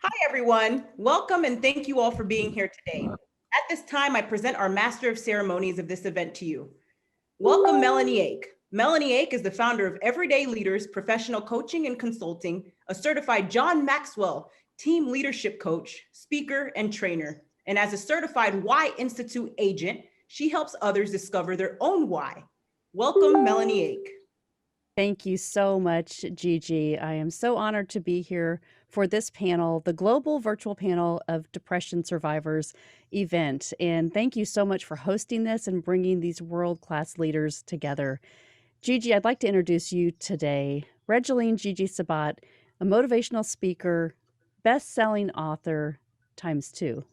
Hi, everyone. Welcome and thank you all for being here today. At this time, I present our Master of Ceremonies of this event to you. Welcome, Melanie Ake. Melanie Ake is the founder of Everyday Leaders Professional Coaching and Consulting, a certified John Maxwell team leadership coach, speaker, and trainer. And as a certified Why Institute agent, she helps others discover their own why. Welcome, Melanie Ake. Thank you so much, Gigi. I am so honored to be here for this panel, the Global Virtual Panel of Depression Survivors event. And thank you so much for hosting this and bringing these world-class leaders together. Gigi, I'd like to introduce you today. Regeline Gigi Sabat, a motivational speaker, best-selling author ×2,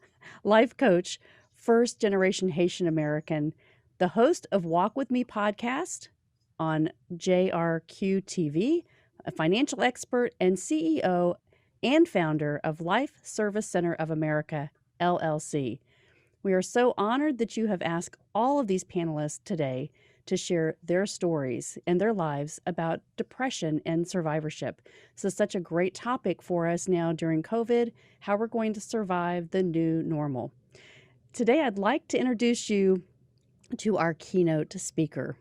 life coach, first-generation Haitian American, the host of Walk With Me podcast on JRQ TV, a financial expert and CEO and founder of Life Service Center of America, LLC. We are so honored that you have asked all of these panelists today to share their stories and their lives about depression and survivorship. So such a great topic for us now during COVID, how we're going to survive the new normal. Today, I'd like to introduce you to our keynote speaker.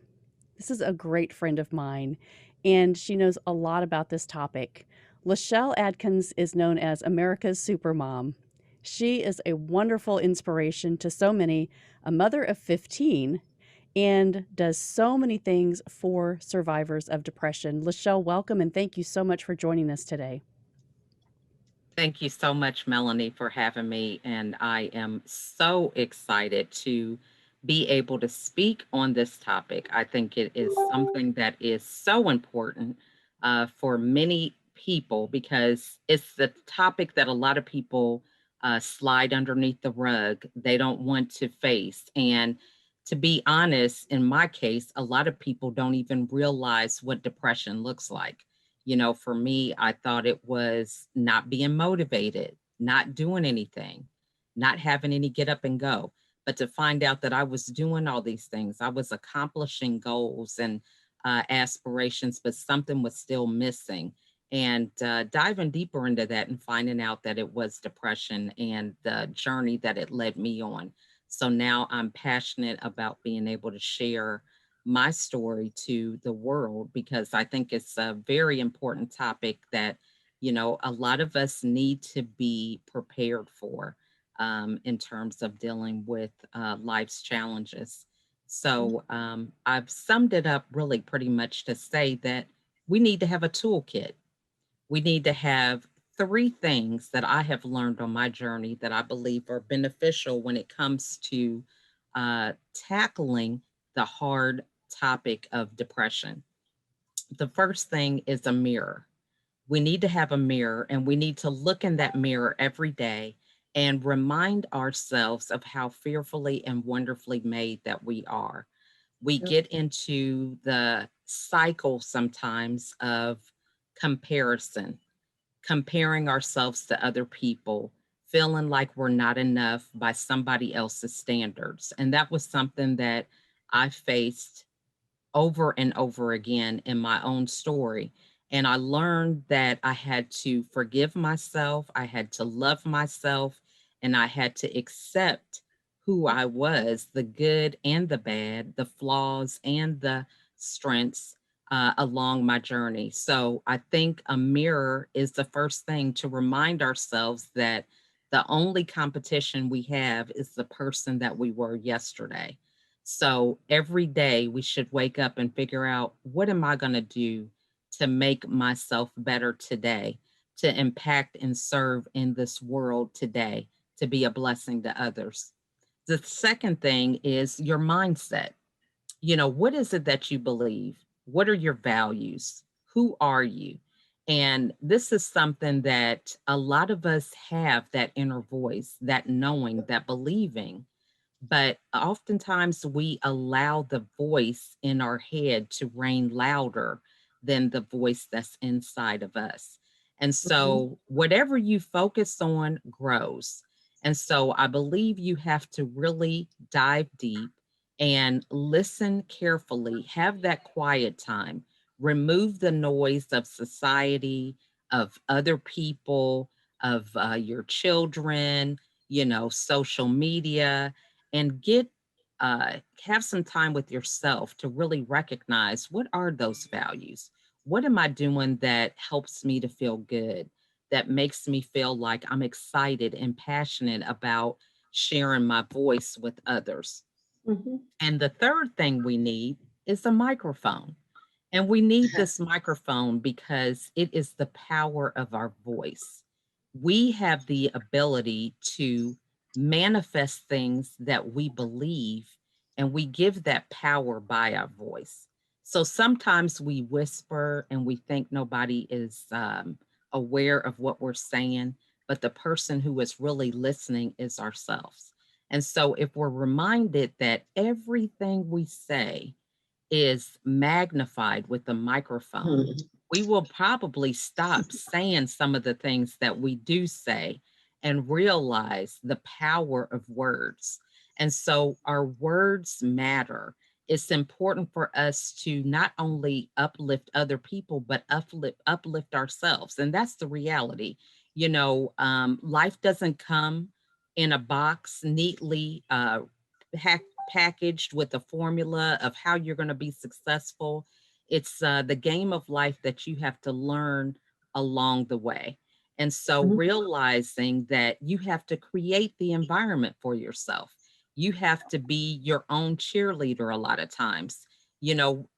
This is a great friend of mine, and she knows a lot about this topic. Lachelle Adkins is known as America's Supermom. She is a wonderful inspiration to so many, a mother of 15, and does so many things for survivors of depression. Lachelle, welcome, and thank you so much for joining us today. Thank you so much, Melanie, for having me. And I am so excited to be able to speak on this topic. I think it is something that is so important for many people because it's the topic that a lot of people slide underneath the rug. They don't want to face. And to be honest, in my case, a lot of people don't even realize what depression looks like. For me, I thought it was not being motivated, not doing anything, not having any get up and go. But to find out that I was doing all these things, I was accomplishing goals and aspirations, but something was still missing. And diving deeper into that and finding out that it was depression and the journey that it led me on. So now I'm passionate about being able to share my story to the world because I think it's a very important topic that, a lot of us need to be prepared for in terms of dealing with life's challenges. So I've summed it up really pretty much to say that we need to have a toolkit. We need to have three things that I have learned on my journey that I believe are beneficial when it comes to tackling the hard topic of depression. The first thing is a mirror. We need to have a mirror and we need to look in that mirror every day and remind ourselves of how fearfully and wonderfully made that we are. We get into the cycle sometimes of comparison, comparing ourselves to other people, feeling like we're not enough by somebody else's standards. And that was something that I faced over and over again in my own story. And I learned that I had to forgive myself, I had to love myself, and I had to accept who I was, the good and the bad, the flaws and the strengths along my journey. So I think a mirror is the first thing to remind ourselves that the only competition we have is the person that we were yesterday. So every day we should wake up and figure out, what am I going to do to make myself better today, to impact and serve in this world today, to be a blessing to others. The second thing is your mindset. What is it that you believe? What are your values? Who are you? And this is something that a lot of us have, that inner voice, that knowing, that believing. But oftentimes we allow the voice in our head to reign louder than the voice that's inside of us. And so whatever you focus on grows. And so I believe you have to really dive deep and listen carefully, have that quiet time, remove the noise of society, of other people, of your children, social media, and have some time with yourself to really recognize, what are those values? What am I doing that helps me to feel good, that makes me feel like I'm excited and passionate about sharing my voice with others? Mhm. And the third thing we need is a microphone. And we need this microphone because it is the power of our voice. We have the ability to manifest things that we believe, and we give that power by our voice. So sometimes we whisper and we think nobody is aware of what we're saying, but the person who is really listening is ourselves. And so if we're reminded that everything we say is magnified with the microphone, Mhm. we will probably stop saying some of the things that we do say and realize the power of words. And so our words matter. It's important for us to not only uplift other people, but uplift ourselves. And that's the reality. Life doesn't come in a box neatly packaged with a formula of how you're going to be successful. It's the game of life that you have to learn along the way. And so Mhm. realizing that you have to create the environment for yourself. You have to be your own cheerleader a lot of times.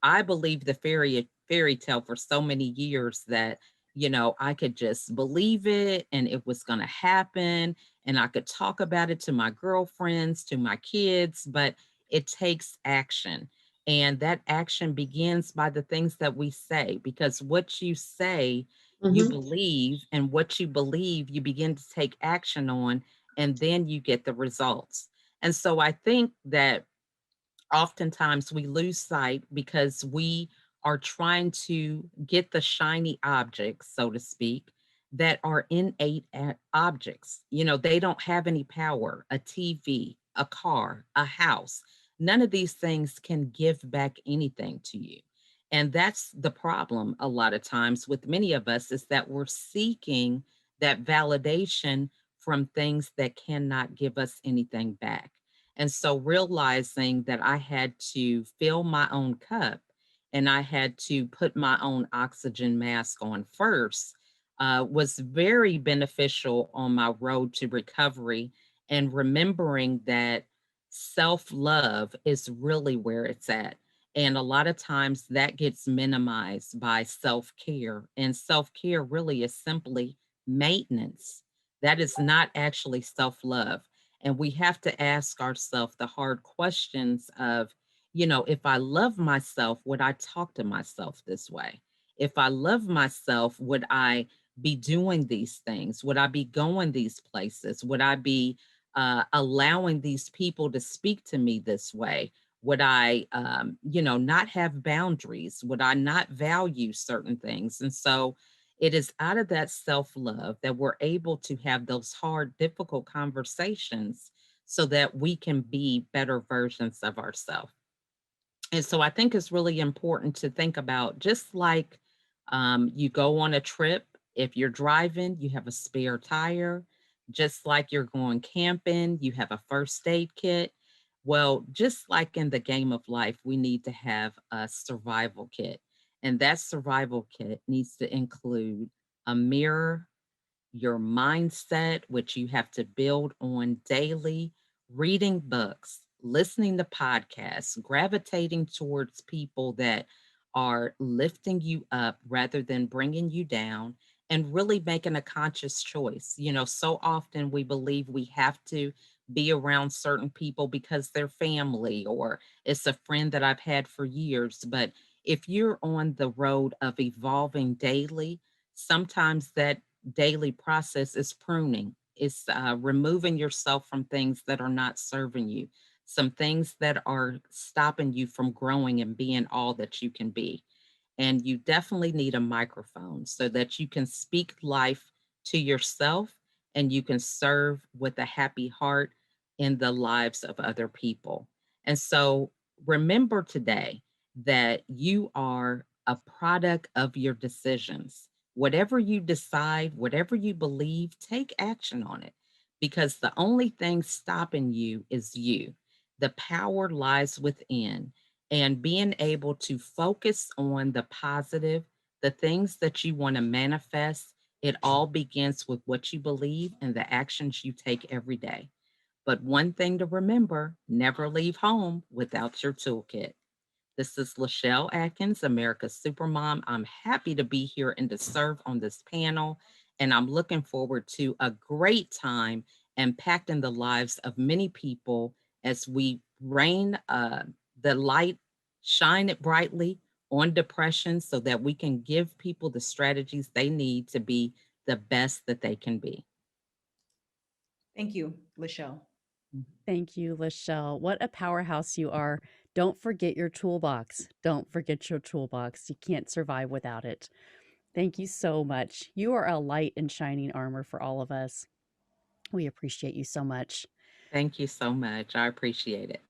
I believe the fairy tale for so many years that, I could just believe it and it was going to happen, and I could talk about it to my girlfriends, to my kids, but it takes action. And that action begins by the things that we say, because what you say, you Mhm. believe, and what you believe, you begin to take action on, and then you get the results. And so I think that oftentimes we lose sight because we are trying to get the shiny objects, so to speak, that are innate objects. They don't have any power. A TV, a car, a house, none of these things can give back anything to you. And that's the problem a lot of times with many of us, is that we're seeking that validation from things that cannot give us anything back. And so realizing that I had to fill my own cup and I had to put my own oxygen mask on first was very beneficial on my road to recovery, and remembering that self love is really where it's at. And a lot of times that gets minimized by self care. And self care really is simply maintenance. That is not actually self love. And we have to ask ourselves the hard questions of, if I love myself, would I talk to myself this way? If I love myself, would I be doing these things? Would I be going these places? Would I be allowing these people to speak to me this way? Would I, not have boundaries? Would I not value certain things? And so it is out of that self love that we're able to have those hard, difficult conversations so that we can be better versions of ourselves. And so I think it's really important to think about, just like you go on a trip, if you're driving, you have a spare tire. Just like you're going camping, you have a first aid kit. Well, just like in the game of life, we need to have a survival kit. And that survival kit needs to include a mirror, your mindset, which you have to build on daily, reading books, listening to podcasts, gravitating towards people that are lifting you up rather than bringing you down, and really making a conscious choice. So often we believe we have to be around certain people because they're family or it's a friend that I've had for years. But if you're on the road of evolving daily, sometimes that daily process is pruning. It's removing yourself from things that are not serving you, some things that are stopping you from growing and being all that you can be. And you definitely need a microphone so that you can speak life to yourself and you can serve with a happy heart in the lives of other people. And so remember today that you are a product of your decisions. whatever you decide, whatever you believe, take action on it, because the only thing stopping you is you. The power lies within, and being able to focus on the positive, the things that you want to manifest. It all begins with what you believe and the actions you take every day. But one thing to remember, never leave home without your toolkit. This is Lachelle Adkins, America's Supermom. I'm happy to be here and to serve on this panel, and I'm looking forward to a great time impacting the lives of many people as we rain the light, shine it brightly on depression so that we can give people the strategies they need to be the best that they can be. Thank you, Lachelle. Thank you, Lachelle. What a powerhouse you are. Don't forget your toolbox. Don't forget your toolbox. You can't survive without it. Thank you so much. You are a light and shining armor for all of us. We appreciate you so much. Thank you so much. I appreciate it.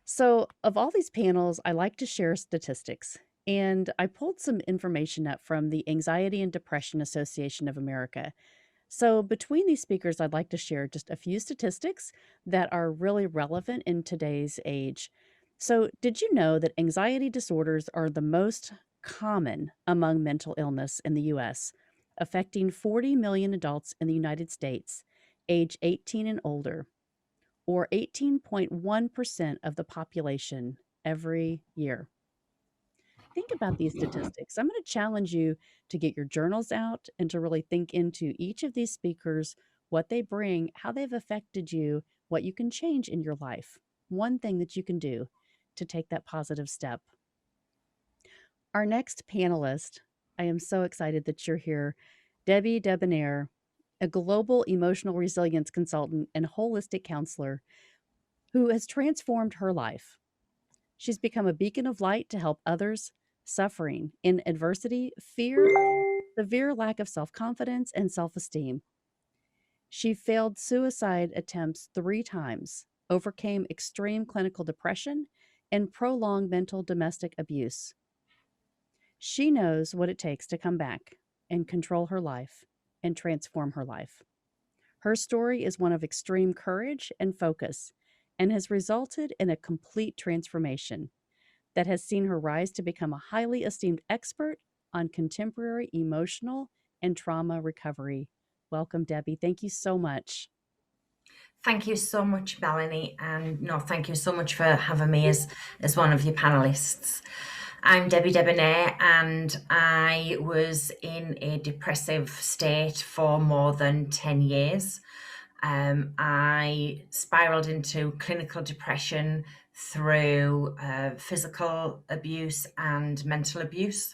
So, of all these panels, I like to share statistics. And I pulled some information up from the Anxiety and Depression Association of America. So, between these speakers, I'd like to share just a few statistics that are really relevant in today's age. So, did you know that anxiety disorders are the most common among mental illness in the US, affecting 40 million adults in the United States, age 18 and older, or 18.1% of the population every year? Think about these statistics. I'm going to challenge you to get your journals out and to really think into each of these speakers, what they bring, how they've affected you, what you can change in your life. One thing that you can do to take that positive step. Our next panelist, I am so excited that you're here, Debbie Debenaire, a global emotional resilience consultant and holistic counselor who has transformed her life. She's become a beacon of light to help others suffering in adversity, fear, severe lack of self confidence, and self esteem. She failed suicide attempts 3 times, overcame extreme clinical depression, and prolonged mental domestic abuse. She knows what it takes to come back and control her life and transform her life. Her story is one of extreme courage and focus and has resulted in a complete transformation that has seen her rise to become a highly esteemed expert on contemporary emotional and trauma recovery. Welcome, Debbie. Thank you so much. Thank you so much, Melanie. And no, thank you so much for having me as one of your panelists. I'm Debbie Debenaire, and I was in a depressive state for more than 10 years. I spiraled into clinical depression through physical abuse and mental abuse,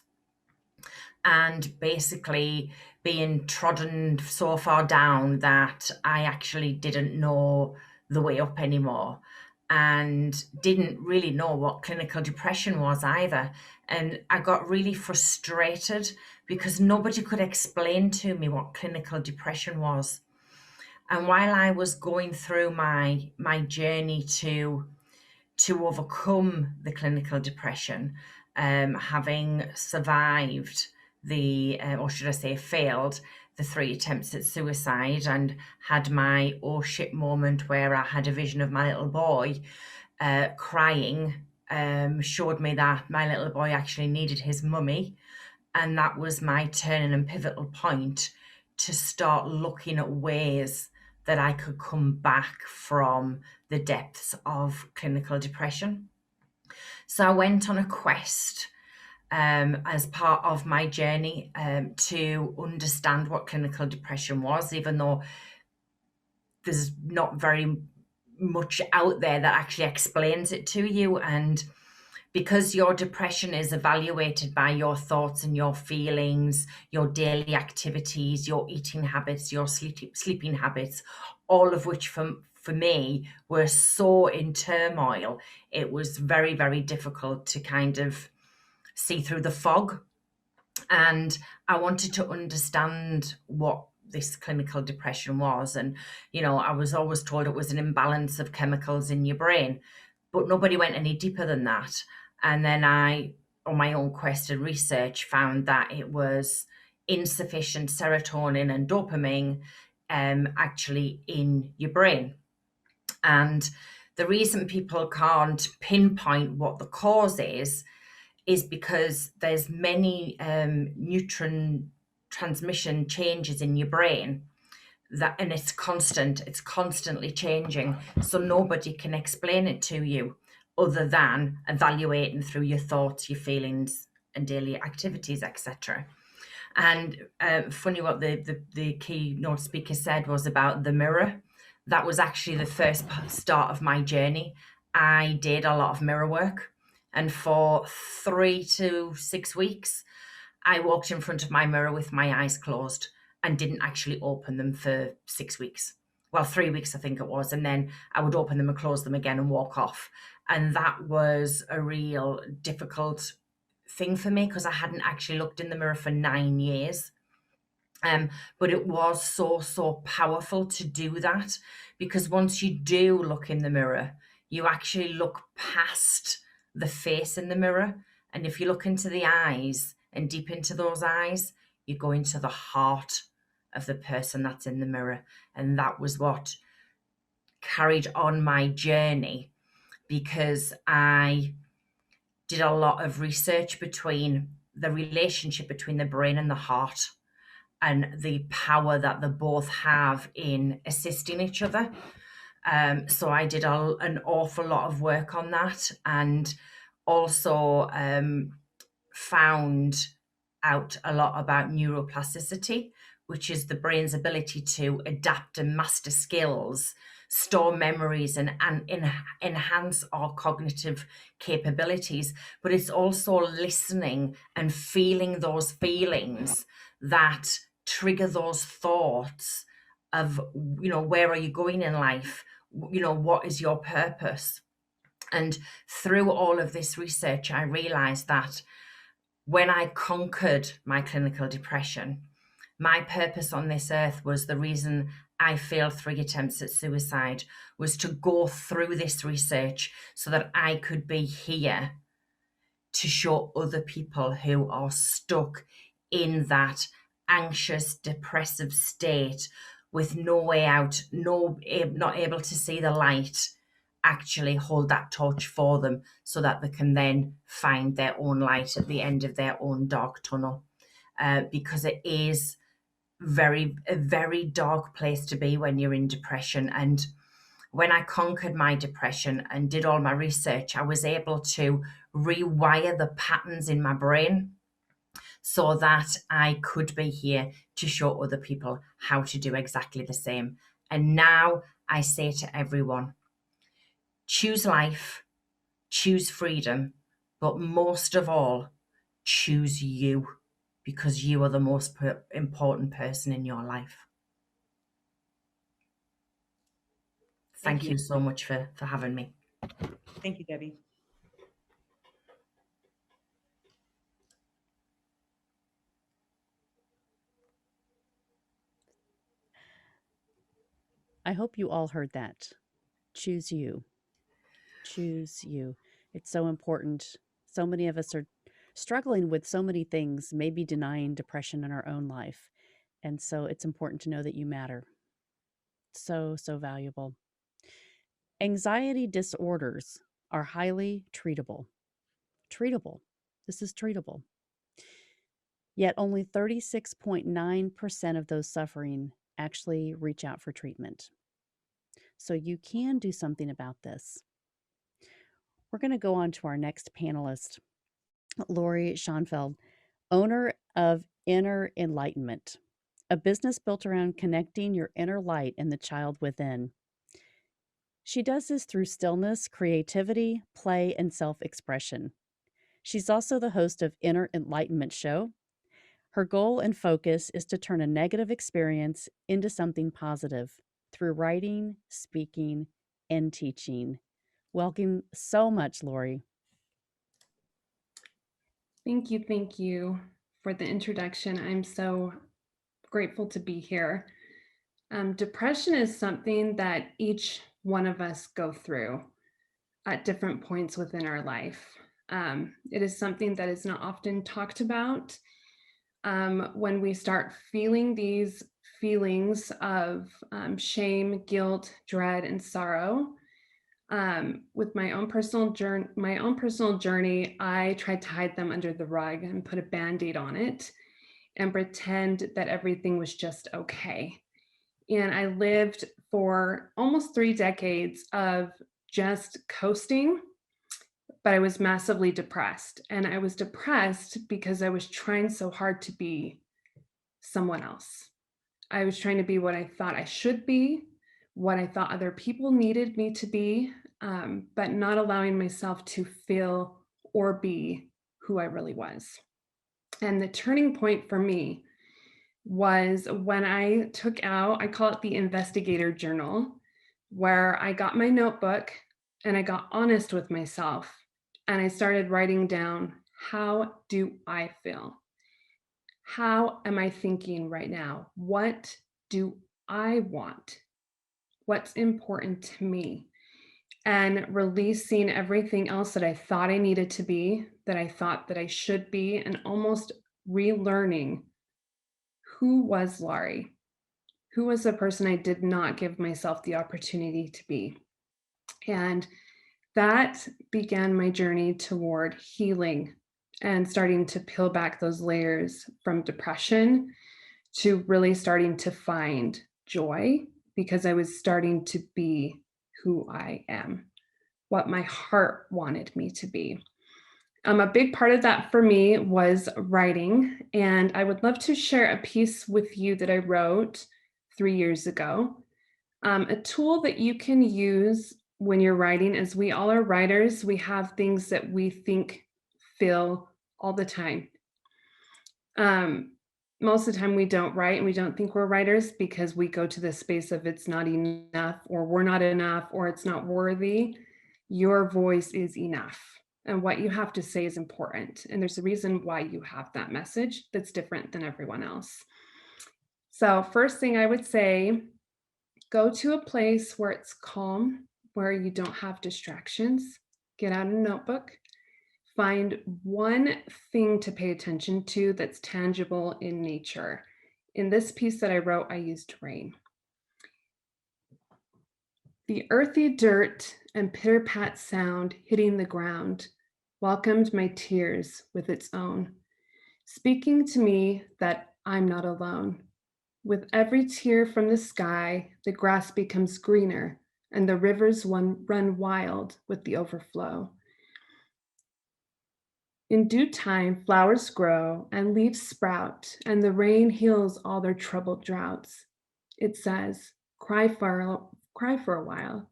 and basically being trodden so far down that I actually didn't know the way up anymore, and didn't really know what clinical depression was either. And I got really frustrated because nobody could explain to me what clinical depression was. And while I was going through my journey to overcome the clinical depression, having survived or should I say failed, the 3 attempts at suicide, and had my oh shit moment where I had a vision of my little boy crying, showed me that my little boy actually needed his mummy. And that was my turning and pivotal point to start looking at ways that I could come back from the depths of clinical depression. So I went on a quest as part of my journey to understand what clinical depression was, even though there's not very much out there that actually explains it to you. And because your depression is evaluated by your thoughts and your feelings, your daily activities, your eating habits, your sleeping habits, all of which for me were so in turmoil, it was very, very difficult to kind of see through the fog. And I wanted to understand what this clinical depression was. And, I was always told it was an imbalance of chemicals in your brain, but nobody went any deeper than that. And then I, on my own quest and research, found that it was insufficient serotonin and dopamine actually in your brain. And the reason people can't pinpoint what the cause is because there's many neuron transmission changes in your brain, and it's constantly changing. So nobody can explain it to you other than evaluating through your thoughts, your feelings, and daily activities, etc. And funny what the keynote speaker said was about the mirror. That was actually the first start of my journey. I did a lot of mirror work, and for 3 to 6 weeks, I walked in front of my mirror with my eyes closed and didn't actually open them for 6 weeks. Well, 3 weeks, I think it was. And then I would open them and close them again and walk off. And that was a real difficult thing for me because I hadn't actually looked in the mirror for 9 years. But it was so powerful to do that, because once you do look in the mirror, you actually look past the face in the mirror. And if you look into the eyes and deep into those eyes, you go into the heart of the person that's in the mirror. And that was what carried on my journey, because I did a lot of research between the relationship between the brain and the heart, and the power that they both have in assisting each other. So I did an awful lot of work on that, and also found out a lot about neuroplasticity, which is the brain's ability to adapt and master skills, store memories, and enhance our cognitive capabilities. But it's also listening and feeling those feelings that trigger those thoughts of, where are you going in life? What is your purpose? And through all of this research, I realized that when I conquered my clinical depression, my purpose on this earth was the reason I failed 3 attempts at suicide, was to go through this research so that I could be here to show other people who are stuck in that anxious, depressive state with no way out, not able to see the light, actually hold that torch for them so that they can then find their own light at the end of their own dark tunnel. Because it is a very dark place to be when you're in depression. And when I conquered my depression and did all my research, I was able to rewire the patterns in my brain so that I could be here to show other people how to do exactly the same. And now I say to everyone, choose life, choose freedom, but most of all, choose you, because you are the most important person in your life. Thank you so much for having me. Thank you, Debbie. I hope you all heard that. Choose you. Choose you. It's so important. So many of us are struggling with so many things, maybe denying depression in our own life. And so it's important to know that you matter. So valuable. Anxiety disorders are highly treatable. Treatable. This is treatable. Yet only 36.9% of those suffering actually reach out for treatment. So you can do something about this. We're going to go on to our next panelist, Lori Schoenfeld, owner of Inner Enlightenment, a business built around connecting your inner light and the child within. She does this through stillness, creativity, play, and self-expression. She's also the host of Inner Enlightenment Show. Her goal and focus is to turn a negative experience into something positive through writing, speaking, and teaching. Welcome so much, Lori. Thank you for the introduction. I'm so grateful to be here. Depression is something that each one of us go through at different points within our life. It is something that is not often talked about. when we start feeling these feelings of shame, guilt, dread, and sorrow. With my own personal journey, I tried to hide them under the rug and put a Band-Aid on it and pretend that everything was just okay. And I lived for almost 3 decades of just coasting, but I was massively depressed. And I was depressed because I was trying so hard to be someone else. I was trying to be what I thought I should be, what I thought other people needed me to be, but not allowing myself to feel or be who I really was. And the turning point for me was when I took out, I call it the investigator journal, where I got my notebook and I got honest with myself and I started writing down, how do I feel? How am I thinking right now? What do I want? What's important to me? And releasing everything else that I thought I needed to be, that I thought that I should be, and almost relearning who was Laurie? Who was the person I did not give myself the opportunity to be? And that began my journey toward healing and starting to peel back those layers from depression to really starting to find joy, because I was starting to be who I am, what my heart wanted me to be. A big part of that for me was writing, and I would love to share a piece with you that I wrote 3 years ago. A tool that you can use when you're writing, as we all are writers, we have things that we think, feel all the time. Most of the time we don't write and we don't think we're writers because we go to this space of it's not enough, or we're not enough, or it's not worthy. Your voice is enough. And what you have to say is important. And there's a reason why you have that message that's different than everyone else. So first thing I would say, go to a place where it's calm, where you don't have distractions. Get out a notebook. Find one thing to pay attention to that's tangible in nature. In this piece that I wrote, I used rain. The earthy dirt and pitter-pat sound hitting the ground welcomed my tears with its own, speaking to me that I'm not alone. With every tear from the sky, the grass becomes greener and the rivers run wild with the overflow. In due time, flowers grow and leaves sprout, and the rain heals all their troubled droughts. It says, cry for a while,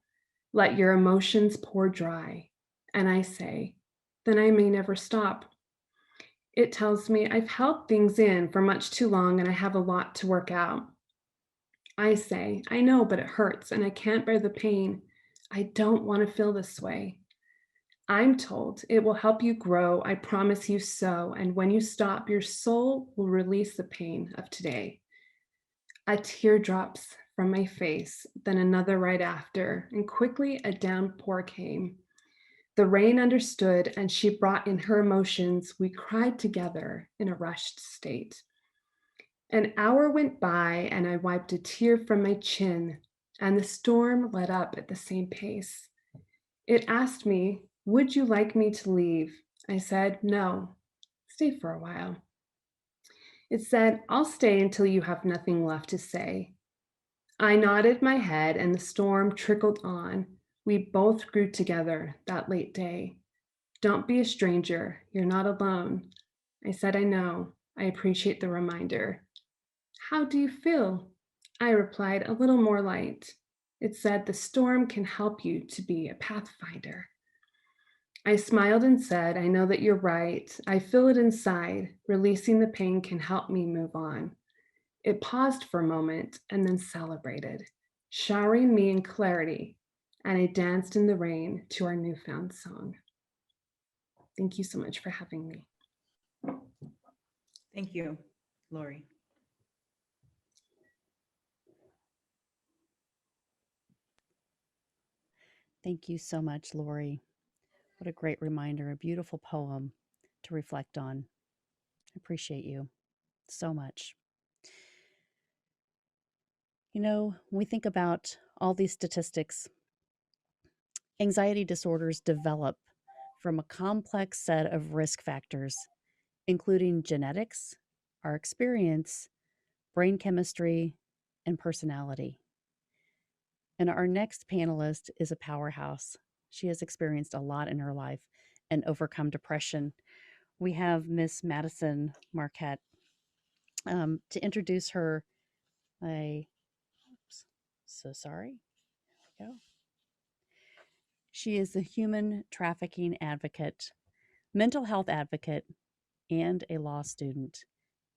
let your emotions pour dry. And I say, then I may never stop. It tells me I've held things in for much too long and I have a lot to work out. I say, I know, but it hurts and I can't bear the pain. I don't want to feel this way. I'm told it will help you grow. I promise you so. And when you stop, your soul will release the pain of today. A tear drops from my face, then another right after, and quickly a downpour came. The rain understood, and she brought in her emotions. We cried together in a rushed state. An hour went by, and I wiped a tear from my chin, and the storm let up at the same pace. It asked me, would you like me to leave? I said, no, stay for a while. It said, I'll stay until you have nothing left to say. I nodded my head and the storm trickled on. We both grew together that late day. Don't be a stranger. You're not alone. I said, I know. I appreciate the reminder. How do you feel? I replied, a little more light. It said, the storm can help you to be a pathfinder. I smiled and said, I know that you're right. I feel it inside. Releasing the pain can help me move on. It paused for a moment and then celebrated, showering me in clarity, and I danced in the rain to our newfound song. Thank you so much for having me. Thank you, Laurie. Thank you so much, Laurie. What a great reminder, a beautiful poem to reflect on. I appreciate you. so much. You know, when we think about all these statistics, anxiety disorders develop from a complex set of risk factors, including genetics, our experience, brain chemistry, and personality. And our next panelist is a powerhouse. She has experienced a lot in her life and overcome depression. We have Miss Madison Marquette. To introduce her, oops, so sorry. There we go. She is a human trafficking advocate, mental health advocate, and a law student.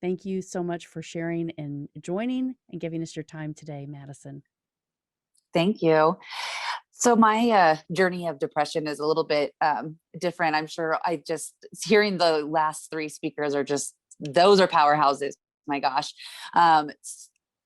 Thank you so much for sharing and joining and giving us your time today, Madison. Thank you. So my journey of depression is a little bit different. I'm sure hearing the last three speakers those are powerhouses. My gosh. I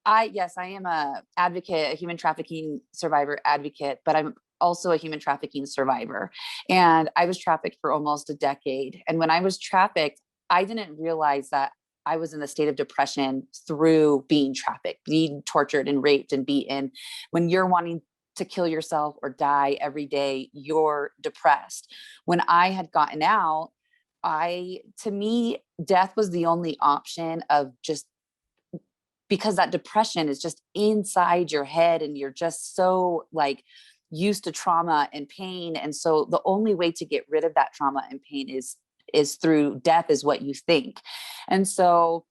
am a advocate, a human trafficking survivor advocate, but I'm also a human trafficking survivor. And I was trafficked for almost a decade. And when I was trafficked, I didn't realize that I was in a state of depression through being trafficked, being tortured and raped and beaten. When you're wanting to kill yourself or die every day, you're depressed. When I had gotten out, to me, death was the only option of just because that depression is just inside your head and you're just so like used to trauma and pain. And so the only way to get rid of that trauma and pain is through death, is what you think. And so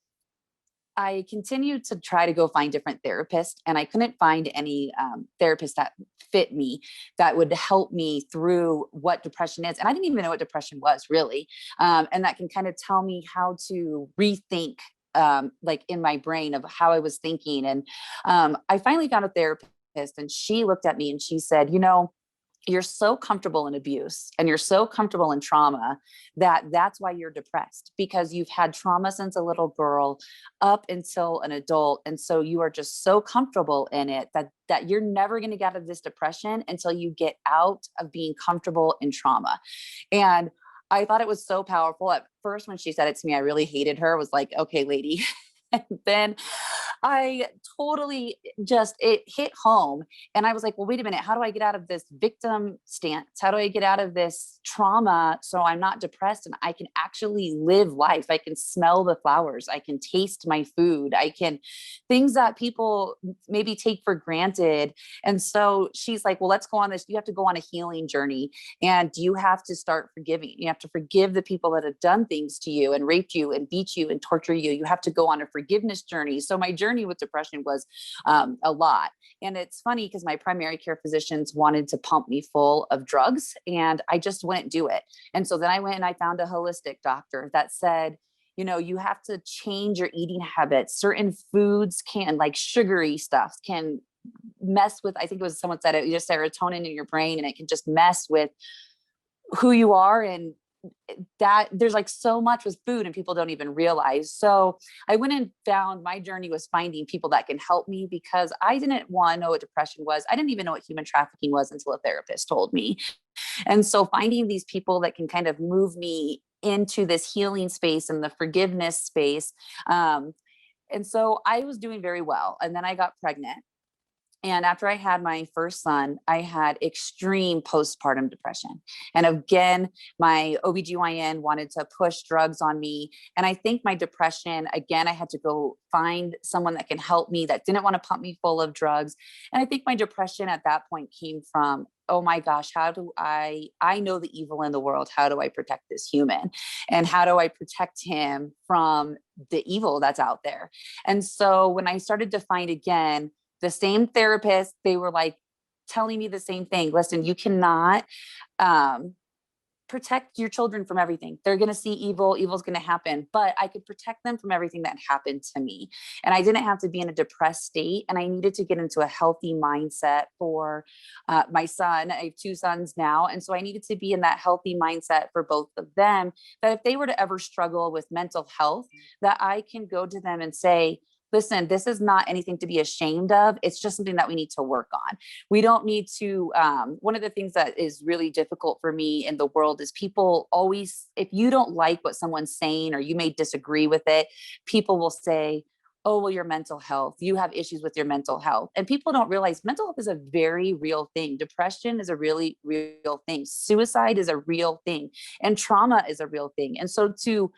I continued to try to go find different therapists, and I couldn't find any therapist that fit me, that would help me through what depression is. And I didn't even know what depression was really. And that can kind of tell me how to rethink like in my brain of how I was thinking. And I finally found a therapist, and she looked at me and she said, you're so comfortable in abuse and you're so comfortable in trauma that's why you're depressed, because you've had trauma since a little girl up until an adult. And so you are just so comfortable in it that you're never going to get out of this depression until you get out of being comfortable in trauma. And I thought it was so powerful. At first, when she said it to me, I really hated her. I was like, okay, lady. And then I totally it hit home. And I was like, well, wait a minute. How do I get out of this victim stance? How do I get out of this trauma so I'm not depressed and I can actually live life? I can smell the flowers. I can taste my food. Things that people maybe take for granted. And so she's like, well, let's go on this. You have to go on a healing journey, and you have to start forgiving. You have to forgive the people that have done things to you and raped you and beat you and torture you. You have to go on a forgiveness journey. So my journey with depression was a lot. And it's funny because my primary care physicians wanted to pump me full of drugs, and I just wouldn't do it. And so then I went and I found a holistic doctor that said, you have to change your eating habits. Certain foods like sugary stuff can mess with, I think it was someone said it, just serotonin in your brain, and it can just mess with who you are. And that there's like so much with food and people don't even realize. So I went and found, my journey was finding people that can help me, because I didn't want to know what depression was. I didn't even know what human trafficking was until a therapist told me. And so finding these people that can kind of move me into this healing space and the forgiveness space. And so I was doing very well. And then I got pregnant. And after I had my first son, I had extreme postpartum depression. And again, my OBGYN wanted to push drugs on me. And I think my depression, again, I had to go find someone that can help me, that didn't want to pump me full of drugs. And I think my depression at that point came from, oh my gosh, how do I know the evil in the world. How do I protect this human? And how do I protect him from the evil that's out there? And so when I started to find, again, the same therapist, they were like telling me the same thing. Listen, you cannot protect your children from everything. They're going to see evil. Evil's going to happen, but I could protect them from everything that happened to me. And I didn't have to be in a depressed state. And I needed to get into a healthy mindset for my son. I have two sons now. And so I needed to be in that healthy mindset for both of them, that if they were to ever struggle with mental health, that I can go to them and say, listen, this is not anything to be ashamed of. It's just something that we need to work on. We don't need to, one of the things that is really difficult for me in the world is people always, if you don't like what someone's saying, or you may disagree with it, people will say, oh, well, your mental health, you have issues with your mental health. And people don't realize mental health is a very real thing. Depression is a really real thing. Suicide is a real thing. And trauma is a real thing. And so to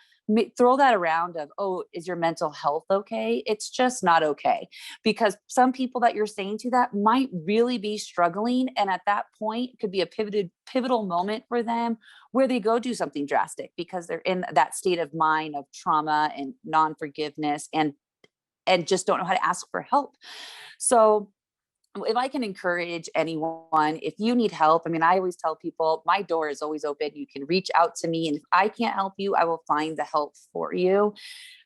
throw that around of, oh, is your mental health okay? It's just not okay, because some people that you're saying to that might really be struggling. And at that point, it could be a pivotal moment for them where they go do something drastic because they're in that state of mind of trauma and non-forgiveness and just don't know how to ask for help. So if I can encourage anyone, if you need help, I mean, I always tell people my door is always open. You can reach out to me. And if I can't help you, I will find the help for you,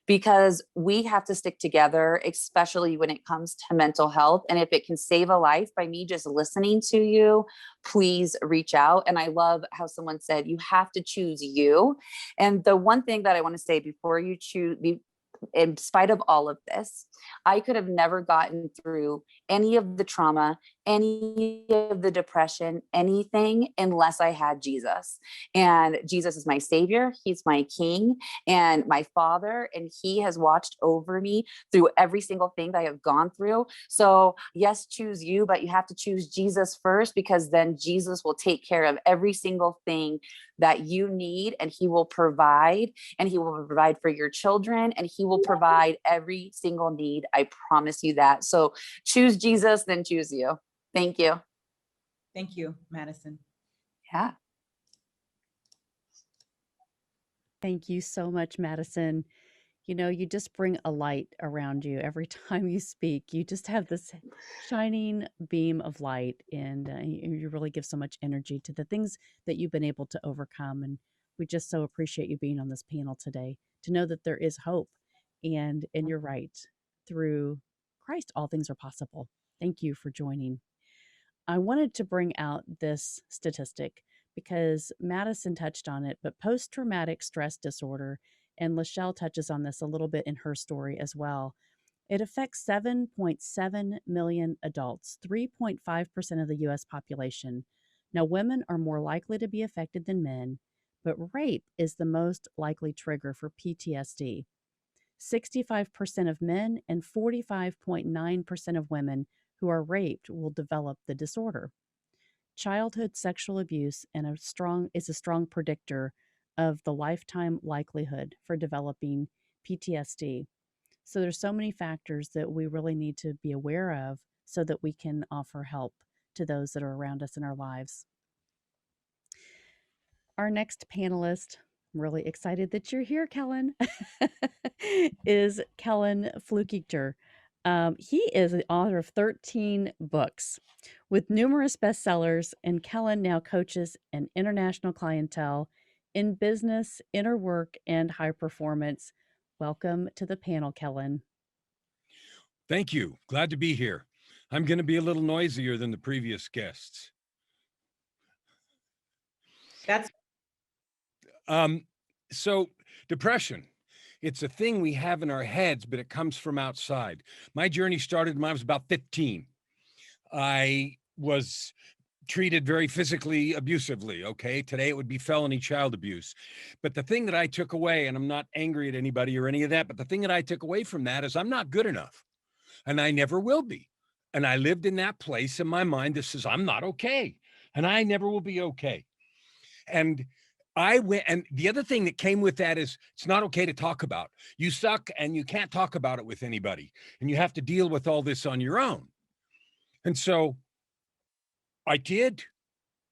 because we have to stick together, especially when it comes to mental health. And if it can save a life by me just listening to you, please reach out. And I love how someone said, you have to choose you. And the one thing that I want to say before you choose, in spite of all of this, I could have never gotten through any of the trauma, any of the depression, anything, unless I had Jesus. And Jesus is my savior. He's my king and my father. And he has watched over me through every single thing that I have gone through. So yes, choose you, but you have to choose Jesus first, because then Jesus will take care of every single thing that you need, and he will provide, and he will provide for your children, and he will provide every single need. I promise you that. So choose Jesus, then choose you. Thank you. Thank you, Madison. Yeah. Thank you so much, Madison. You know, you just bring a light around you every time you speak. You just have this shining beam of light, and you really give so much energy to the things that you've been able to overcome. And we just so appreciate you being on this panel today, to know that there is hope. And you're right, through Christ, all things are possible. Thank you for joining. I wanted to bring out this statistic because Madison touched on it, but post-traumatic stress disorder, and Lachelle touches on this a little bit in her story as well. It affects 7.7 million adults, 3.5% of the US population. Now, women are more likely to be affected than men, but rape is the most likely trigger for PTSD. 65% of men and 45.9% of women who are raped will develop the disorder. Childhood sexual abuse is a strong predictor of the lifetime likelihood for developing PTSD. So there's so many factors that we really need to be aware of so that we can offer help to those that are around us in our lives. Our next panelist, I'm really excited that you're here, Kellen, is Kellen Fluketer. He is the author of 13 books with numerous bestsellers, and Kellen now coaches an international clientele in business, inner work, and high performance. Welcome to the panel, Kellen. Thank you. Glad to be here. I'm going to be a little noisier than the previous guests. That's so depression. It's a thing we have in our heads, but it comes from outside. My journey started when I was about 15. I was treated very physically abusively. Okay. Today it would be felony child abuse. But the thing that I took away, and I'm not angry at anybody or any of that, but the thing that I took away from that is I'm not good enough, and I never will be. And I lived in that place in my mind that says I'm not okay, and I never will be okay. And I went, and the other thing that came with that is it's not okay to talk about. You suck, and you can't talk about it with anybody, and you have to deal with all this on your own. And so I did,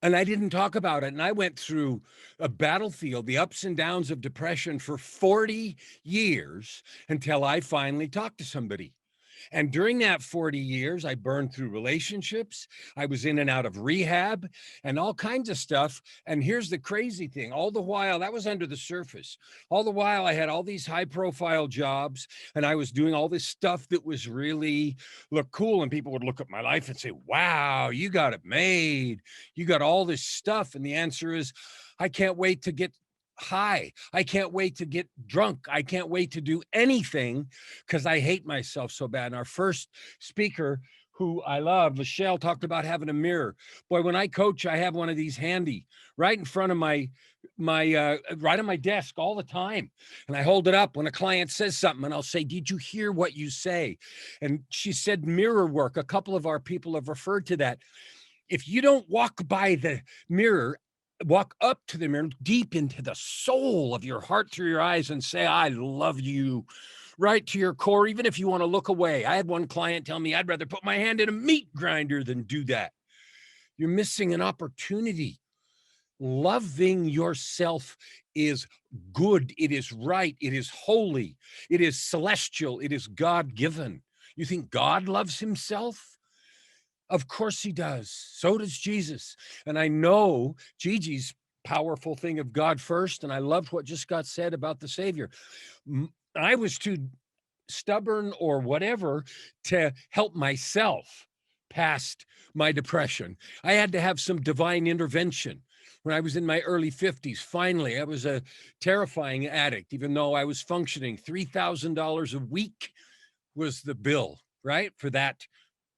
and I didn't talk about it. And I went through a battlefield, the ups and downs of depression for 40 years until I finally talked to somebody. And during that 40 years, I burned through relationships. I was in and out of rehab and all kinds of stuff. And here's the crazy thing. All the while, that was under the surface. All the while, I had all these high profile jobs, and I was doing all this stuff that was really look cool. And people would look at my life and say, wow, you got it made. You got all this stuff. And the answer is, I can't wait to get high. I can't wait to get drunk. I can't wait to do anything because I hate myself so bad. And our first speaker, who I love, Lachelle, talked about having a mirror. Boy, when I coach, I have one of these handy right in front of my right on my desk all the time. And I hold it up when a client says something and I'll say, did you hear what you say? And she said mirror work. A couple of our people have referred to that. If you don't walk by the mirror, walk up to the mirror, deep into the soul of your heart through your eyes and say, I love you, right to your core, even if you want to look away. I had one client tell me, I'd rather put my hand in a meat grinder than do that. You're missing an opportunity. Loving yourself is good. It is right. It is holy. It is celestial. It is God-given. You think God loves himself? Of course he does. So does Jesus. And I know Gigi's powerful thing of God first, and I loved what just got said about the Savior. I was too stubborn or whatever to help myself past my depression. I had to have some divine intervention. When I was in my early 50s, finally, I was a terrifying addict, even though I was functioning. $3,000 a week was the bill, right? For that,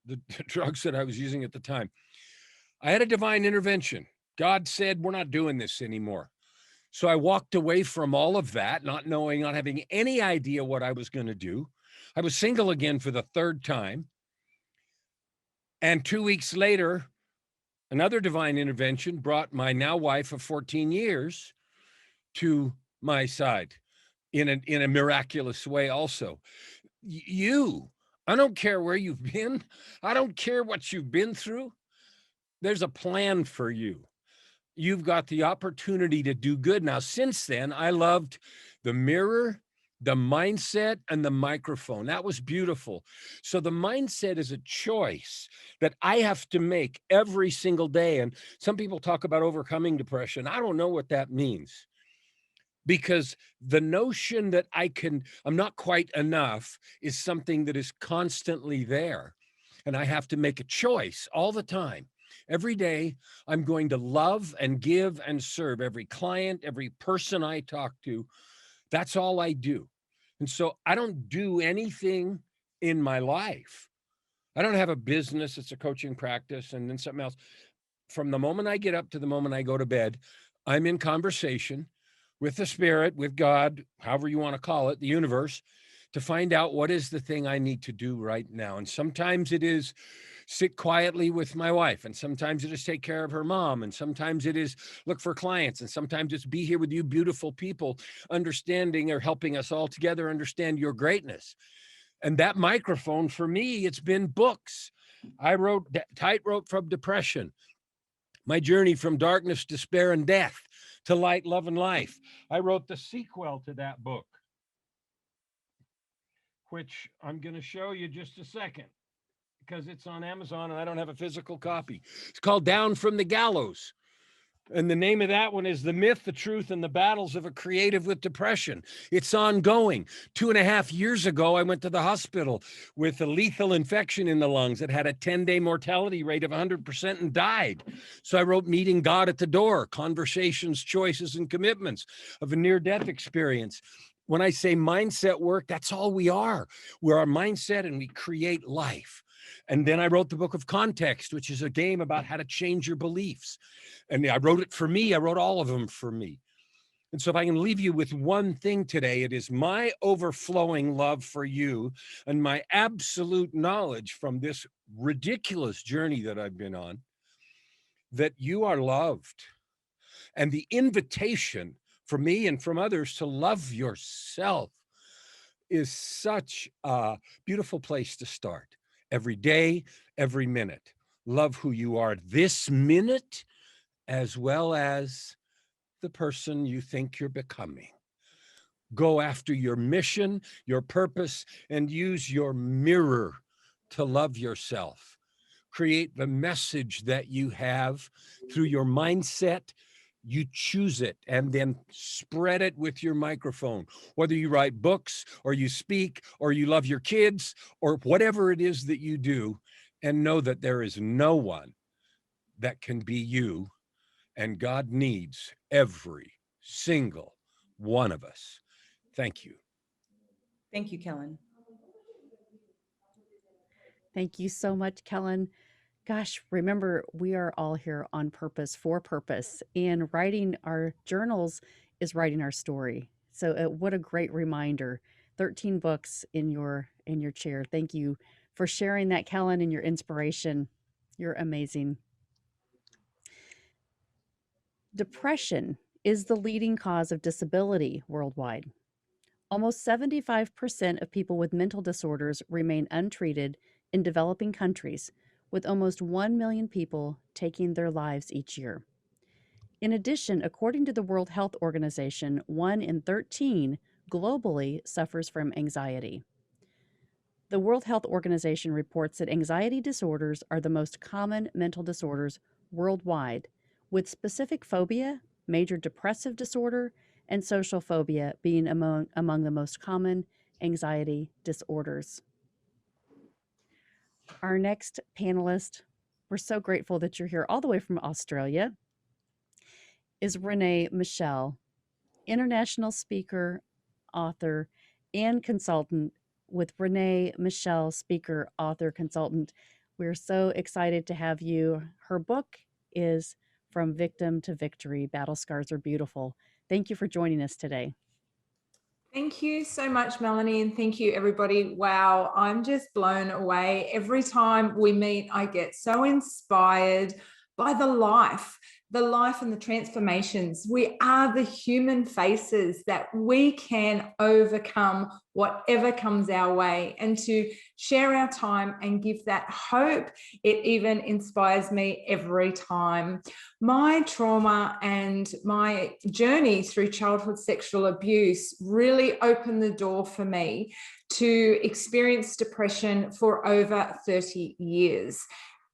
the drugs that I was using at the time. I had a divine intervention. God said, we're not doing this anymore. So I walked away from all of that, not knowing, not having any idea what I was going to do. I was single again for the third time. And 2 weeks later, another divine intervention brought my now wife of 14 years to my side in a miraculous way also. I don't care where you've been. I don't care what you've been through. There's a plan for you. You've got the opportunity to do good. Now, since then, I loved the mirror, the mindset, and the microphone. That was beautiful. So the mindset is a choice that I have to make every single day. And some people talk about overcoming depression. I don't know what that means, because the notion that I'm not quite enough is something that is constantly there. And I have to make a choice all the time. Every day, I'm going to love and give and serve every client, every person I talk to. That's all I do. And so I don't do anything in my life. I don't have a business. It's a coaching practice and then something else. From the moment I get up to the moment I go to bed, I'm in conversation with the spirit, with God, however you want to call it, the universe, to find out what is the thing I need to do right now. And sometimes it is sit quietly with my wife, and sometimes it is take care of her mom, and sometimes it is look for clients, and sometimes it's be here with you beautiful people, understanding or helping us all together understand your greatness. And that microphone for me, it's been books. I wrote Tightrope from Depression, my journey from darkness, despair, and death to light, love, and life. I wrote the sequel to that book, which I'm going to show you just a second, because it's on Amazon and I don't have a physical copy. It's called Down from the Gallows. And the name of that one is The Myth, the Truth, and the Battles of a Creative with Depression. It's ongoing. 2.5 years ago, I went to the hospital with a lethal infection in the lungs that had a 10-day mortality rate of 100% and died. So I wrote Meeting God at the Door, Conversations, Choices, and Commitments of a Near-Death Experience. When I say mindset work, that's all we are. We're our mindset and we create life. And then I wrote the book of Context, which is a game about how to change your beliefs. And I wrote it for me. I wrote all of them for me. And so if I can leave you with one thing today, it is my overflowing love for you and my absolute knowledge from this ridiculous journey that I've been on, that you are loved. And the invitation from me and from others to love yourself is such a beautiful place to start. Every day, every minute. Love who you are this minute, as well as the person you think you're becoming. Go after your mission, your purpose, and use your mirror to love yourself. Create the message that you have through your mindset. You choose it and then spread it with your microphone, whether you write books or you speak or you love your kids or whatever it is that you do, and know that there is no one that can be you, and God needs every single one of us. Thank you. Thank you, Kellen. Thank you so much, Kellen. Gosh, remember, we are all here on purpose, for purpose, and writing our journals is writing our story. So what a great reminder. 13 books in your chair. Thank you for sharing that, Kellen, and your inspiration. You're amazing. Depression is the leading cause of disability worldwide. Almost 75% of people with mental disorders remain untreated in developing countries, with almost 1 million people taking their lives each year. In addition, according to the World Health Organization, 1 in 13 globally suffers from anxiety. The World Health Organization reports that anxiety disorders are the most common mental disorders worldwide, with specific phobia, major depressive disorder, and social phobia being among the most common anxiety disorders. Our next panelist, we're so grateful that you're here all the way from Australia, is Renee Michelle, international speaker, author, and consultant. With Renee Michelle, speaker, author, consultant, we're so excited to have you. Her book is From Victim to Victory, Battle Scars Are Beautiful. Thank you for joining us today. Thank you so much, Melanie, and thank you, everybody. Wow, I'm just blown away. Every time we meet, I get so inspired by the life and the transformations. We are the human faces that we can overcome whatever comes our way, and to share our time and give that hope, it even inspires me every time. My trauma and my journey through childhood sexual abuse really opened the door for me to experience depression for over 30 years.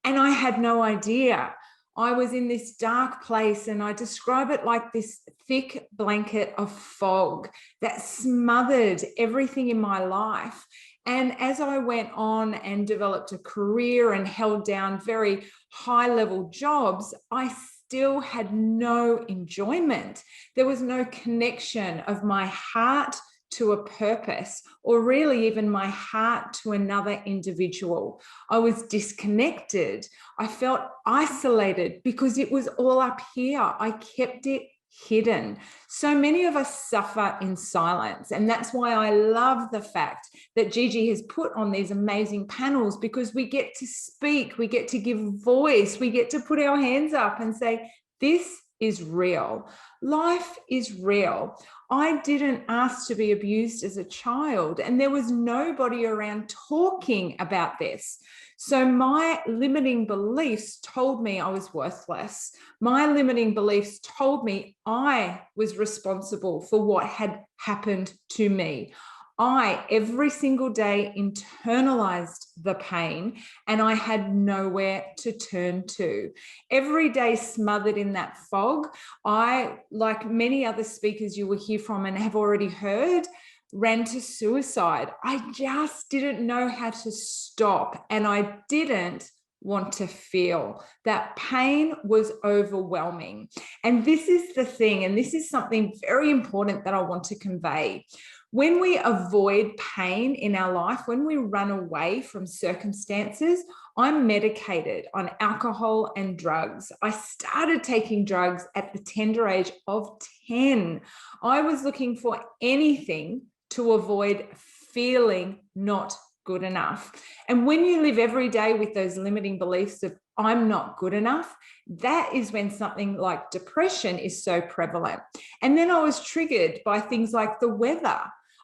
And I had no idea. I was in this dark place, and I describe it like this thick blanket of fog that smothered everything in my life. And as I went on and developed a career and held down very high-level jobs, I still had no enjoyment. There was no connection of my heart to a purpose, or really even my heart to another individual. I was disconnected. I felt isolated because it was all up here. I kept it hidden. So many of us suffer in silence. And that's why I love the fact that Gigi has put on these amazing panels, because we get to speak, we get to give voice, we get to put our hands up and say, this is real. Life is real. I didn't ask to be abused as a child, and there was nobody around talking about this. So my limiting beliefs told me I was worthless. My limiting beliefs told me I was responsible for what had happened to me. I, every single day, internalized the pain, and I had nowhere to turn to. Every day smothered in that fog, I, like many other speakers you will hear from and have already heard, ran to suicide. I just didn't know how to stop, and I didn't want to feel. That pain was overwhelming. And this is the thing, and this is something very important that I want to convey. When we avoid pain in our life, when we run away from circumstances, I'm medicated on alcohol and drugs. I started taking drugs at the tender age of 10. I was looking for anything to avoid feeling not good enough. And when you live every day with those limiting beliefs of I'm not good enough, that is when something like depression is so prevalent. And then I was triggered by things like the weather.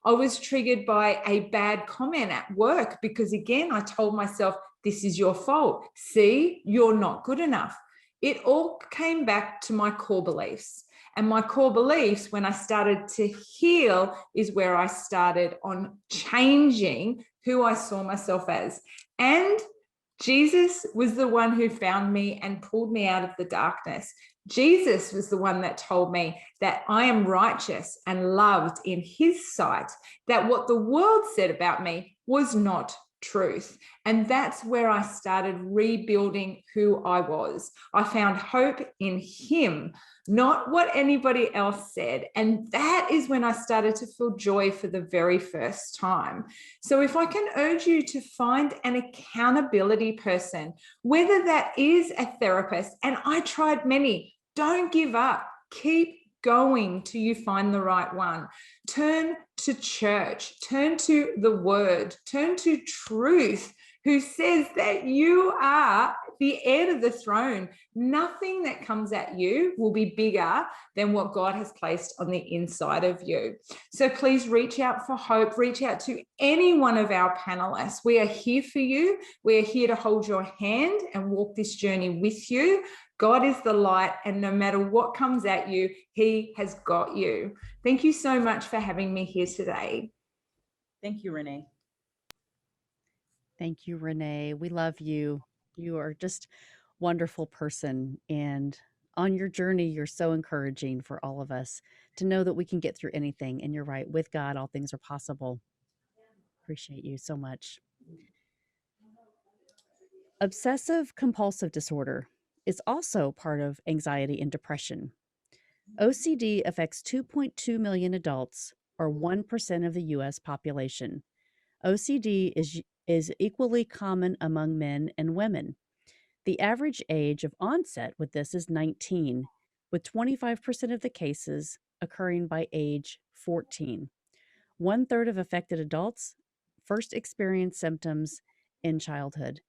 I was triggered by a bad comment at work because, again, I told myself, this is your fault. See, you're not good enough. It all came back to my core beliefs. And my core beliefs, when I started to heal, is where I started on changing who I saw myself as. And Jesus was the one who found me and pulled me out of the darkness. Jesus was the one that told me that I am righteous and loved in his sight, that what the world said about me was not truth. And that's where I started rebuilding who I was. I found hope in him, not what anybody else said. And that is when I started to feel joy for the very first time. So if I can urge you to find an accountability person, whether that is a therapist, and I tried many, don't give up, keep going till you find the right one. Turn to church, turn to the word, turn to truth, who says that you are the heir to the throne. Nothing that comes at you will be bigger than what God has placed on the inside of you. So please reach out for hope, reach out to any one of our panelists. We are here for you. We are here to hold your hand and walk this journey with you. God is the light, and no matter what comes at you, he has got you. Thank you so much for having me here today. Thank you, Renee. Thank you, Renee. We love you. You are just wonderful person. And on your journey, you're so encouraging for all of us to know that we can get through anything. And you're right, with God, all things are possible. Appreciate you so much. Obsessive compulsive disorder is also part of anxiety and depression. OCD affects 2.2 million adults, or 1% of the US population. OCD is equally common among men and women. The average age of onset with this is 19, with 25% of the cases occurring by age 14. 1/3 of affected adults first experience symptoms in childhood.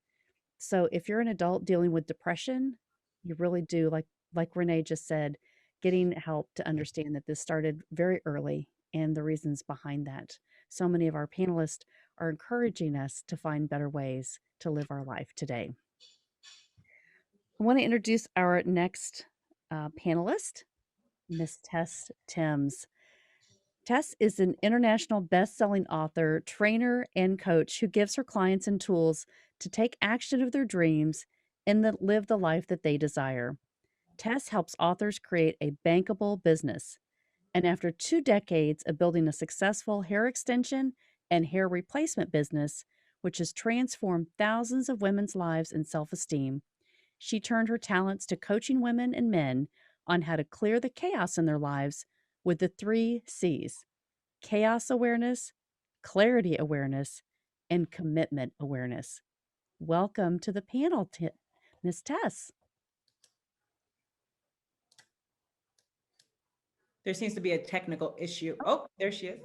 So if you're an adult dealing with depression, you really do, like Renee just said, getting help to understand that this started very early and the reasons behind that. So many of our panelists are encouraging us to find better ways to live our life today. I want to introduce our next panelist, Miss Tess Thames. Tess is an international best-selling author, trainer, and coach who gives her clients and tools to take action of their dreams and live the life that they desire. Tess helps authors create a bankable business. And after 2 decades of building a successful hair extension and hair replacement business, which has transformed thousands of women's lives and self-esteem, she turned her talents to coaching women and men on how to clear the chaos in their lives with the 3 C's: chaos awareness, clarity awareness, and commitment awareness. Welcome to the panel, Ms. Tess. There seems to be a technical issue. Oh, there she is.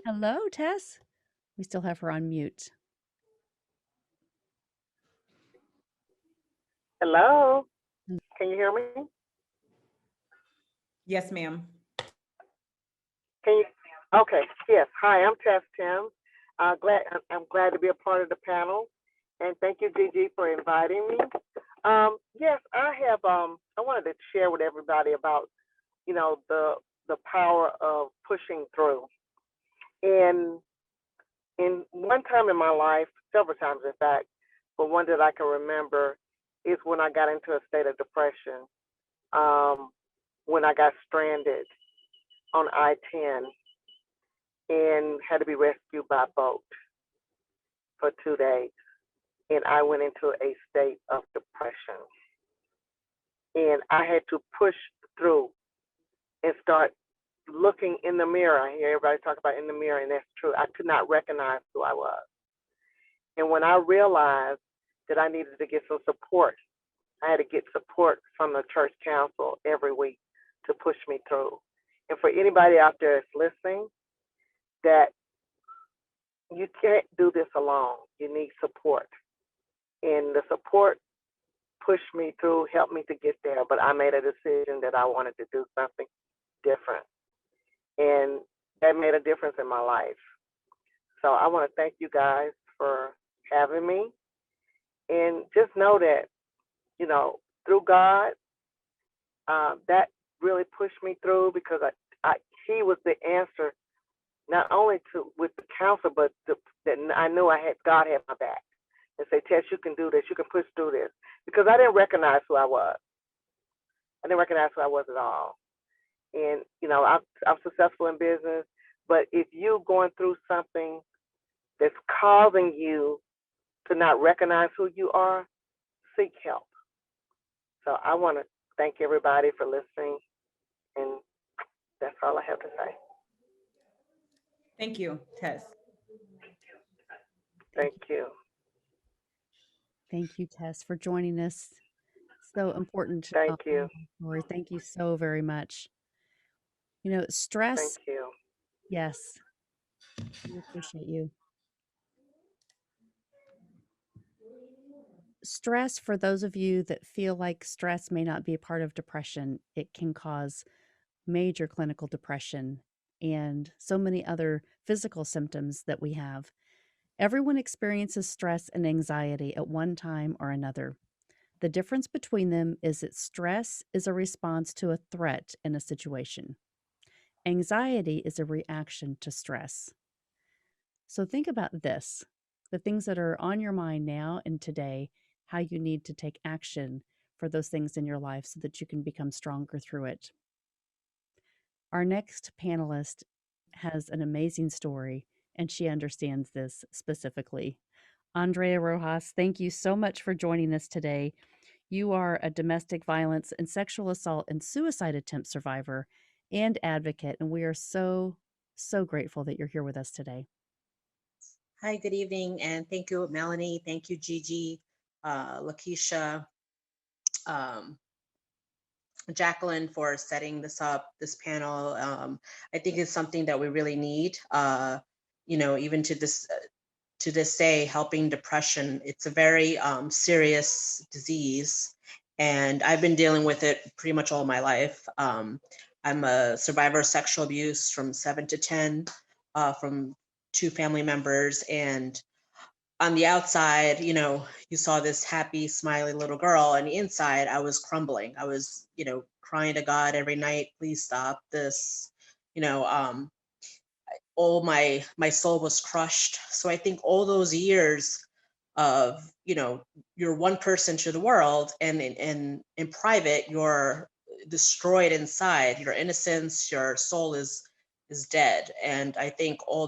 Hello, Tess. We still have her on mute. Hello, can you hear me? Yes, ma'am. Can you? Okay, yes. Hi, I'm Tess Thames. I'm glad to be a part of the panel, and thank you, Gigi, for inviting me. Yes, I have. I wanted to share with everybody about, the power of pushing through. And in one time in my life, several times in fact, but one that I can remember is when I got into a state of depression, when I got stranded on I-10 and had to be rescued by boat for 2 days. And I went into a state of depression. And I had to push through and start looking in the mirror. I hear everybody talk about in the mirror, and that's true. I could not recognize who I was. And when I realized that I needed to get some support, I had to get support from the church council every week to push me through. And for anybody out there that's listening, that you can't do this alone. You need support. And the support pushed me through, helped me to get there. But I made a decision that I wanted to do something different. And that made a difference in my life. So I want to thank you guys for having me. And just know that, through God, that really pushed me through, because he was the answer, not only to with the counsel, but that I knew God had my back, and say, Tess, you can do this, you can push through this, because I didn't recognize who I was. I didn't recognize who I was at all. And I'm successful in business, but if you going through something that's causing you to not recognize who you are, seek help. So I want to thank everybody for listening, and that's all I have to say. Thank you, Tess. Thank you. Thank you, Tess, for joining us. So important. Thank you. Lori, thank you so very much. You know, stress, Thank you. yes, we appreciate you. Stress, for those of you that feel like stress may not be a part of depression, it can cause major clinical depression and so many other physical symptoms that we have. Everyone experiences stress and anxiety at one time or another. The difference between them is that stress is a response to a threat in a situation. Anxiety is a reaction to stress. So think about this, the things that are on your mind now and today, how you need to take action for those things in your life so that you can become stronger through it. Our next panelist has an amazing story, and she understands this specifically. Andrea Rojas, thank you so much for joining us today. You are a domestic violence and sexual assault and suicide attempt survivor and advocate, and we are so grateful that you're here with us today. Hi, good evening, and thank you, Melanie. Thank you, Gigi, Lakeisha, Jacqueline, for setting this up, this panel. I think it's something that we really need. You know, even to this day, helping depression. It's a very serious disease, and I've been dealing with it pretty much all my life. I'm a survivor of sexual abuse from 7 to 10 from 2 family members, and on the outside, you know, you saw this happy, smiley little girl, and inside I was crumbling. I was, you know, crying to God every night, please stop this. You know, all my soul was crushed. So I think all those years of, you know, you're one person to the world, and in private, you're destroyed inside. Your innocence, your soul is dead. And I think all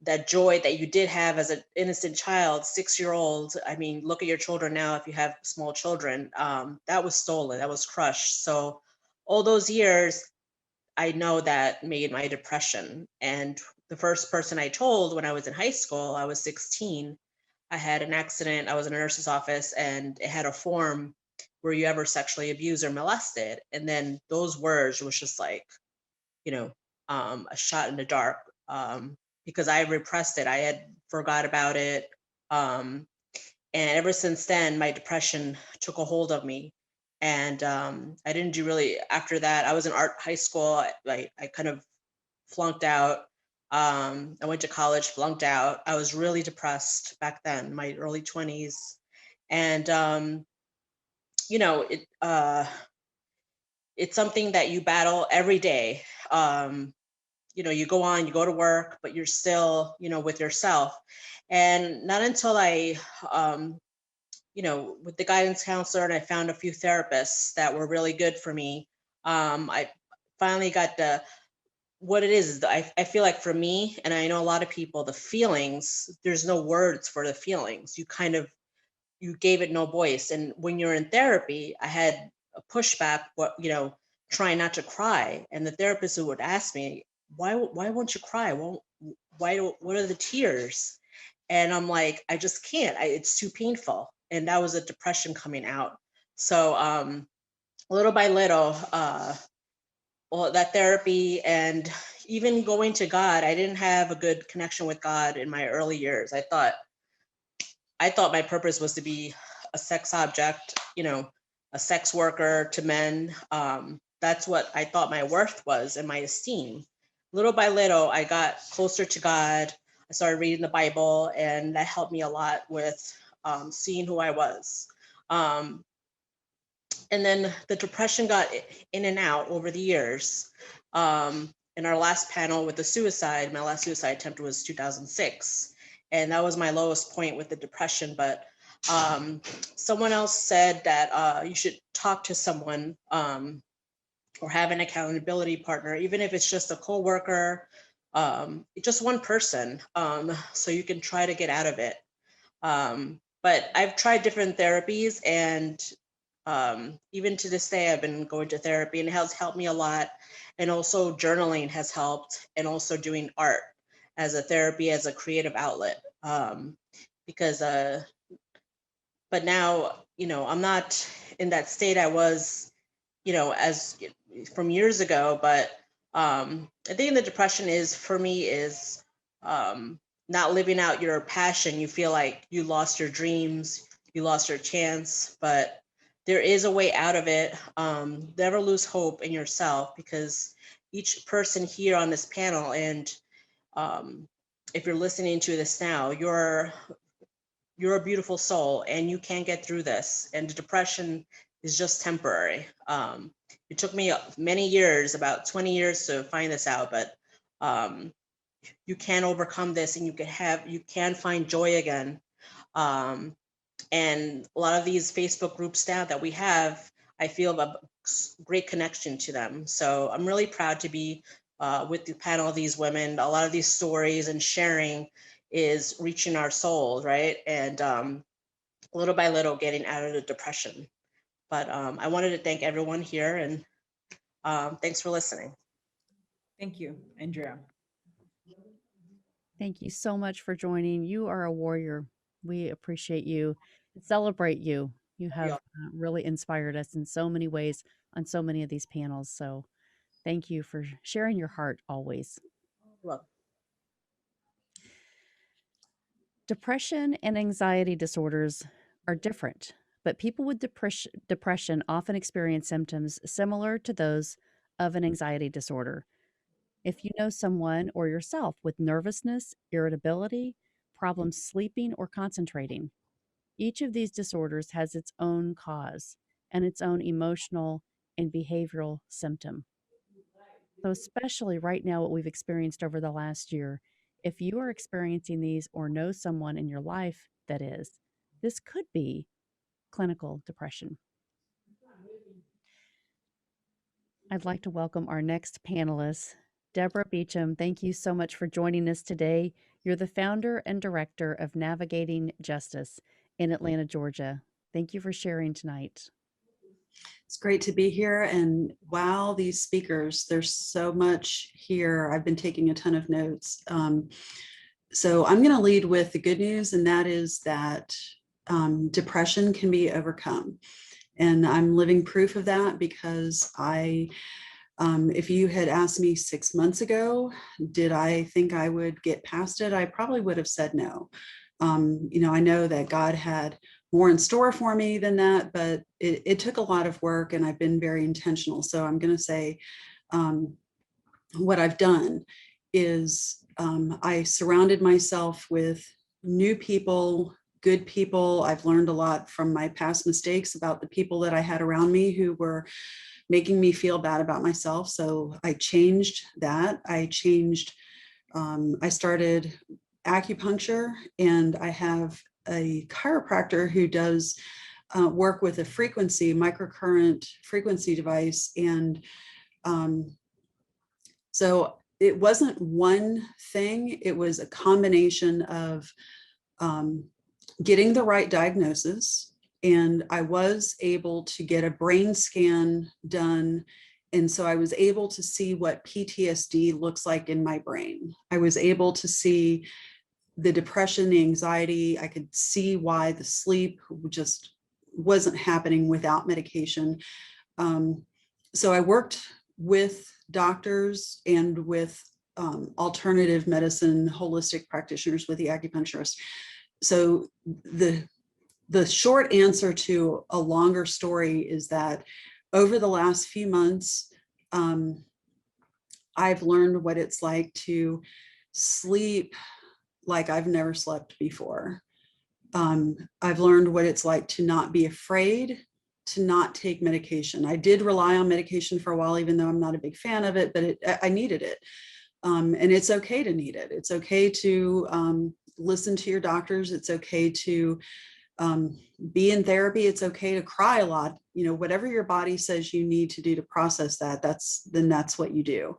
that joy that you did have as an innocent child, 6-year-old, I mean, look at your children now, if you have small children, that was stolen, that was crushed. So all those years, I know that made my depression. And the first person I told when I was in high school, I was 16, I had an accident, I was in a nurse's office, and it had a form, were you ever sexually abused or molested? And then those words was just like, you know, a shot in the dark, because I repressed it. I had forgot about it. And ever since then, my depression took a hold of me. And I didn't do really, after that, I was in high school. I kind of flunked out. I went to college, flunked out. I was really depressed back then, my early 20s. And, you know, it's something that you battle every day. You know, you go to work, but you're still, you know, with yourself. And not until I, you know, with the guidance counselor, and I found a few therapists that were really good for me, I finally got what it is. I feel like for me, and I know a lot of people, the feelings, there's no words for the feelings. You gave it no voice. And when you're in therapy, I had a pushback, you know, trying not to cry. And the therapist who would ask me, why won't you cry? What are the tears? And I'm like, I just can't, it's too painful. And that was a depression coming out. So little by little, well, that therapy and even going to God, I didn't have a good connection with God in my early years. I thought my purpose was to be a sex object, you know, a sex worker to men. That's what I thought my worth was and my esteem. Little by little, I got closer to God. I started reading the Bible, and that helped me a lot with seeing who I was. And then the depression got in and out over the years. In our last panel with the suicide, my last suicide attempt was 2006. And that was my lowest point with the depression. But someone else said that you should talk to someone or have an accountability partner, even if it's just a coworker, just one person, so you can try to get out of it. But I've tried different therapies, and even to this day, I've been going to therapy, and it has helped me a lot. And also journaling has helped, and also doing art as a therapy, as a creative outlet. Because, but now, I'm not in that state I was, as from years ago. But I think the depression for me is not living out your passion. You feel like you lost your dreams, you lost your chance, but there is a way out of it. Never lose hope in yourself, because each person here on this panel, and if you're listening to this now, you're a beautiful soul, and you can get through this. And the depression is just temporary. It took me many years, about 20 years, to find this out, but you can overcome this, and you can find joy again. And a lot of these Facebook groups now that we have, I feel a great connection to them. So I'm really proud to be with the panel of these women. A lot of these stories and sharing is reaching our souls, right? And little by little getting out of the depression. But I wanted to thank everyone here, and thanks for listening. Thank you, Andrea. Thank you so much for joining. You are a warrior. We appreciate you and celebrate you. You have really inspired us in so many ways on so many of these panels. So thank you for sharing your heart always. Well, depression and anxiety disorders are different, but people with depression often experience symptoms similar to those of an anxiety disorder. If you know someone or yourself with nervousness, irritability, problems sleeping or concentrating, each of these disorders has its own cause and its own emotional and behavioral symptom. So, especially right now, what we've experienced over the last year, if you are experiencing these or know someone in your life that is, this could be clinical depression. I'd like to welcome our next panelist, Deborah Beacham. Thank you so much for joining us today. You're the founder and director of Navigating Justice in Atlanta, Georgia. Thank you for sharing tonight. It's great to be here, and wow, these speakers, there's so much here. I've been taking a ton of notes. So I'm going to lead with the good news, and that is that depression can be overcome. And I'm living proof of that, because if you had asked me 6 months ago, did I think I would get past it? I probably would have said no. I know that God had more in store for me than that, but it took a lot of work, and I've been very intentional. So I'm going to say what I've done is I surrounded myself with new people, good people. I've learned a lot from my past mistakes about the people that I had around me who were making me feel bad about myself. So I changed that. I started acupuncture, and I have a chiropractor who does work with a microcurrent frequency device. And so it wasn't one thing, it was a combination of getting the right diagnosis. And I was able to get a brain scan done. And so I was able to see what PTSD looks like in my brain. I was able to see the depression, the anxiety. I could see why the sleep just wasn't happening without medication. So I worked with doctors and with alternative medicine, holistic practitioners, with the acupuncturist. So the short answer to a longer story is that over the last few months, I've learned what it's like to sleep like I've never slept before. I've learned what it's like to not be afraid, to not take medication. I did rely on medication for a while, even though I'm not a big fan of it, but I needed it. And it's okay to need it. It's okay to listen to your doctors. It's okay to be in therapy. It's okay to cry a lot. Whatever your body says you need to do to process that, that's what you do.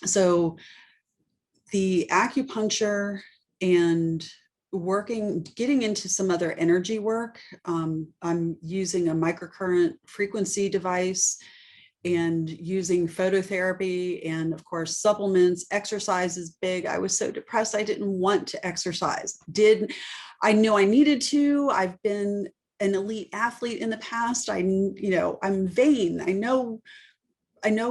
So the acupuncture and getting into some other energy work. I'm using a microcurrent frequency device and using phototherapy, and of course supplements. Exercise is big. I was so depressed, I didn't want to exercise. I knew I needed to. I've been an elite athlete in the past. I'm vain. I know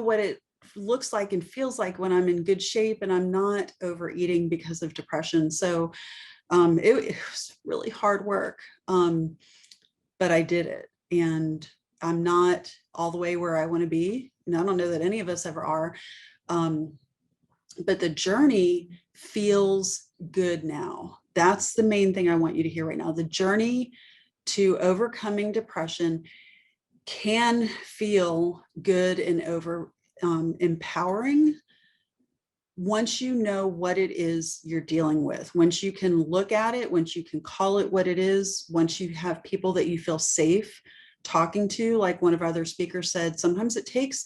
what it looks like and feels like when I'm in good shape, and I'm not overeating because of depression. So it was really hard work, but I did it, and I'm not all the way where I want to be. And I don't know that any of us ever are. But the journey feels good now. That's the main thing I want you to hear right now. The journey to overcoming depression can feel good and empowering once you know what it is you're dealing with, once you can look at it, once you can call it what it is, once you have people that you feel safe talking to. Like one of our other speakers said, sometimes it takes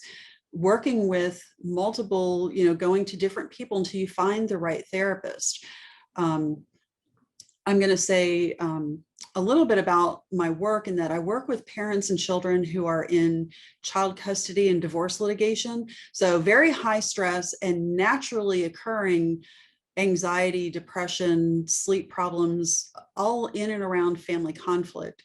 working with multiple, going to different people until you find the right therapist. I'm going to say a little bit about my work, in that I work with parents and children who are in child custody and divorce litigation. So very high stress and naturally occurring anxiety, depression, sleep problems, all in and around family conflict.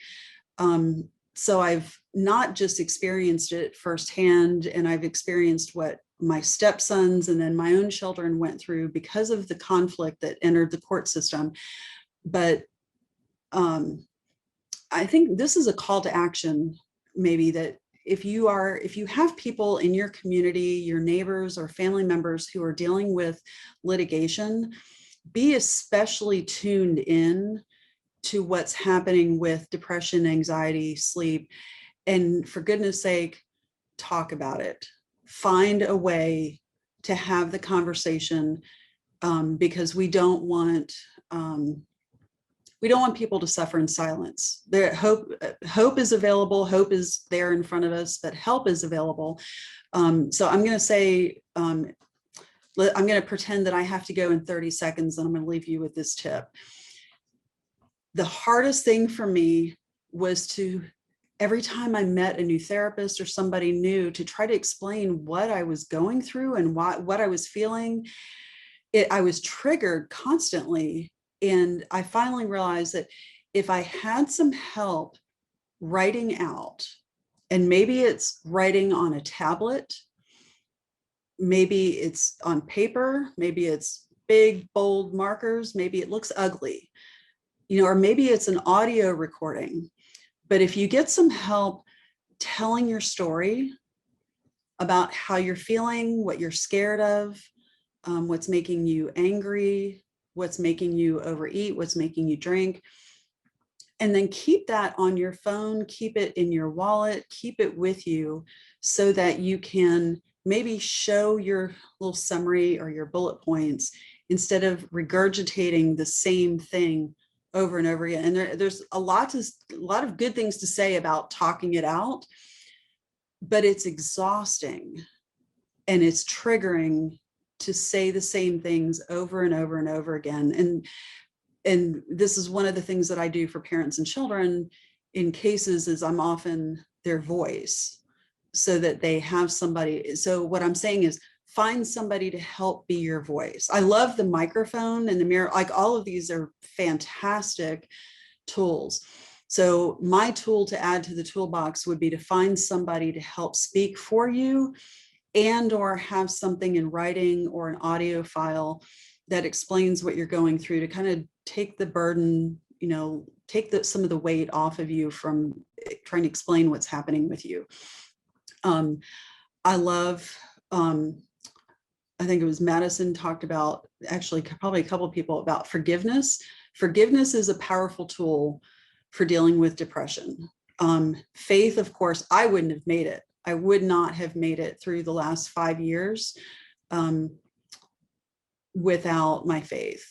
So I've not just experienced it firsthand, and I've experienced what my stepsons and then my own children went through because of the conflict that entered the court system. But I think this is a call to action, maybe, that if you have people in your community, your neighbors or family members who are dealing with litigation, be especially tuned in to what's happening with depression, anxiety, sleep, and for goodness sake, talk about it. Find a way to have the conversation, because we don't want people to suffer in silence. Hope is available. Hope is there in front of us, but help is available. So I'm going to say, I'm going to pretend that I have to go in 30 seconds, and I'm going to leave you with this tip. The hardest thing for me was to, every time I met a new therapist or somebody new, to try to explain what I was going through and what I was feeling. I was triggered constantly. And I finally realized that if I had some help writing out, and maybe it's writing on a tablet, maybe it's on paper, maybe it's big, bold markers, maybe it looks ugly, or maybe it's an audio recording. But if you get some help telling your story about how you're feeling, what you're scared of, what's making you angry, what's making you overeat, what's making you drink, and then keep that on your phone, keep it in your wallet, keep it with you, so that you can maybe show your little summary or your bullet points instead of regurgitating the same thing over and over again. And there's a lot of good things to say about talking it out, but it's exhausting and it's triggering to say the same things over and over and over again. And this is one of the things that I do for parents and children in cases, is I'm often their voice, so that they have somebody. So what I'm saying is, find somebody to help be your voice. I love the microphone and the mirror. Like, all of these are fantastic tools. So my tool to add to the toolbox would be to find somebody to help speak for you, and or have something in writing or an audio file that explains what you're going through, to kind of take the burden, take some of the weight off of you from trying to explain what's happening with you. I love, I think it was Madison talked about, actually probably a couple of people, about forgiveness. Forgiveness is a powerful tool for dealing with depression. Faith, of course, I wouldn't have made it. I would not have made it through the last 5 years without my faith.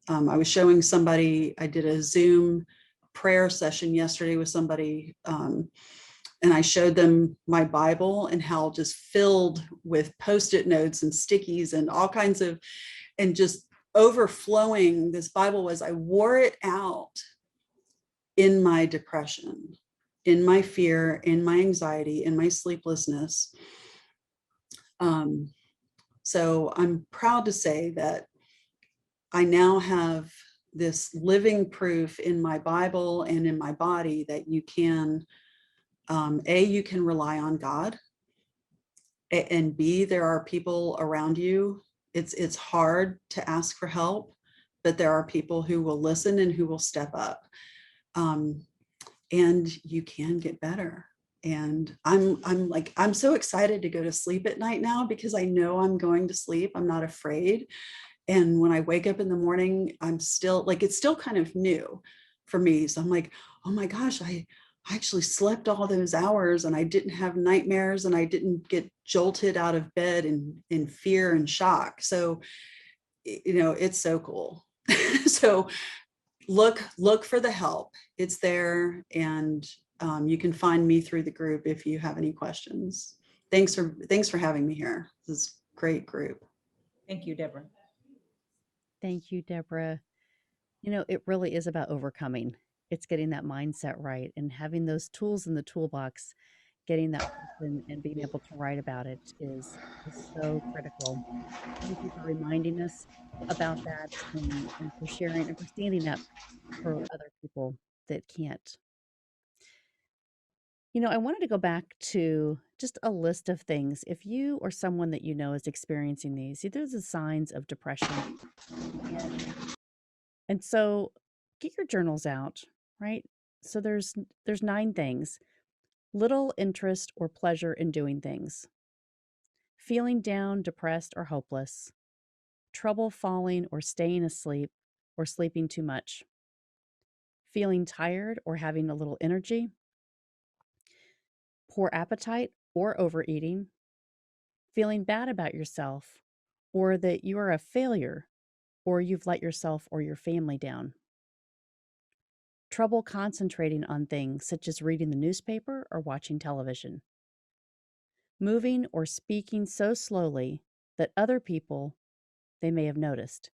I was showing somebody, I did a Zoom prayer session yesterday with somebody And I showed them my Bible and how just filled with Post-it notes and stickies and all kinds of, and just overflowing this Bible was. I wore it out in my depression, in my fear, in my anxiety, in my sleeplessness. So I'm proud to say that I now have this living proof in my Bible and in my body that you can, you can rely on God, and B, there are people around you. It's hard to ask for help, but there are people who will listen and who will step up. And you can get better. And I'm so excited to go to sleep at night now, because I know I'm going to sleep. I'm not afraid. And when I wake up in the morning, I'm still like, it's still kind of new for me. So I'm like, oh my gosh, I actually slept all those hours and I didn't have nightmares and I didn't get jolted out of bed in fear and shock. So, it's so cool. So look for the help. It's there. And you can find me through the group if you have any questions. Thanks for having me here. This is a great group. Thank you, Deborah. Thank you, Deborah. It really is about overcoming. It's getting that mindset right and having those tools in the toolbox, getting that person and being able to write about it is so critical. Thank you for reminding us about that and for sharing and for standing up for other people that can't. I wanted to go back to just a list of things. If you or someone that you know is experiencing these are the signs of depression. And so get your journals out, right? So there's 9 things. Little interest or pleasure in doing things. Feeling down, depressed, or hopeless. Trouble falling or staying asleep or sleeping too much. Feeling tired or having a little energy. Poor appetite or overeating. Feeling bad about yourself, or that you are a failure, or you've let yourself or your family down. Trouble concentrating on things such as reading the newspaper or watching television. Moving or speaking so slowly that other people, they may have noticed.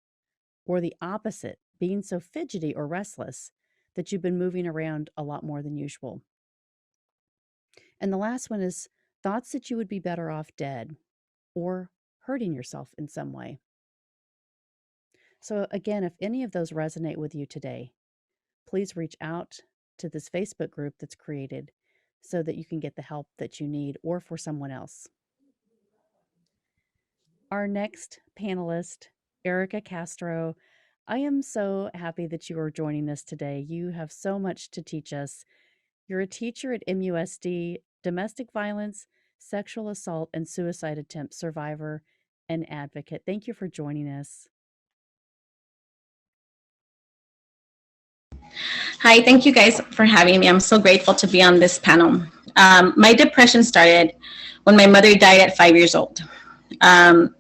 Or the opposite, being so fidgety or restless that you've been moving around a lot more than usual. And the last one is thoughts that you would be better off dead or hurting yourself in some way. So again, if any of those resonate with you today, please reach out to this Facebook group that's created so that you can get the help that you need or for someone else. Our next panelist, Erica Castro, I am so happy that you are joining us today. You have so much to teach us. You're a teacher at MUSD, domestic violence, sexual assault, and suicide attempt survivor and advocate. Thank you for joining us. Hi, thank you guys for having me. I'm so grateful to be on this panel. My depression started when my mother died at 5 years old. And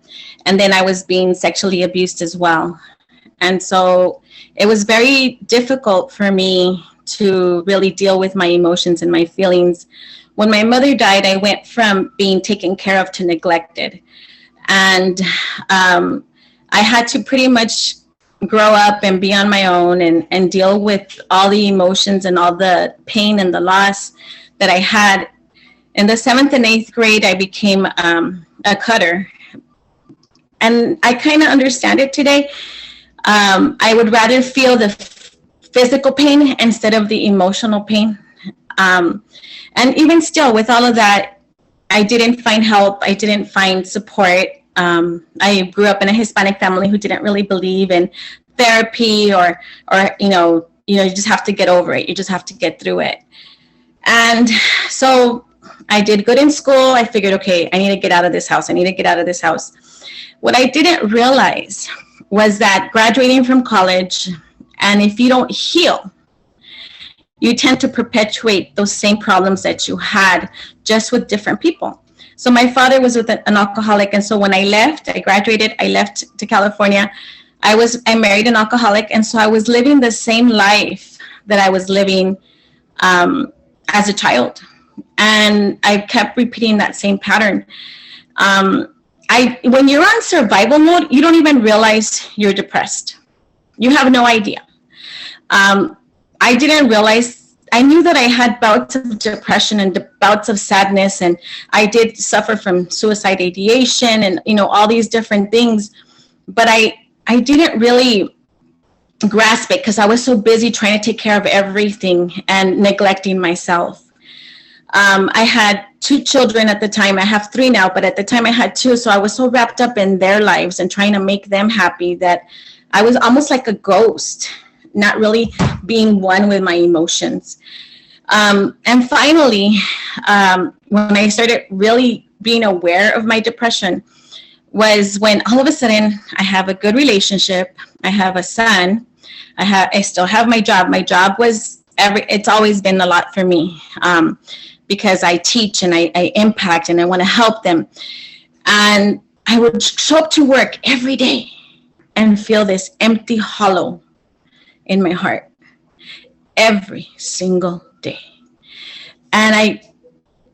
then I was being sexually abused as well. And so it was very difficult for me to really deal with my emotions and my feelings. When my mother died, I went from being taken care of to neglected. And I had to pretty much grow up and be on my own and deal with all the emotions and all the pain and the loss that I had. In the 7th and 8th grade, I became a cutter. And I kind of understand it today. I would rather feel the physical pain instead of the emotional pain. And even still, with all of that, I didn't find help. I didn't find support. I grew up in a Hispanic family who didn't really believe in therapy or you just have to get over it. You just have to get through it. And so I did good in school. I figured, okay, I need to get out of this house. I need to get out of this house. What I didn't realize was that graduating from college, and if you don't heal, you tend to perpetuate those same problems that you had, just with different people. So my father was with an alcoholic, and so when I left, I graduated, I left to California. I married an alcoholic, and so I was living the same life that I was living as a child. And I kept repeating that same pattern. When you're on survival mode, you don't even realize you're depressed. You have no idea. I didn't realize, I knew that I had bouts of depression and bouts of sadness, and I did suffer from suicide ideation and, all these different things, but I didn't really grasp it because I was so busy trying to take care of everything and neglecting myself. I had 2 children at the time. I have 3 now, but at the time I had 2. So I was so wrapped up in their lives and trying to make them happy that I was almost like a ghost, not really being one with my emotions. And finally, when I started really being aware of my depression was when all of a sudden I have a good relationship. I have a son. I still have my job. My job was it's always been a lot for me. Because I teach and I impact and I want to help them. And I would show up to work every day and feel this empty hollow in my heart every single day. And I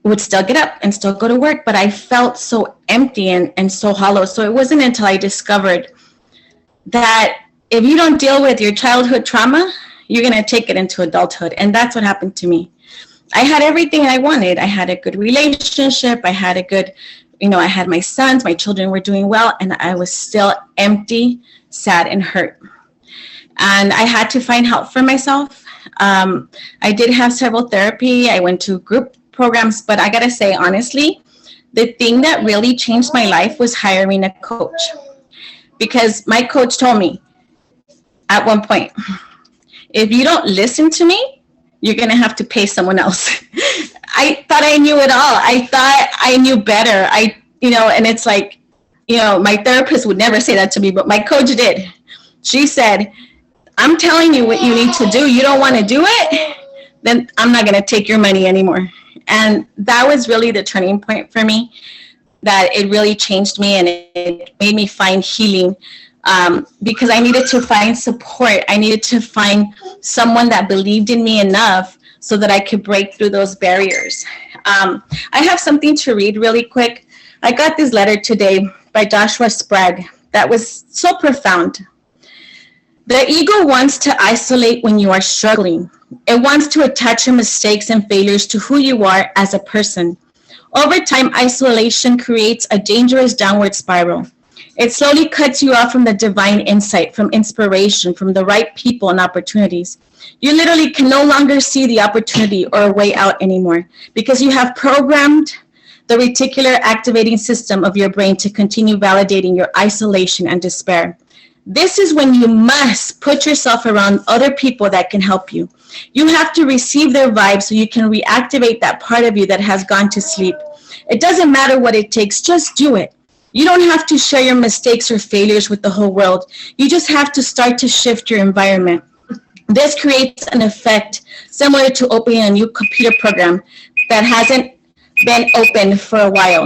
would still get up and still go to work, but I felt so empty and so hollow. So it wasn't until I discovered that if you don't deal with your childhood trauma, you're going to take it into adulthood. And that's what happened to me. I had everything I wanted. I had a good relationship. I had a good, I had my sons, my children were doing well, and I was still empty, sad, and hurt. And I had to find help for myself. I did have several therapy. I went to group programs, but I got to say, honestly, the thing that really changed my life was hiring a coach. Because my coach told me at one point, if you don't listen to me, you're going to have to pay someone else. I thought I knew it all. I thought I knew better. And it's like, my therapist would never say that to me, but my coach did. She said, I'm telling you what you need to do. You don't want to do it? Then I'm not going to take your money anymore. And that was really the turning point for me, that it really changed me and it made me find healing. Because I needed to find support. I needed to find someone that believed in me enough so that I could break through those barriers. I have something to read really quick. I got this letter today by Joshua Sprague that was so profound. The ego wants to isolate when you are struggling. It wants to attach your mistakes and failures to who you are as a person. Over time, isolation creates a dangerous downward spiral. It slowly cuts you off from the divine insight, from inspiration, from the right people and opportunities. You literally can no longer see the opportunity or a way out anymore because you have programmed the reticular activating system of your brain to continue validating your isolation and despair. This is when you must put yourself around other people that can help you. You have to receive their vibes so you can reactivate that part of you that has gone to sleep. It doesn't matter what it takes, just do it. You don't have to share your mistakes or failures with the whole world. You just have to start to shift your environment. This creates an effect similar to opening a new computer program that hasn't been open for a while.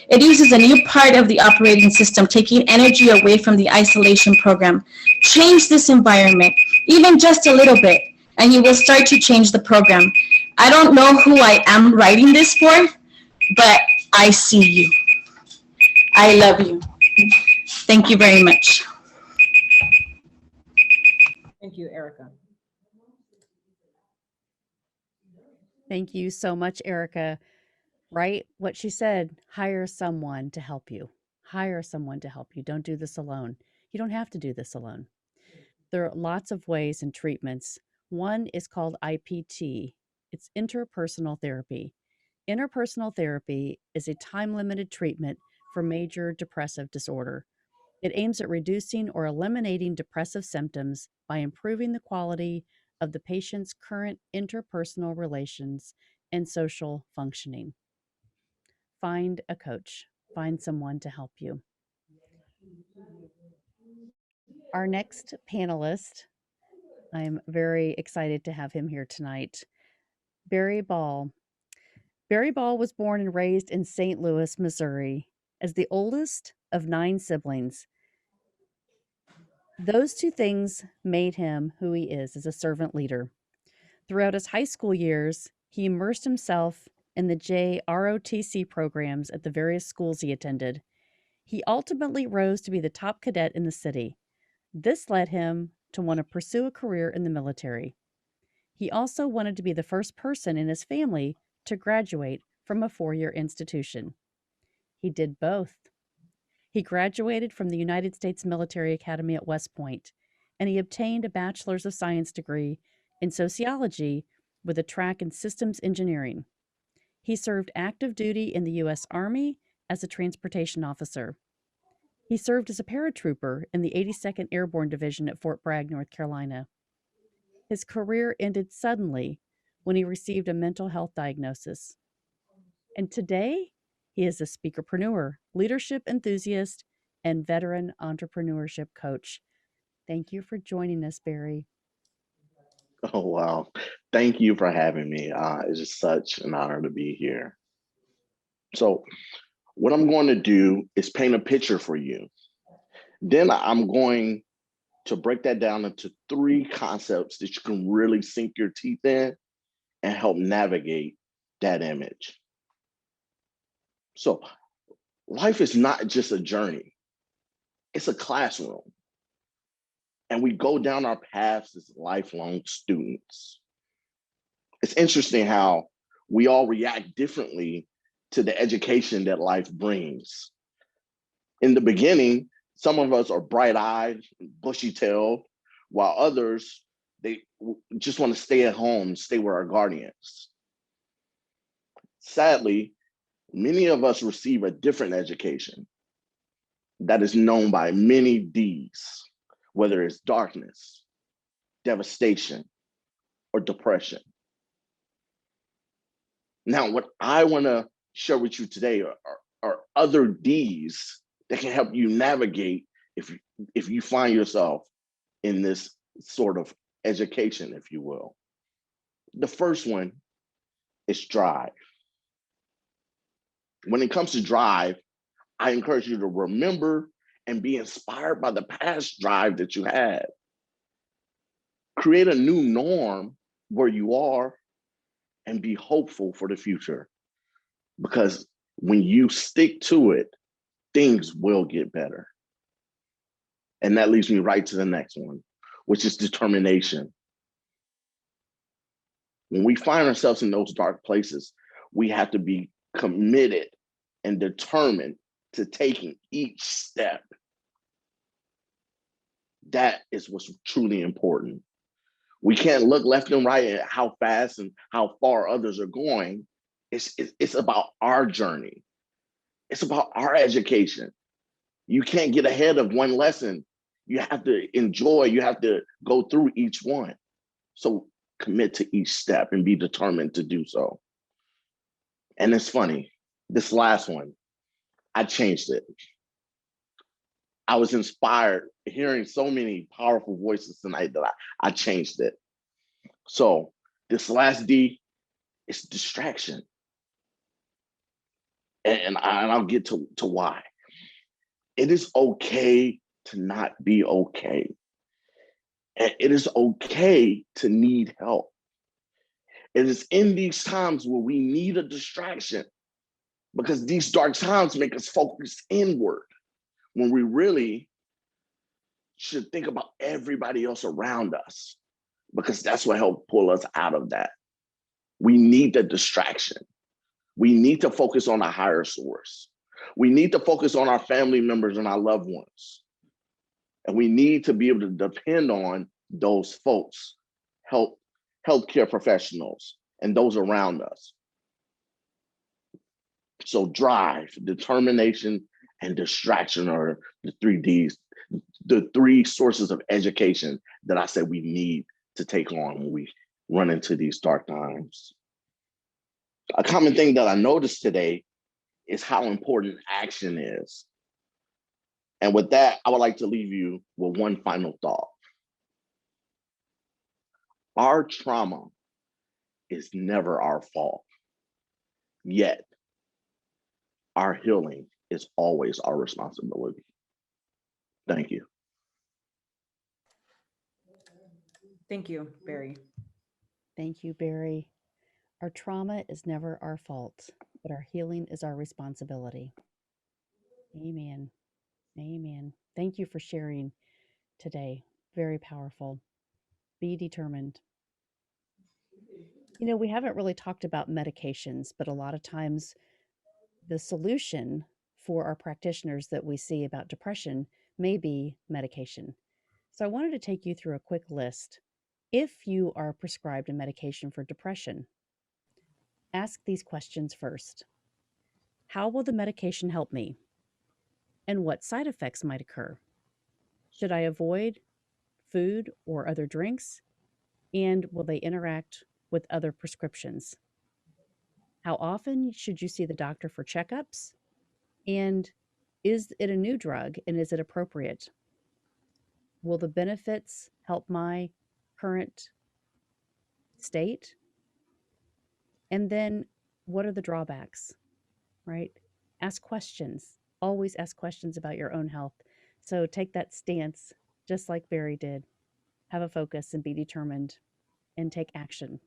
It uses a new part of the operating system, taking energy away from the isolation program. Change this environment, even just a little bit, and you will start to change the program. I don't know who I am writing this for, but I see you. I love you. Thank you very much. Thank you, Erica. Thank you so much, Erica. Right? What she said, hire someone to help you. Hire someone to help you. Don't do this alone. You don't have to do this alone. There are lots of ways and treatments. One is called IPT. It's interpersonal therapy. Interpersonal therapy is a time-limited treatment for major depressive disorder. It aims at reducing or eliminating depressive symptoms by improving the quality of the patient's current interpersonal relations and social functioning. Find a coach. Find someone to help you. Our next panelist, I'm very excited to have him here tonight, Barry Ball. Barry Ball was born and raised in St. Louis, Missouri, as the oldest of 9 siblings. Those 2 things made him who he is as a servant leader. Throughout his high school years, he immersed himself in the JROTC programs at the various schools he attended. He ultimately rose to be the top cadet in the city. This led him to want to pursue a career in the military. He also wanted to be the first person in his family to graduate from a 4-year institution. He did both. He graduated from the United States Military Academy at West Point, and he obtained a Bachelor's of Science degree in sociology with a track in systems engineering. He served active duty in the U.S. Army as a transportation officer. He served as a paratrooper in the 82nd Airborne Division at Fort Bragg, North Carolina. His career ended suddenly when he received a mental health diagnosis. And today, he is a speakerpreneur, leadership enthusiast, and veteran entrepreneurship coach. Thank you for joining us, Barry. Oh, wow. Thank you for having me. It's just such an honor to be here. So what I'm going to do is paint a picture for you. Then I'm going to break that down into 3 concepts that you can really sink your teeth in and help navigate that image. So life is not just a journey, it's a classroom. And we go down our paths as lifelong students. It's interesting how we all react differently to the education that life brings. In the beginning, some of us are bright-eyed, bushy-tailed, while others, they just want to stay at home, stay with our guardians. Sadly, many of us receive a different education that is known by many Ds, whether it's darkness, devastation, or depression. Now, what I want to share with you today are other Ds that can help you navigate if you find yourself in this sort of education, if you will. The first one is drive. When it comes to drive, I encourage you to remember and be inspired by the past drive that you had. Create a new norm where you are and be hopeful for the future. Because when you stick to it, things will get better. And that leads me right to the next one, which is determination. When we find ourselves in those dark places, we have to be committed and determined to taking each step. That is what's truly important. We can't look left and right at how fast and how far others are going. It's about our journey. It's about our education. You can't get ahead of one lesson. You have to enjoy, you have to go through each one. So commit to each step and be determined to do so. And it's funny, this last one, I changed it. I was inspired hearing so many powerful voices tonight that I changed it. So this last D is distraction. And I'll get to why. It is okay to not be okay. And it is okay to need help. It is in these times where we need a distraction, because these dark times make us focus inward when we really should think about everybody else around us, because that's what helped pull us out of that. We need the distraction. We need to focus on a higher source. We need to focus on our family members and our loved ones. And we need to be able to depend on those folks, healthcare professionals, and those around us. So drive, determination, and distraction are the 3 Ds, the 3 sources of education that I said we need to take on when we run into these dark times. A common thing that I noticed today is how important action is. And with that, I would like to leave you with one final thought. Our trauma is never our fault, yet our healing is always our responsibility. Thank you. Thank you, Barry. Thank you, Barry. Our trauma is never our fault, but our healing is our responsibility. Amen. Amen. Thank you for sharing today. Very powerful. Be determined. You know, we haven't really talked about medications, but a lot of times the solution for our practitioners that we see about depression may be medication. So I wanted to take you through a quick list. If you are prescribed a medication for depression, ask these questions first. How will the medication help me? And what side effects might occur? Should I avoid food or other drinks? And will they interact with other prescriptions? How often should you see the doctor for checkups? And is it a new drug and is it appropriate? Will the benefits help my current state? And then what are the drawbacks, right? Ask questions. Always ask questions about your own health. So take that stance, just like Barry did. Have a focus and be determined and take action.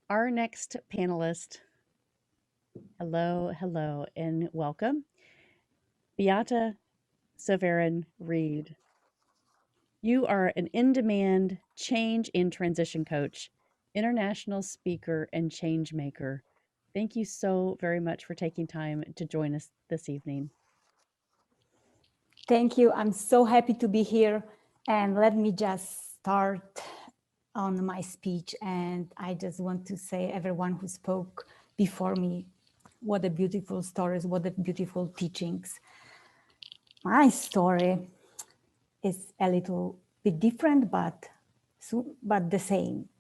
Our next panelist, hello, and welcome, Beata Severan-Reed. You are an in-demand change and transition coach, international speaker, and change maker. Thank you so very much for taking time to join us this evening. Thank you. I'm so happy to be here. And let me just start on my speech. And I just want to say, everyone who spoke before me, what a beautiful stories, what a beautiful teachings. My story is a little bit different, but the same.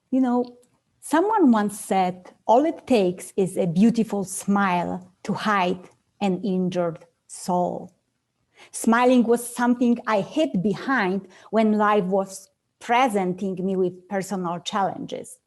You know, someone once said, all it takes is a beautiful smile to hide an injured soul. Smiling was something I hid behind when life was presenting me with personal challenges.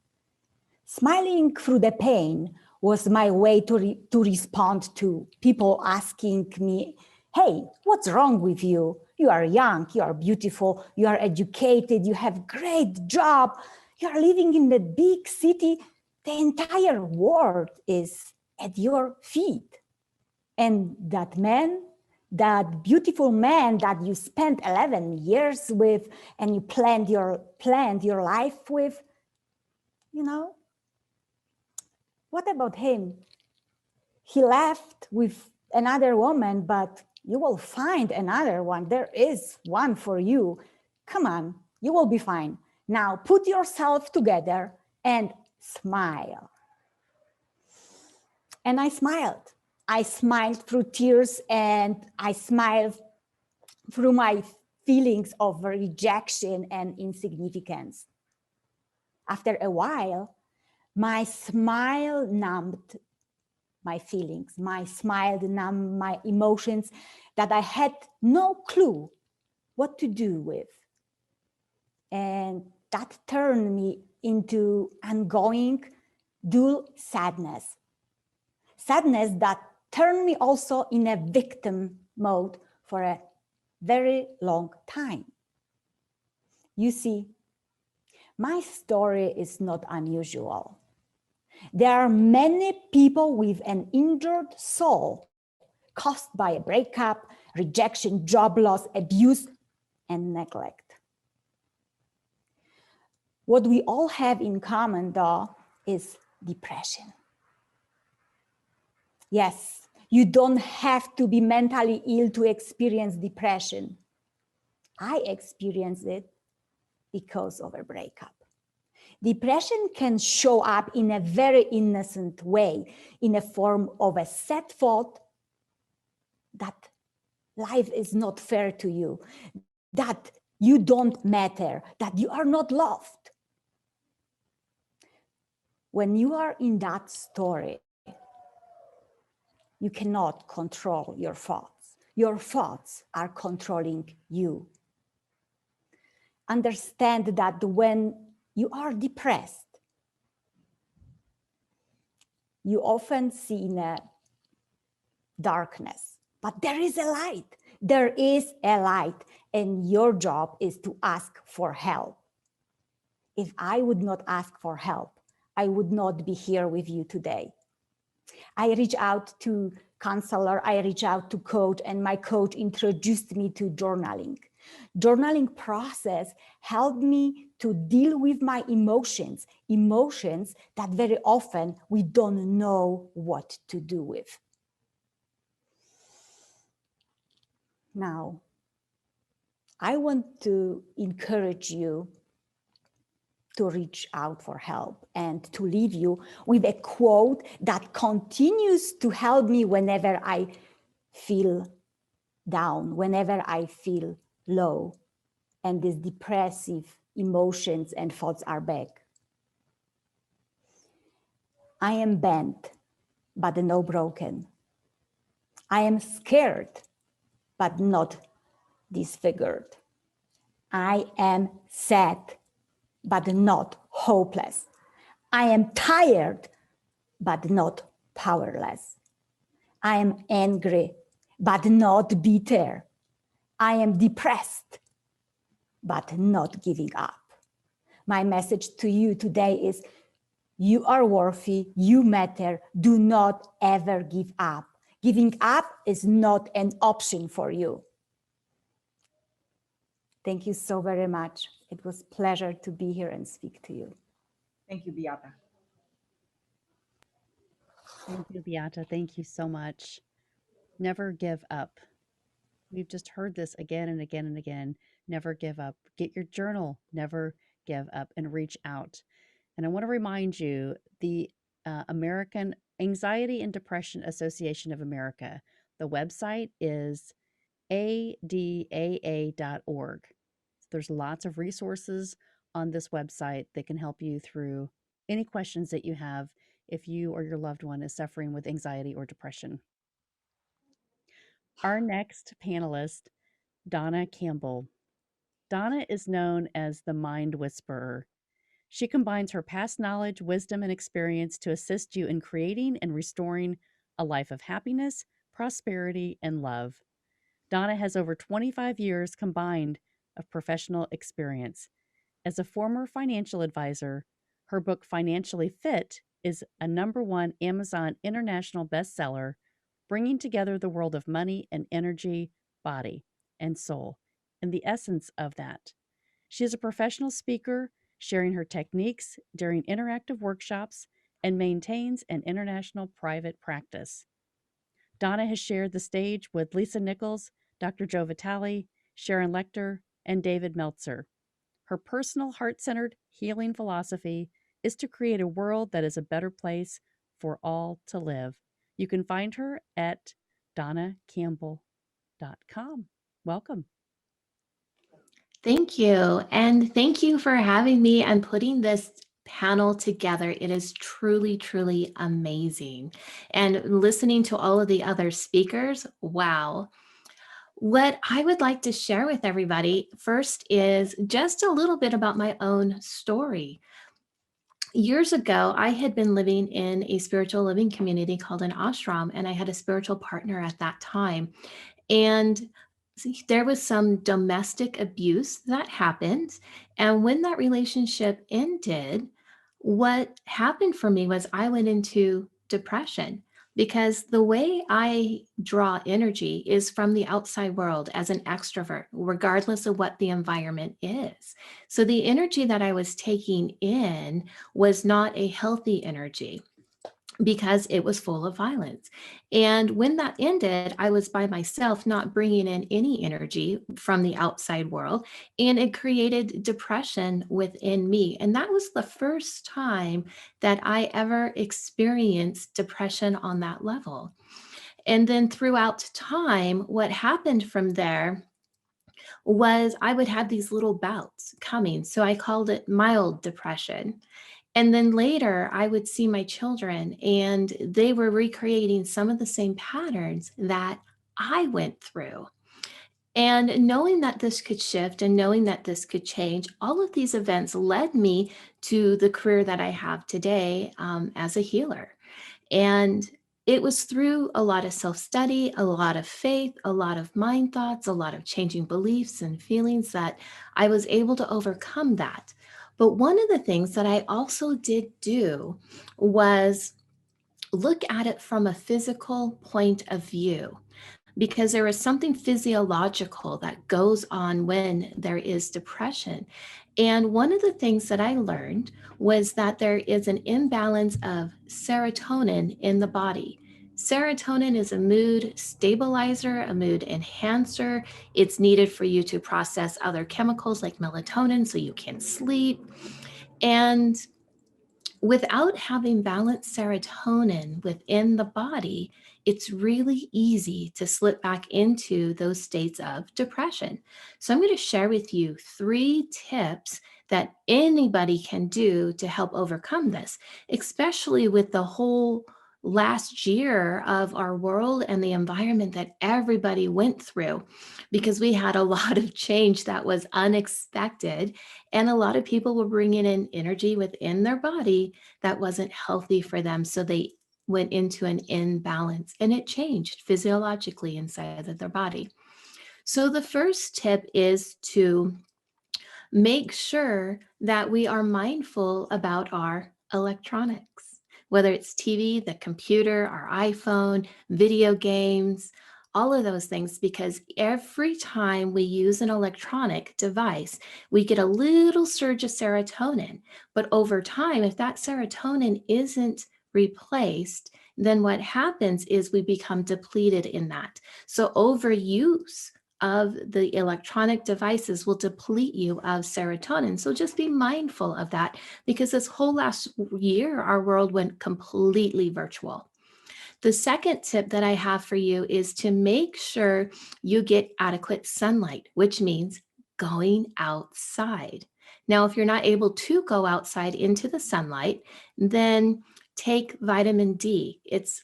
Smiling through the pain was my way to respond to people asking me, hey, what's wrong with you? You are young, you are beautiful, you are educated, you have great job, you are living in the big city. The entire world is at your feet. And that man, that beautiful man that you spent 11 years with and you planned your life with, you know, what about him? He left with another woman, but you will find another one. There is one for you. Come on, you will be fine. Now put yourself together and smile. And I smiled. I smiled through tears and I smiled through my feelings of rejection and insignificance. After a while, my smile numbed my feelings. My smile numbed my emotions that I had no clue what to do with. And that turned me into ongoing dual sadness. Sadness that turned me also in a victim mode for a very long time. You see, my story is not unusual. There are many people with an injured soul caused by a breakup, rejection, job loss, abuse, and neglect. What we all have in common, though, is depression. Yes, you don't have to be mentally ill to experience depression. I experienced it because of a breakup. Depression can show up in a very innocent way, in a form of a sad thought that life is not fair to you, that you don't matter, that you are not loved. When you are in that story, you cannot control your thoughts. Your thoughts are controlling you. Understand that when you are depressed, you often see in a darkness, but there is a light. There is a light, and your job is to ask for help. If I would not ask for help, I would not be here with you today. I reached out to counselor, I reached out to coach, and my coach introduced me to journaling. Journaling process helped me to deal with my emotions that very often we don't know what to do with. Now, I want to encourage you to reach out for help and to leave you with a quote that continues to help me whenever I feel down, whenever I feel low, and these depressive emotions and thoughts are back. I am bent, but not broken. I am scared, but not disfigured. I am sad, but not hopeless. I am tired, but not powerless. I am angry, but not bitter. I am depressed, but not giving up. My message to you today is, you are worthy, you matter, do not ever give up. Giving up is not an option for you. Thank you so very much. It was a pleasure to be here and speak to you. Thank you, Beata. Thank you, Beata. Thank you so much. Never give up. We've just heard this again and again and again. Never give up. Get your journal. Never give up and reach out. And I want to remind you, the American Anxiety and Depression Association of America, the website is adaa.org. There's lots of resources on this website that can help you through any questions that you have if you or your loved one is suffering with anxiety or depression. Our next panelist, Donna Campbell. Donna is known as the Mind Whisperer. She combines her past knowledge, wisdom, and experience to assist you in creating and restoring a life of happiness, prosperity, and love. Donna has over 25 years combined of professional experience. As a former financial advisor, her book Financially Fit is a #1 Amazon international bestseller, bringing together the world of money and energy, body, and soul, and the essence of that. She is a professional speaker, sharing her techniques during interactive workshops, and maintains an international private practice. Donna has shared the stage with Lisa Nichols, Dr. Joe Vitale, Sharon Lechter, and David Meltzer. Her personal heart-centered healing philosophy is to create a world that is a better place for all to live. You can find her at donnacampbell.com. Welcome. Thank you. And thank you for having me and putting this panel together. It is truly, truly amazing. And listening to all of the other speakers, wow. What I would like to share with everybody first is just a little bit about my own story. Years ago, I had been living in a spiritual living community called an ashram, and I had a spiritual partner at that time. And there was some domestic abuse that happened. And when that relationship ended, what happened for me was I went into depression, because the way I draw energy is from the outside world as an extrovert, regardless of what the environment is. So the energy that I was taking in was not a healthy energy, because it was full of violence. And when that ended, I was by myself, not bringing in any energy from the outside world, and it created depression within me. And that was the first time that I ever experienced depression on that level. And then throughout time, what happened from there was I would have these little bouts coming. So I called it mild depression. And then later I would see my children and they were recreating some of the same patterns that I went through. And knowing that this could shift and knowing that this could change, all of these events led me to the career that I have today as a healer. And it was through a lot of self-study, a lot of faith, a lot of mind thoughts, a lot of changing beliefs and feelings that I was able to overcome that. But one of the things that I also did do was look at it from a physical point of view, because there is something physiological that goes on when there is depression. And one of the things that I learned was that there is an imbalance of serotonin in the body. Serotonin is a mood stabilizer, a mood enhancer. It's needed for you to process other chemicals like melatonin so you can sleep. And without having balanced serotonin within the body, it's really easy to slip back into those states of depression. So I'm going to share with you 3 tips that anybody can do to help overcome this, especially with the whole last year of our world and the environment that everybody went through, because we had a lot of change that was unexpected, and a lot of people were bringing in energy within their body that wasn't healthy for them. So they went into an imbalance, and it changed physiologically inside of their body. So the first tip is to make sure that we are mindful about our electronics, whether it's TV, the computer, our iPhone, video games, all of those things, because every time we use an electronic device, we get a little surge of serotonin. But over time, if that serotonin isn't replaced, then what happens is we become depleted in that. So overuse of the electronic devices will deplete you of serotonin. So just be mindful of that, because this whole last year, our world went completely virtual. The second tip that I have for you is to make sure you get adequate sunlight, which means going outside. Now, if you're not able to go outside into the sunlight, then take vitamin D. It's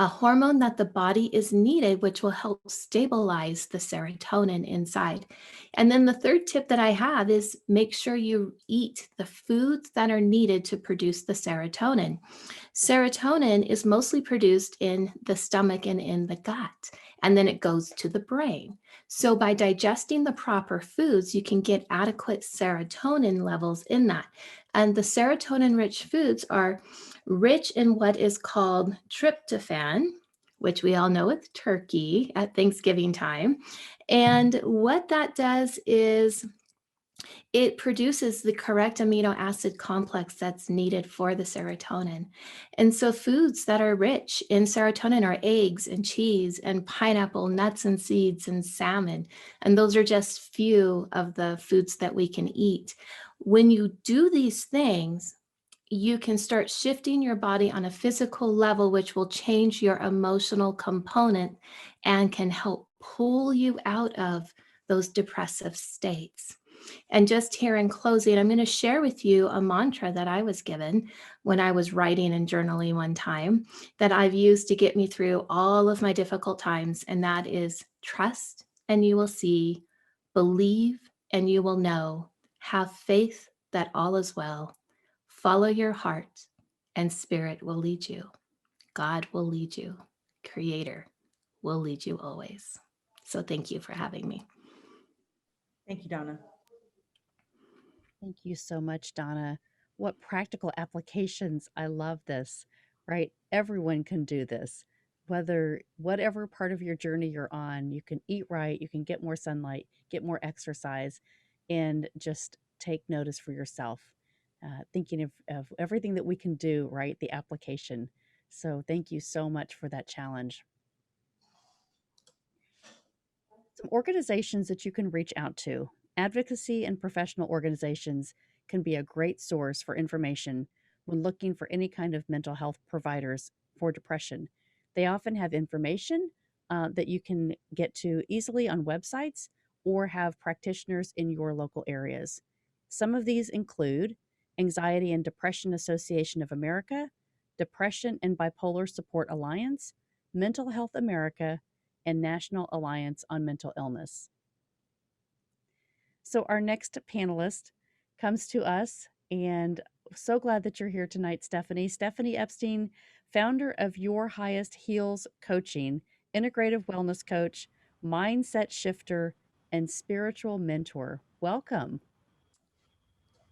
a hormone that the body is needed, which will help stabilize the serotonin inside. And then the third tip that I have is make sure you eat the foods that are needed to produce the serotonin. Serotonin is mostly produced in the stomach and in the gut, and then it goes to the brain. So by digesting the proper foods, you can get adequate serotonin levels in that. And the serotonin-rich foods are rich in what is called tryptophan, which we all know with turkey at Thanksgiving time. And what that does is it produces the correct amino acid complex that's needed for the serotonin. And so foods that are rich in serotonin are eggs and cheese and pineapple, nuts and seeds and salmon. And those are just few of the foods that we can eat. When you do these things, you can start shifting your body on a physical level, which will change your emotional component and can help pull you out of those depressive states. And just here in closing, I'm going to share with you a mantra that I was given when I was writing and journaling one time that I've used to get me through all of my difficult times. And that is trust and you will see, believe and you will know, have faith that all is well. Follow your heart and spirit will lead you. God will lead you. Creator will lead you always. So thank you for having me. Thank you, Donna. Thank you so much, Donna. What practical applications. I love this, right? Everyone can do this. Whatever part of your journey you're on, you can eat right, you can get more sunlight, get more exercise, and just take notice for yourself. Thinking of everything that we can do, right? The application. So thank you so much for that challenge. Some organizations that you can reach out to. Advocacy and professional organizations can be a great source for information when looking for any kind of mental health providers for depression. They often have information that you can get to easily on websites or have practitioners in your local areas. Some of these include Anxiety and Depression Association of America, Depression and Bipolar Support Alliance, Mental Health America, and National Alliance on Mental Illness. So our next panelist comes to us, and so glad that you're here tonight, Stephanie. Stephanie Epstein, founder of Your Highest Heals Coaching, integrative wellness coach, mindset shifter, and spiritual mentor. Welcome.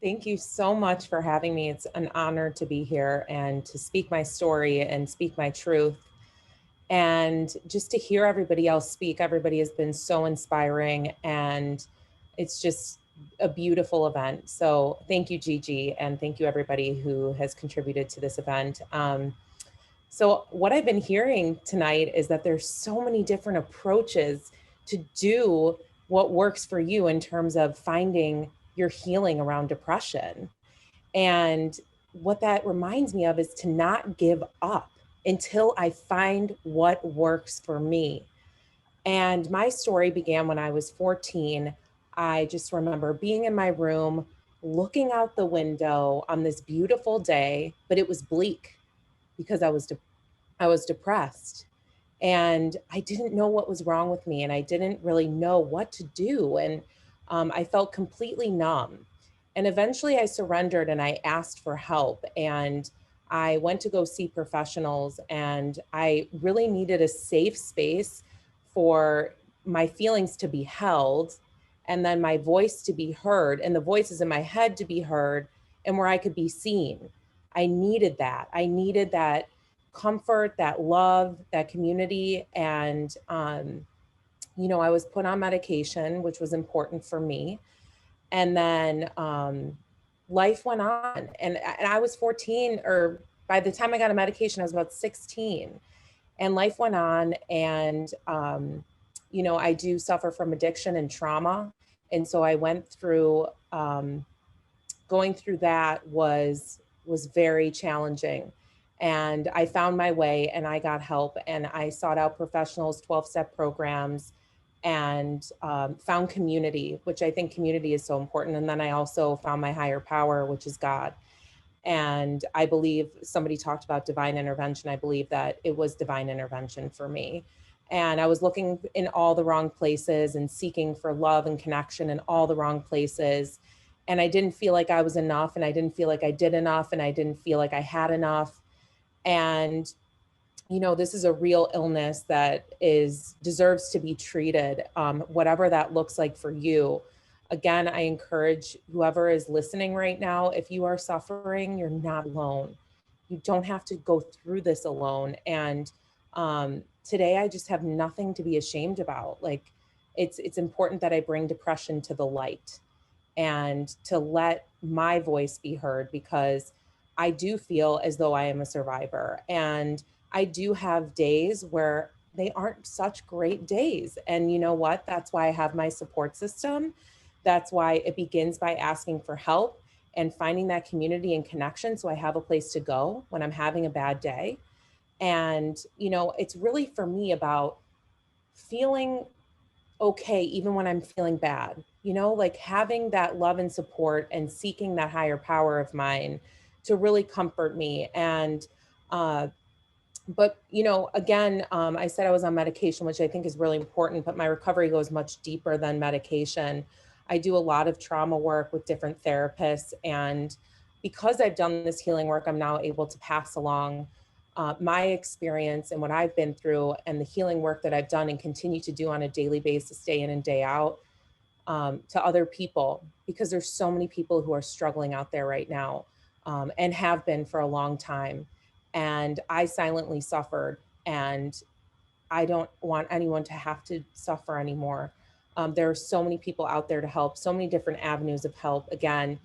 Thank you so much for having me. It's an honor to be here and to speak my story and speak my truth. And just to hear everybody else speak, everybody has been so inspiring, and it's just a beautiful event. So thank you, Gigi, and thank you everybody who has contributed to this event. So what I've been hearing tonight is that there's so many different approaches to do what works for you in terms of finding your healing around depression. And what that reminds me of is to not give up until I find what works for me. And my story began when I was 14. I just remember being in my room, looking out the window on this beautiful day, but it was bleak because I was depressed. And I didn't know what was wrong with me, and I didn't really know what to do. And I felt completely numb. And eventually I surrendered and I asked for help. And I went to go see professionals, and I really needed a safe space for my feelings to be held, and then my voice to be heard, and the voices in my head to be heard, and where I could be seen. I needed that. I needed that comfort, that love, that community. And, you know, I was put on medication, which was important for me. And then life went on, and I was 14, or by the time I got a medication, I was about 16, and life went on. And, you know, I do suffer from addiction and trauma. And so I went through, going through that was very challenging. And I found my way, and I got help, and I sought out professionals, 12-step programs, and found community, which I think community is so important. And then I also found my higher power, which is God. And I believe somebody talked about divine intervention. I believe that it was divine intervention for me. And I was looking in all the wrong places and seeking for love and connection in all the wrong places. And I didn't feel like I was enough, and I didn't feel like I did enough, and I didn't feel like I had enough. And, you know, this is a real illness that deserves to be treated, whatever that looks like for you. Again, I encourage whoever is listening right now, if you are suffering, you're not alone. You don't have to go through this alone. And today I just have nothing to be ashamed about. Like, it's important that I bring depression to the light and to let my voice be heard, because I do feel as though I am a survivor. And I do have days where they aren't such great days. And you know what? That's why I have my support system. That's why it begins by asking for help and finding that community and connection, so I have a place to go when I'm having a bad day. And, you know, it's really for me about feeling okay even when I'm feeling bad, you know, like having that love and support and seeking that higher power of mine to really comfort me. And but, you know, again, I said I was on medication, which I think is really important, but my recovery goes much deeper than medication. I do a lot of trauma work with different therapists, and because I've done this healing work, I'm now able to pass along my experience and what I've been through, and the healing work that I've done and continue to do on a daily basis, day in and day out, to other people, because there's so many people who are struggling out there right now, and have been for a long time. And I silently suffered, and I don't want anyone to have to suffer anymore. There are so many people out there to help, so many different avenues of help, again.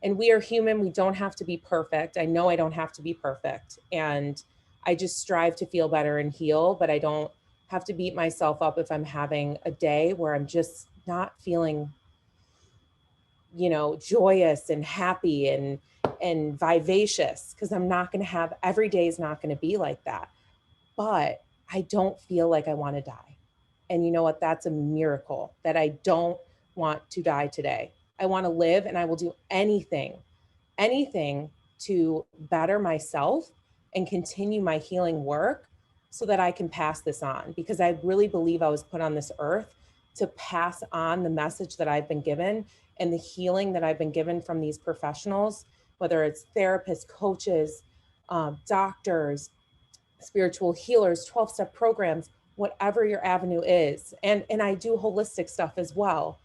And we are human, we don't have to be perfect. I know I don't have to be perfect. And I just strive to feel better and heal, but I don't have to beat myself up if I'm having a day where I'm just not feeling, you know, joyous and happy and vivacious, because I'm not going to have, every day is not going to be like that. But I don't feel like I want to die. And you know what? That's a miracle that I don't want to die today. I want to live, and I will do anything to better myself and continue my healing work so that I can pass this on, because I really believe I was put on this earth to pass on the message that I've been given and the healing that I've been given from these professionals, whether it's therapists, coaches, doctors, spiritual healers, 12-step programs, whatever your avenue is. And I do holistic stuff as well.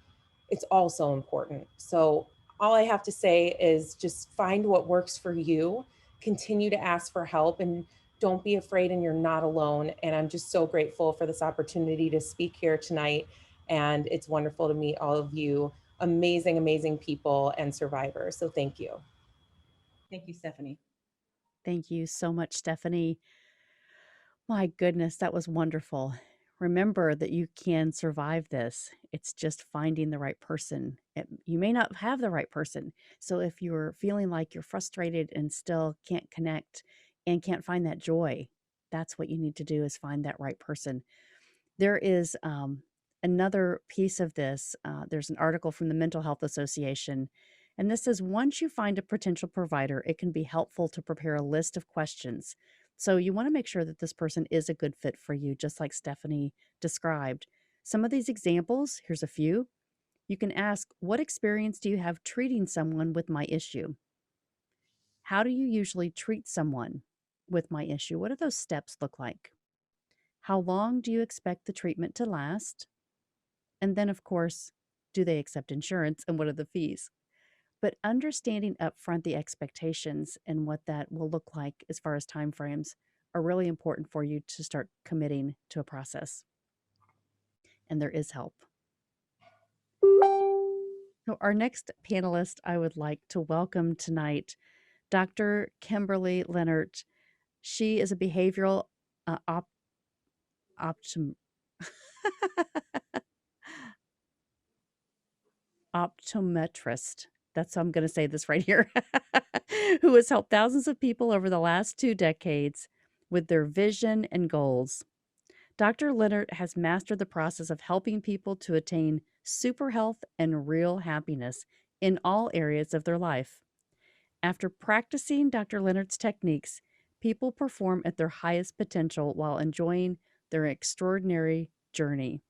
It's also important. So all I have to say is just find what works for you, continue to ask for help, and don't be afraid, and you're not alone. And I'm just so grateful for this opportunity to speak here tonight. And it's wonderful to meet all of you amazing, amazing people and survivors. So thank you. Thank you, Stephanie. Thank you so much, Stephanie. My goodness, that was wonderful. Remember that you can survive this. It's just finding the right person. You may not have the right person. So if you're feeling like you're frustrated and still can't connect and can't find that joy, that's what you need to do, is find that right person. There is another piece of this. There's an article from the Mental Health Association, and this says, once you find a potential provider, it can be helpful to prepare a list of questions. So you want to make sure that this person is a good fit for you, just like Stephanie described. Some of these examples, here's a few. You can ask, what experience do you have treating someone with my issue? How do you usually treat someone with my issue? What do those steps look like? How long do you expect the treatment to last? And then, of course, do they accept insurance, and what are the fees? But understanding upfront the expectations and what that will look like as far as timeframes are really important for you to start committing to a process. And there is help. So our next panelist I would like to welcome tonight, Dr. Kimberly Leonard. She is a behavioral optometrist. That's how I'm going to say this right here, who has helped thousands of people over the last 2 decades with their vision and goals. Dr. Leonard has mastered the process of helping people to attain super health and real happiness in all areas of their life. After practicing Dr. Leonard's techniques, people perform at their highest potential while enjoying their extraordinary journey.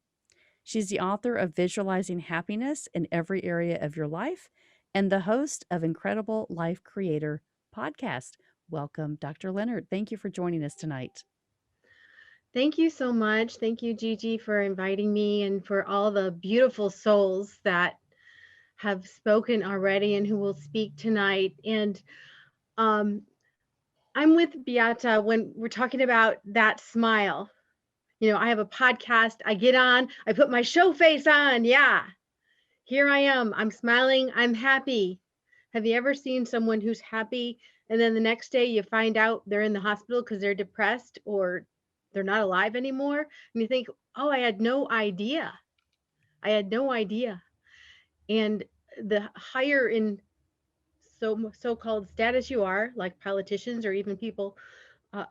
She's the author of Visualizing Happiness in Every Area of Your Life and the host of Incredible Life Creator podcast. Welcome, Dr. Leonard. Thank you for joining us tonight. Thank you so much. Thank you, Gigi, for inviting me, and for all the beautiful souls that have spoken already and who will speak tonight. And I'm with Beata when we're talking about that smile. You know, I have a podcast, I get on, I put my show face on. Yeah, here I am. I'm smiling. I'm happy. Have you ever seen someone who's happy and then the next day you find out they're in the hospital because they're depressed or they're not alive anymore? And you think, oh, I had no idea. I had no idea. And the higher in so-called status you are, like politicians or even people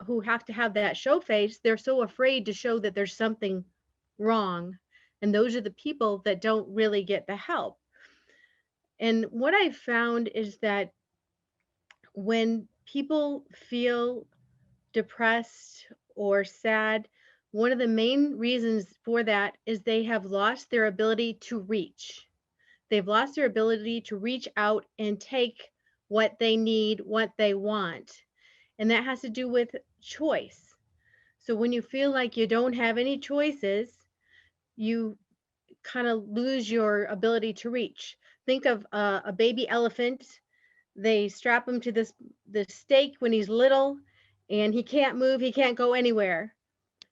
who have to have that show face, they're so afraid to show that there's something wrong. And those are the people that don't really get the help. And what I found is that when people feel depressed or sad, one of the main reasons for that is they have lost their ability to reach. They've lost their ability to reach out and take what they need, what they want. And that has to do with choice. So when you feel like you don't have any choices, you kind of lose your ability to reach. Think of a baby elephant. They strap him to the stake when he's little and he can't move, he can't go anywhere.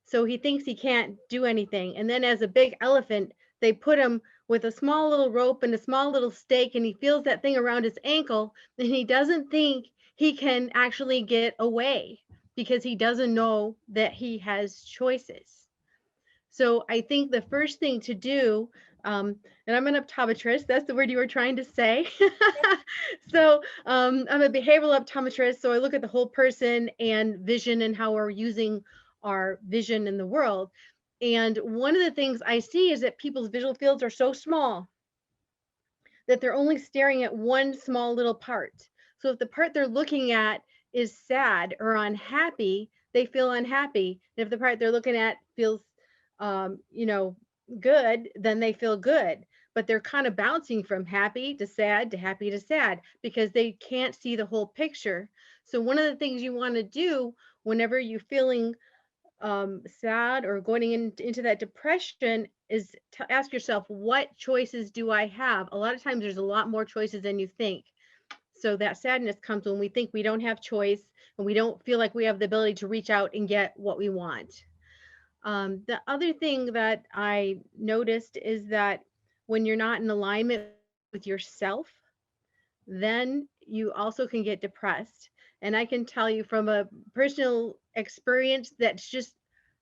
So he thinks he can't do anything. And then as a big elephant, they put him with a small little rope and a small little stake, and he feels that thing around his ankle, and he doesn't think he can actually get away because he doesn't know that he has choices. So I think the first thing to do, and I'm an optometrist, that's the word you were trying to say. So I'm a behavioral optometrist, so I look at the whole person and vision and how we're using our vision in the world. And one of the things I see is that people's visual fields are so small that they're only staring at one small little part. So if the part they're looking at is sad or unhappy, they feel unhappy. And if the part they're looking at feels, good, then they feel good. But they're kind of bouncing from happy to sad to happy to sad because they can't see the whole picture. So one of the things you want to do whenever you're feeling sad or going into that depression is to ask yourself, what choices do I have? A lot of times there's a lot more choices than you think. So that sadness comes when we think we don't have choice and we don't feel like we have the ability to reach out and get what we want. The other thing that I noticed is that when you're not in alignment with yourself, then you also can get depressed. And I can tell you from a personal experience that's just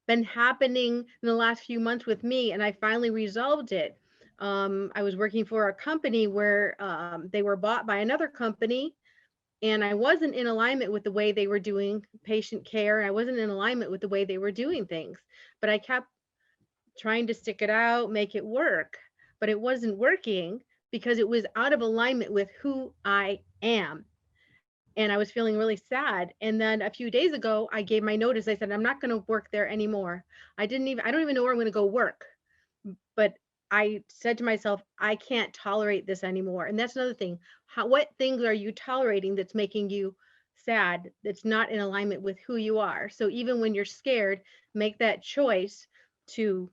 been happening in the last few months with me, and I finally resolved it. I was working for a company where they were bought by another company, and I wasn't in alignment with the way they were doing patient care. I wasn't in alignment with the way they were doing things, but I kept trying to stick it out, make it work, but it wasn't working because it was out of alignment with who I am. And I was feeling really sad. And then a few days ago, I gave my notice. I said, I'm not going to work there anymore. I don't even know where I'm going to go work. But I said to myself, I can't tolerate this anymore. And that's another thing. What things are you tolerating that's making you sad, that's not in alignment with who you are? So even when you're scared, make that choice to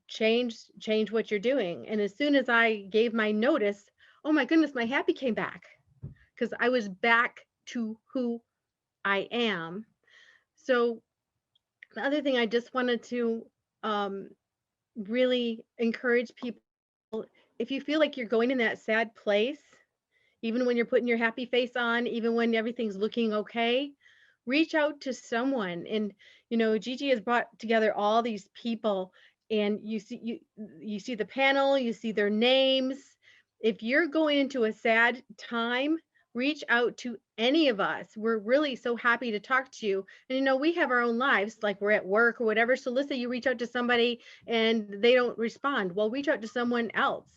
change what you're doing. And as soon as I gave my notice, oh my goodness, my happy came back because I was back to who I am. So the other thing I just wanted to really encourage people, if you feel like you're going in that sad place, even when you're putting your happy face on, even when everything's looking okay, reach out to someone. And Gigi has brought together all these people, and you see the panel, you see their names. If you're going into a sad time, reach out to any of us. We're really so happy to talk to you. And we have our own lives, like we're at work or whatever. So let's say you reach out to somebody and they don't respond. Well, reach out to someone else.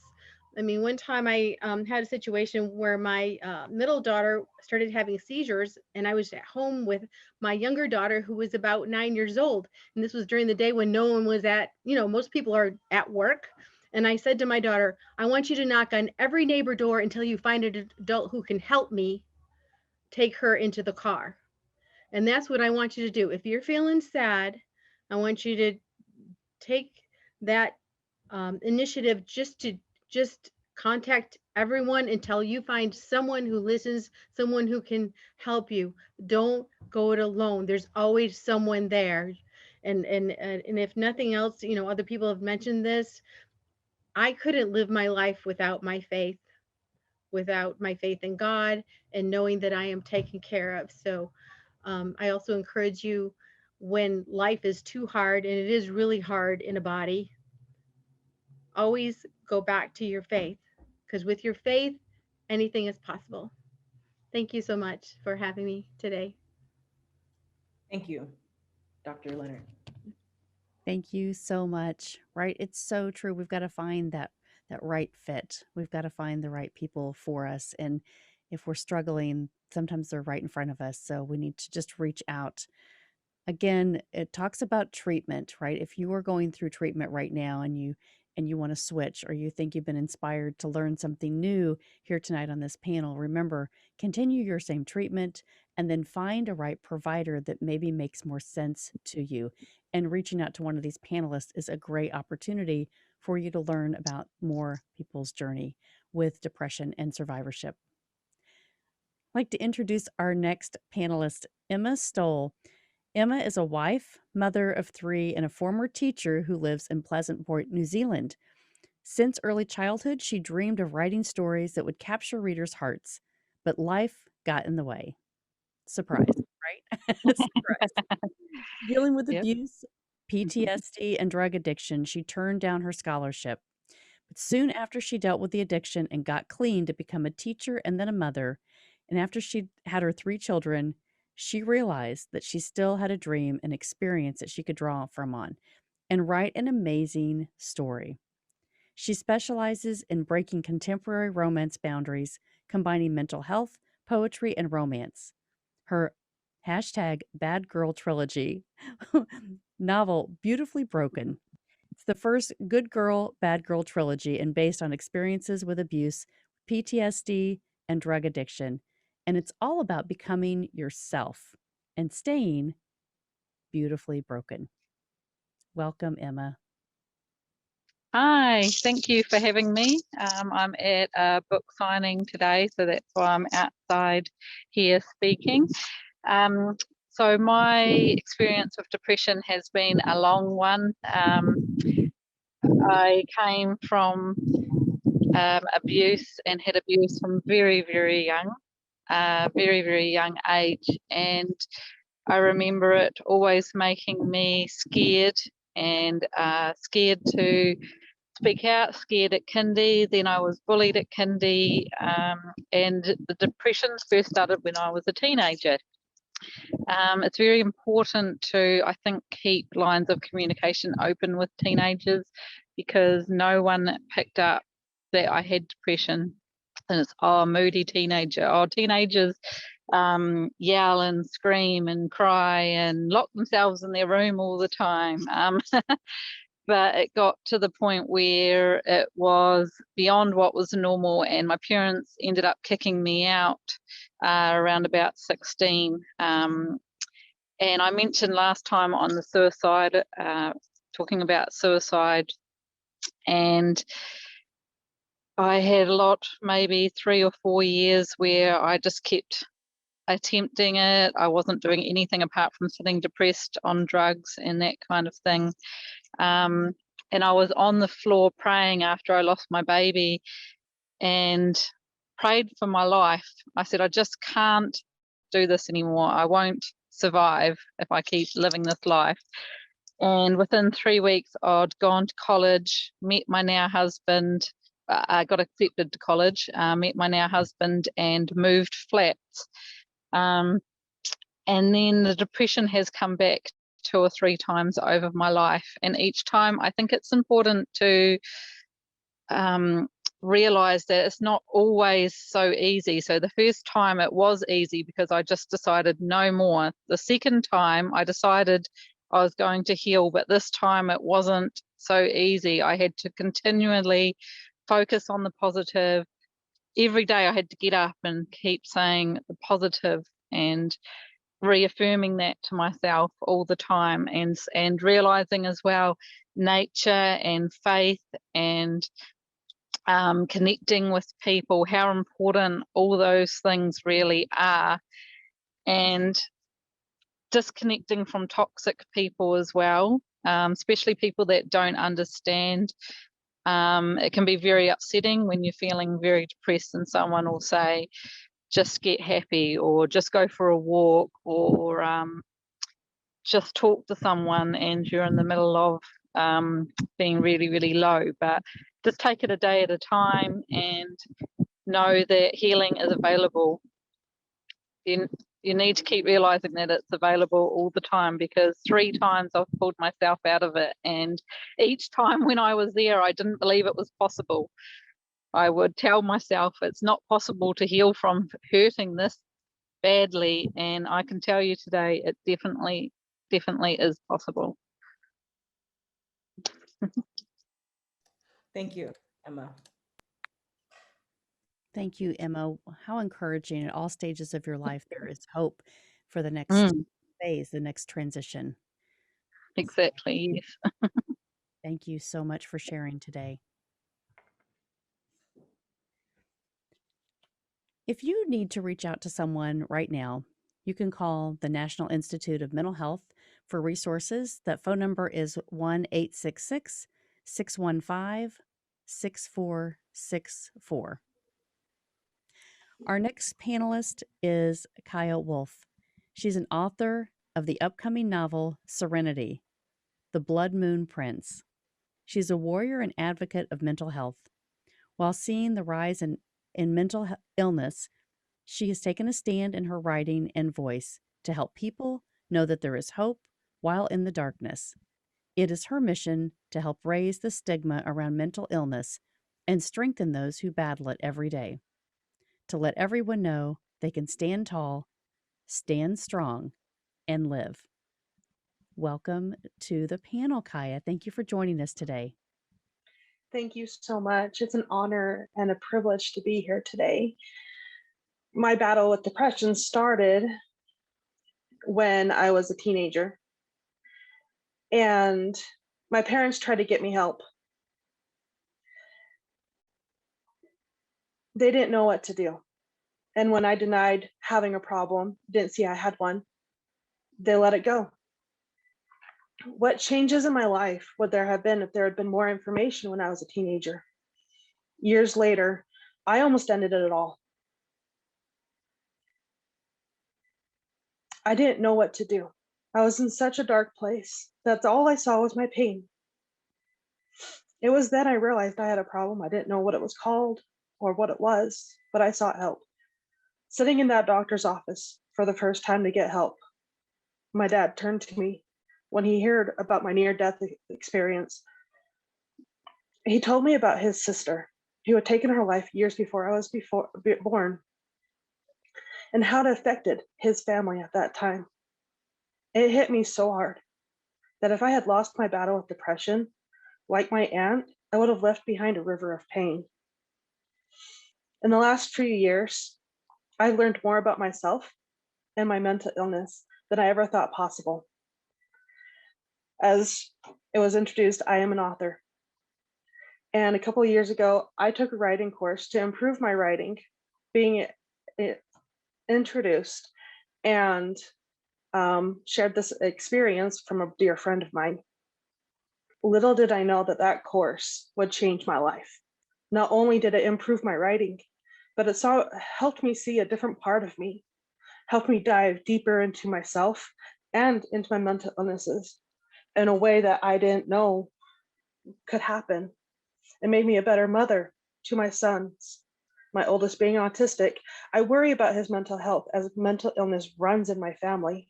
I mean, one time I had a situation where my middle daughter started having seizures, and I was at home with my younger daughter, who was about 9 years old. And this was during the day when no one was most people are at work. And I said to my daughter, I want you to knock on every neighbor door until you find an adult who can help me take her into the car. And that's what I want you to do. If you're feeling sad, I want you to take that initiative just contact everyone until you find someone who listens, someone who can help you. Don't go it alone. There's always someone there. And if nothing else, other people have mentioned this. I couldn't live my life without my faith in God and knowing that I am taken care of. So I also encourage you, when life is too hard, and it is really hard in a body, always go back to your faith, because with your faith, anything is possible. Thank you so much for having me today. Thank you, Dr. Leonard. Thank you so much. Right. It's so true. We've got to find that right fit. We've got to find the right people for us. And if we're struggling, sometimes they're right in front of us. So we need to just reach out. Again, it talks about treatment, right? If you are going through treatment right now and you want to switch, or you think you've been inspired to learn something new here tonight on this panel, remember, continue your same treatment and then find a right provider that maybe makes more sense to you. And reaching out to one of these panelists is a great opportunity for you to learn about more people's journey with depression and survivorship. I'd like to introduce our next panelist, Emma Stoll. Emma is a wife, mother of 3, and a former teacher who lives in Pleasant Point, New Zealand. Since early childhood, she dreamed of writing stories that would capture readers' hearts, but life got in the way. Surprise, right? Surprise. Dealing with abuse, PTSD, and drug addiction, she turned down her scholarship. But soon after she dealt with the addiction and got clean to become a teacher and then a mother, and after she had her 3 children, she realized that she still had a dream and experience that she could draw from on and write an amazing story. She specializes in breaking contemporary romance boundaries, combining mental health, poetry, and romance. Her #Bad Girl Trilogy novel, Beautifully Broken. It's the first Good Girl, Bad Girl trilogy and based on experiences with abuse, PTSD, and drug addiction. And it's all about becoming yourself and staying beautifully broken. Welcome, Emma. Hi, thank you for having me. I'm at a book signing today, so that's why I'm outside here speaking. So my experience with depression has been a long one. I came from abuse and had abuse from very, very young, very young age. And I remember it always making me scared and scared to speak out, scared at kindy. Then I was bullied at kindy. And the depression first started when I was a teenager. It's very important to, I think, keep lines of communication open with teenagers, because no one picked up that I had depression. And it's, oh, moody teenager. Oh, teenagers yell and scream and cry and lock themselves in their room all the time. But it got to the point where it was beyond what was normal, and my parents ended up kicking me out around about 16. And I mentioned last time on the suicide, talking about suicide, and I had a lot, maybe 3 or 4 years where I just kept attempting it. I wasn't doing anything apart from sitting depressed on drugs and that kind of thing. And I was on the floor praying after I lost my baby, and prayed for my life. I said, I just can't do this anymore. I won't survive if I keep living this life. And within 3 weeks, I'd gone to college, met my now husband. I got accepted to college, met my now husband, and moved flats. And then the depression has come back 2 or 3 times over my life. And each time I think it's important to realize that it's not always so easy. So the first time it was easy because I just decided no more. The second time I decided I was going to heal, but this time it wasn't so easy. I had to continually focus on the positive. Every day I had to get up and keep saying the positive and reaffirming that to myself all the time, and realizing as well nature and faith and connecting with people, how important all those things really are, and disconnecting from toxic people as well, especially people that don't understand. It can be very upsetting when you're feeling very depressed and someone will say, just get happy, or just go for a walk, or just talk to someone, and you're in the middle of being really, really low. But just take it a day at a time and know that healing is available. You need to keep realizing that it's available all the time, because 3 times I've pulled myself out of it, and each time when I was there, I didn't believe it was possible. I would tell myself it's not possible to heal from hurting this badly, and I can tell you today it definitely is possible. Thank you, Emma. Thank you, Emma. How encouraging. At all stages of your life, there is hope for the next phase, the next transition. Exactly, yes. Thank you so much for sharing today. If you need to reach out to someone right now, you can call the National Institute of Mental Health for resources. That phone number is 1-866-615-6464. Our next panelist is Kaya Wolff. She's an author of the upcoming novel Serenity, The Blood Moon Prince. She's a warrior and advocate of mental health. While seeing the rise in mental illness, she has taken a stand in her writing and voice to help people know that there is hope while in the darkness. It is her mission to help raise the stigma around mental illness and strengthen those who battle it every day, to let everyone know they can stand tall, stand strong, and live. Welcome to the panel, Kaya. Thank you for joining us today. Thank you so much. It's an honor and a privilege to be here today. My battle with depression started when I was a teenager. And my parents tried to get me help. They didn't know what to do. And when I denied having a problem, didn't see I had one, they let it go. What changes in my life would there have been if there had been more information when I was a teenager? Years later, I almost ended it all. I didn't know what to do. I was in such a dark place. That's all I saw was my pain. It was then I realized I had a problem. I didn't know what it was called or what it was, but I sought help. Sitting in that doctor's office for the first time to get help, my dad turned to me when he heard about my near-death experience. He told me about his sister who had taken her life years before I was born, and how it affected his family at that time. It hit me so hard that if I had lost my battle with depression, like my aunt, I would have left behind a river of pain. In the last few years, I've learned more about myself and my mental illness than I ever thought possible. As it was introduced, I am an author. And a couple of years ago, I took a writing course to improve my writing, being introduced, and shared this experience from a dear friend of mine. Little did I know that that course would change my life. Not only did it improve my writing, but it helped me see a different part of me, helped me dive deeper into myself and into my mental illnesses in a way that I didn't know could happen. It made me a better mother to my sons. My oldest being autistic, I worry about his mental health as mental illness runs in my family.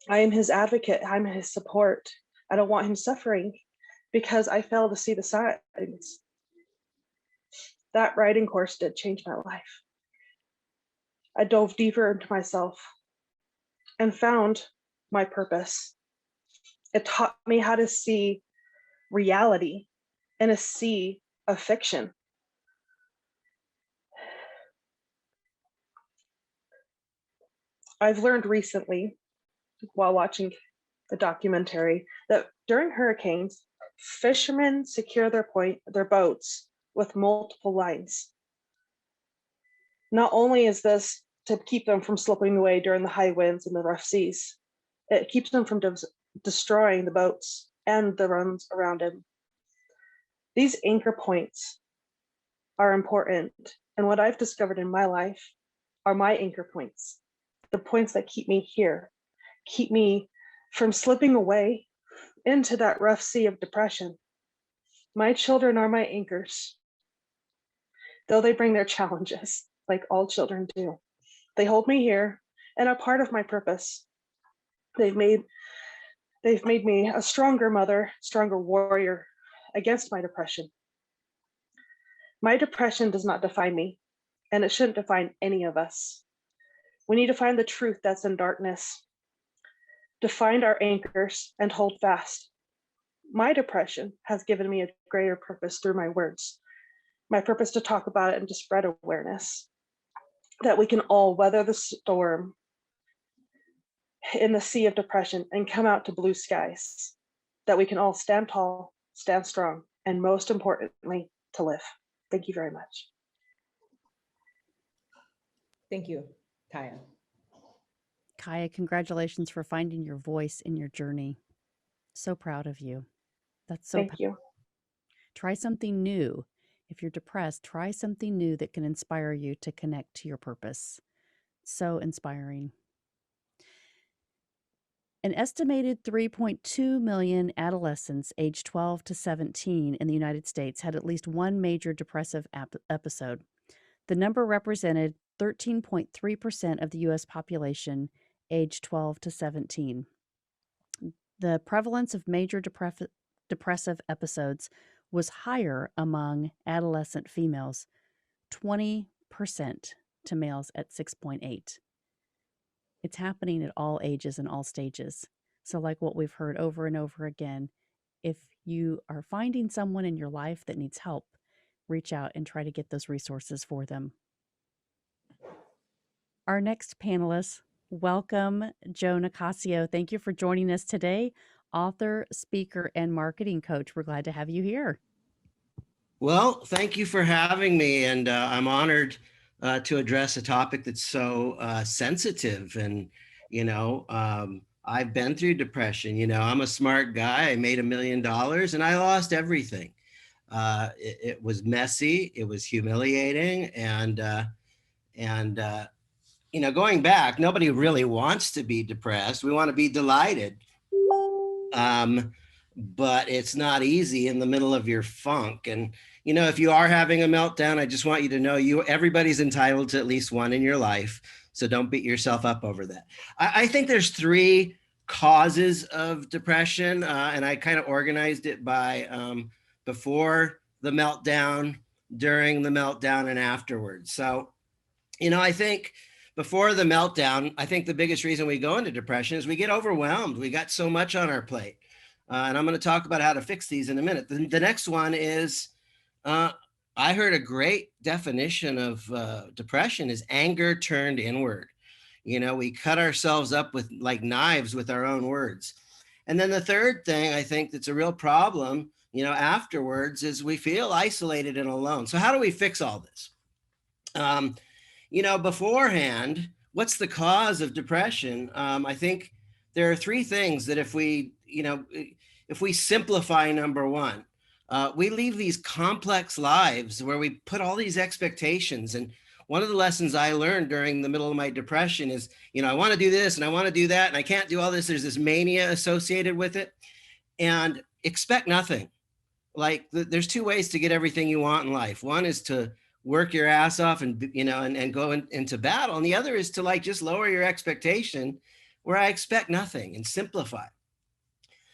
I am his advocate, I'm his support. I don't want him suffering because I fail to see the signs. That writing course did change my life. I dove deeper into myself and found my purpose. It taught me how to see reality in a sea of fiction. I've learned recently, while watching the documentary, that during hurricanes, fishermen secure their boats with multiple lines. Not only is this to keep them from slipping away during the high winds and the rough seas, it keeps them from destroying the boats and the runs around them. These anchor points are important, and what I've discovered in my life are my anchor points, the points that keep me here, keep me from slipping away into that rough sea of depression. My children are my anchors. Though they bring their challenges, like all children do, they hold me here and are part of my purpose. They've made me a stronger mother, stronger warrior against my depression. My depression does not define me, and it shouldn't define any of us. We need to find the truth that's in darkness, to find our anchors and hold fast. My depression has given me a greater purpose through my words, my purpose to talk about it and to spread awareness, that we can all weather the storm in the sea of depression and come out to blue skies, that we can all stand tall, stand strong, and most importantly, to live. Thank you very much. Thank you, Kaya. Kaya, congratulations for finding your voice in your journey. So proud of you. That's so Thank you. Try something new. If you're depressed, try something new that can inspire you to connect to your purpose. So inspiring. An estimated 3.2 million adolescents aged 12 to 17 in the United States had at least one major depressive episode. The number represented 13.3% of the U.S. population aged 12 to 17. The prevalence of major depressive episodes was higher among adolescent females, 20% to males at 6.8. It's happening at all ages and all stages. So like what we've heard over and over again, if you are finding someone in your life that needs help, reach out and try to get those resources for them. Our next panelist Welcome, Joe Nicasio. Thank you for joining us today. Author, speaker, and marketing coach. We're glad to have you here. Well, thank you for having me. And I'm honored to address a topic that's so sensitive. And, I've been through depression. I'm a smart guy. I made $1 million and I lost everything. It was messy. It was humiliating. And going back, nobody really wants to be depressed. We want to be delighted. But it's not easy in the middle of your funk. And, if you are having a meltdown, I just want you to know everybody's entitled to at least one in your life. So don't beat yourself up over that. I think there's 3 causes of depression, and I kind of organized it by before the meltdown, during the meltdown, and afterwards. So, I think before the meltdown, I think the biggest reason we go into depression is we get overwhelmed. We got so much on our plate. And I'm going to talk about how to fix these in a minute. The next one is, I heard a great definition of depression is anger turned inward. We cut ourselves up with like knives with our own words. And then the third thing I think that's a real problem, afterwards is we feel isolated and alone. So how do we fix all this? Beforehand, what's the cause of depression? I think there are 3 things that if we simplify number 1, we leave these complex lives where we put all these expectations. And one of the lessons I learned during the middle of my depression is, I want to do this and I want to do that and I can't do all this. There's this mania associated with it, and expect nothing. Like there's 2 ways to get everything you want in life. One is to work your ass off and go into battle. And the other is to just lower your expectation, where I expect nothing, and simplify.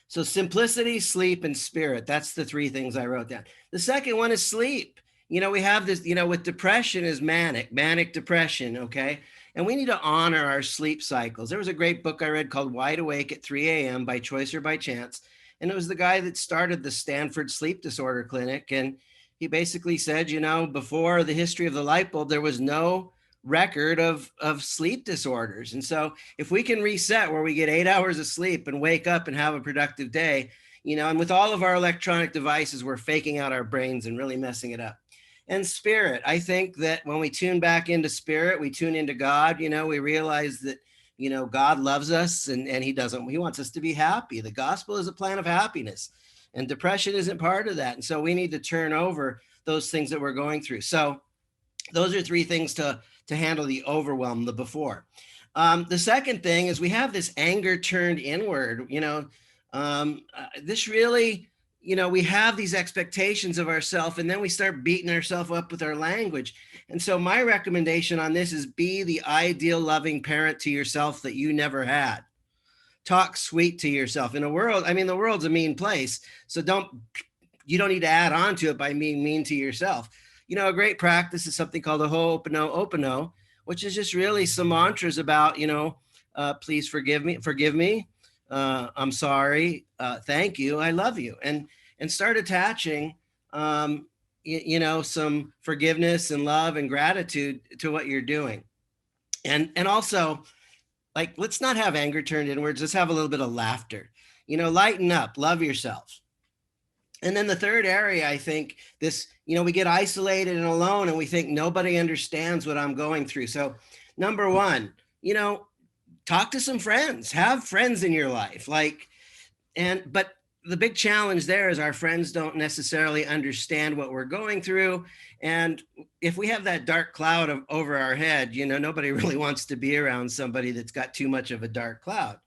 So simplicity, sleep, and spirit. That's the 3 things I wrote down. The second one is sleep. We have this, with depression is manic depression. Okay. And we need to honor our sleep cycles. There was a great book I read called Wide Awake at 3 a.m. by choice or by chance. And it was the guy that started the Stanford Sleep Disorder Clinic. And he basically said, before the history of the light bulb, there was no record of sleep disorders. And so if we can reset where we get 8 hours of sleep and wake up and have a productive day, and with all of our electronic devices, we're faking out our brains and really messing it up. And spirit, I think that when we tune back into spirit, we tune into God, we realize that, God loves us and he wants us to be happy. The gospel is a plan of happiness, and depression isn't part of that. And so we need to turn over those things that we're going through. So those are 3 things to handle the overwhelm, the before. The second thing is we have this anger turned inward. This really, we have these expectations of ourselves, and then we start beating ourselves up with our language. And so my recommendation on this is be the ideal loving parent to yourself that you never had. Talk sweet to yourself. In a world, the world's a mean place. So you don't need to add on to it by being mean to yourself. A great practice is something called a Ho'oponopono, which is just really some mantras about, please forgive me. I'm sorry. Thank you. I love you. And start attaching, some forgiveness and love and gratitude to what you're doing. And also, let's not have anger turned inwards. Let's have a little bit of laughter, lighten up, love yourself. And then the third area, I think we get isolated and alone and we think nobody understands what I'm going through. So number 1, talk to some friends, have friends in your life. But the big challenge there is our friends don't necessarily understand what we're going through. And if we have that dark cloud over our head, nobody really wants to be around somebody that's got too much of a dark cloud.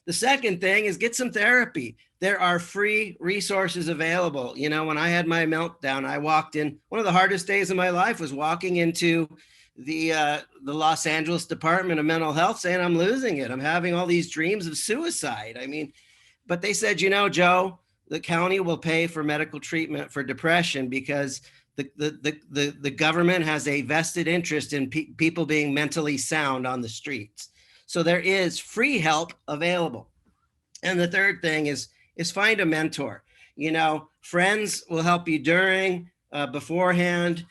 The second thing is get some therapy. There are free resources available. When I had my meltdown, I walked in, one of the hardest days of my life was walking into the Los Angeles Department of Mental Health saying, I'm losing it. I'm having all these dreams of suicide. But they said, Joe, the county will pay for medical treatment for depression because the government has a vested interest in people being mentally sound on the streets. So there is free help available. And the third thing is find a mentor. Friends will help you during, beforehand.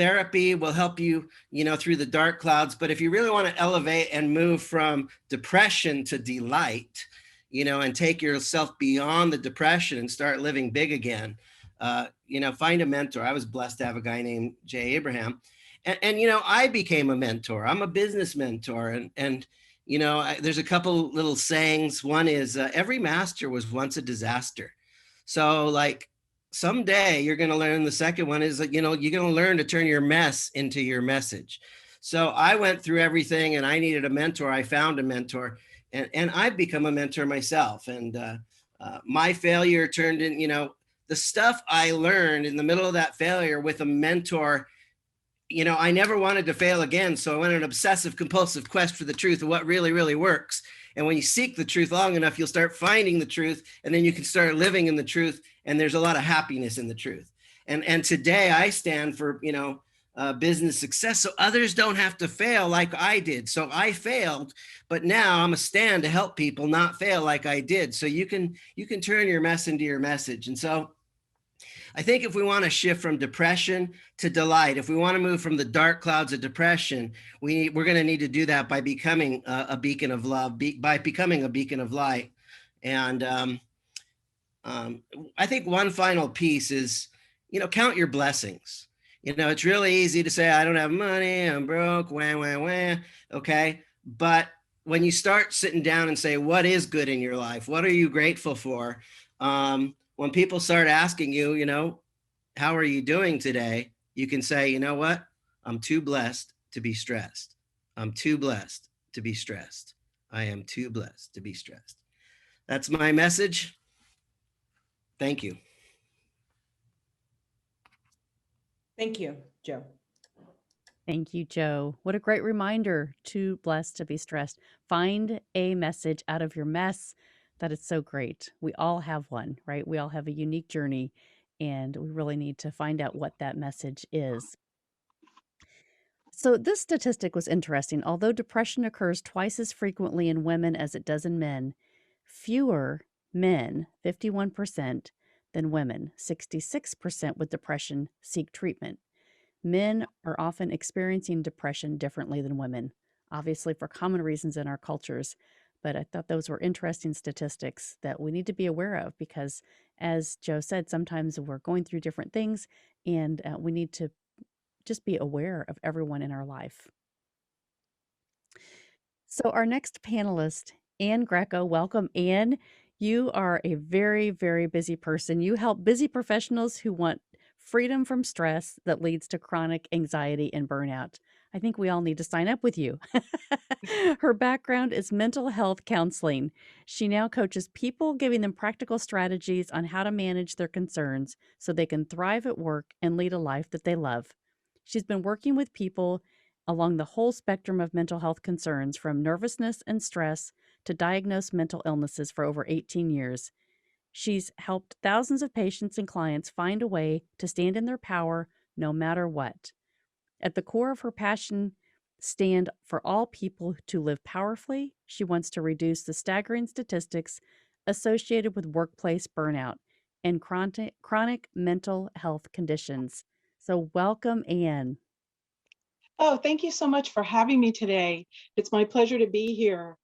therapy will help you, through the dark clouds. But if you really want to elevate and move from depression to delight, and take yourself beyond the depression and start living big again, find a mentor. I was blessed to have a guy named Jay Abraham. And I became a mentor. I'm a business mentor. And there's a couple little sayings. One is every master was once a disaster. So like someday you're going to learn. The second one is that, you're going to learn to turn your mess into your message. So I went through everything and I needed a mentor. I found a mentor and I've become a mentor myself. And my failure turned in, the stuff I learned in the middle of that failure with a mentor. I never wanted to fail again. So I went on an obsessive compulsive quest for the truth of what really, really works. And when you seek the truth long enough, you'll start finding the truth, and then you can start living in the truth. And there's a lot of happiness in the truth. And today I stand for, business success, so others don't have to fail like I did. So I failed, but now I'm a stand to help people not fail like I did. So you can turn your mess into your message. And so I think if we want to shift from depression to delight, if we want to move from the dark clouds of depression, we're going to need to do that by becoming a beacon of love, by becoming a beacon of light. And I think one final piece is, count your blessings. It's really easy to say, I don't have money, I'm broke, wah, wah, wah. Okay. But when you start sitting down and say, what is good in your life? What are you grateful for? When people start asking you, how are you doing today? You can say, you know what? I'm too blessed to be stressed. I'm too blessed to be stressed. I am too blessed to be stressed. That's my message. Thank you. Thank you, Joe. Thank you, Joe. What a great reminder. Too blessed to be stressed. Find a message out of your mess. That is so great. We all have one, right? We all have a unique journey, and we really need to find out what that message is. So this statistic was interesting. Although depression occurs twice as frequently in women as it does in men, fewer men, 51%, than women, 66% with depression, seek treatment. Men are often experiencing depression differently than women, obviously for common reasons in our cultures. But I thought those were interesting statistics that we need to be aware of because, as Joe said, sometimes we're going through different things and we need to just be aware of everyone in our life. So our next panelist, Anne Greco, welcome, Anne. You are a very, very busy person. You help busy professionals who want freedom from stress that leads to chronic anxiety and burnout. I think we all need to sign up with you. Her background is mental health counseling. She now coaches people, giving them practical strategies on how to manage their concerns so they can thrive at work and lead a life that they love. She's been working with people along the whole spectrum of mental health concerns, from nervousness and stress to diagnosed mental illnesses, for over 18 years. She's helped thousands of patients and clients find a way to stand in their power no matter what. At the core of her passion, stand for all people to live powerfully. She wants to reduce the staggering statistics associated with workplace burnout and chronic mental health conditions. So welcome, Anne. Oh, thank you so much for having me today. It's my pleasure to be here.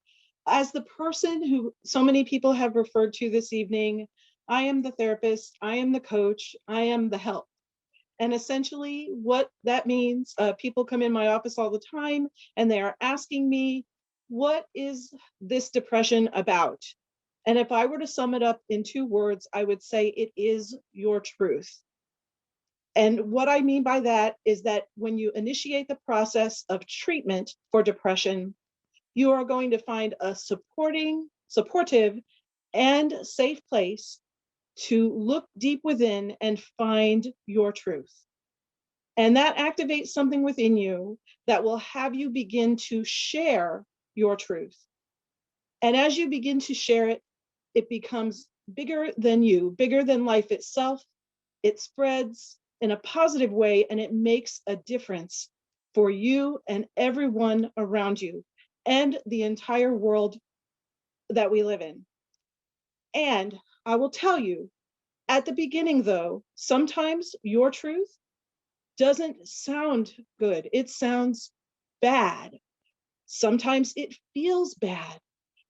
As the person who so many people have referred to this evening, I am the therapist, I am the coach, I am the help. And essentially what that means, people come in my office all the time and they are asking me, what is this depression about? And if I were to sum it up in 2 words, I would say it is your truth. And what I mean by that is that when you initiate the process of treatment for depression, you are going to find a supportive, and safe place to look deep within and find your truth. And that activates something within you that will have you begin to share your truth. And as you begin to share it, it becomes bigger than you, bigger than life itself. It spreads in a positive way, and it makes a difference for you and everyone around you and the entire world that we live in. And I will tell you, at the beginning though, sometimes your truth doesn't sound good. It sounds bad. Sometimes it feels bad.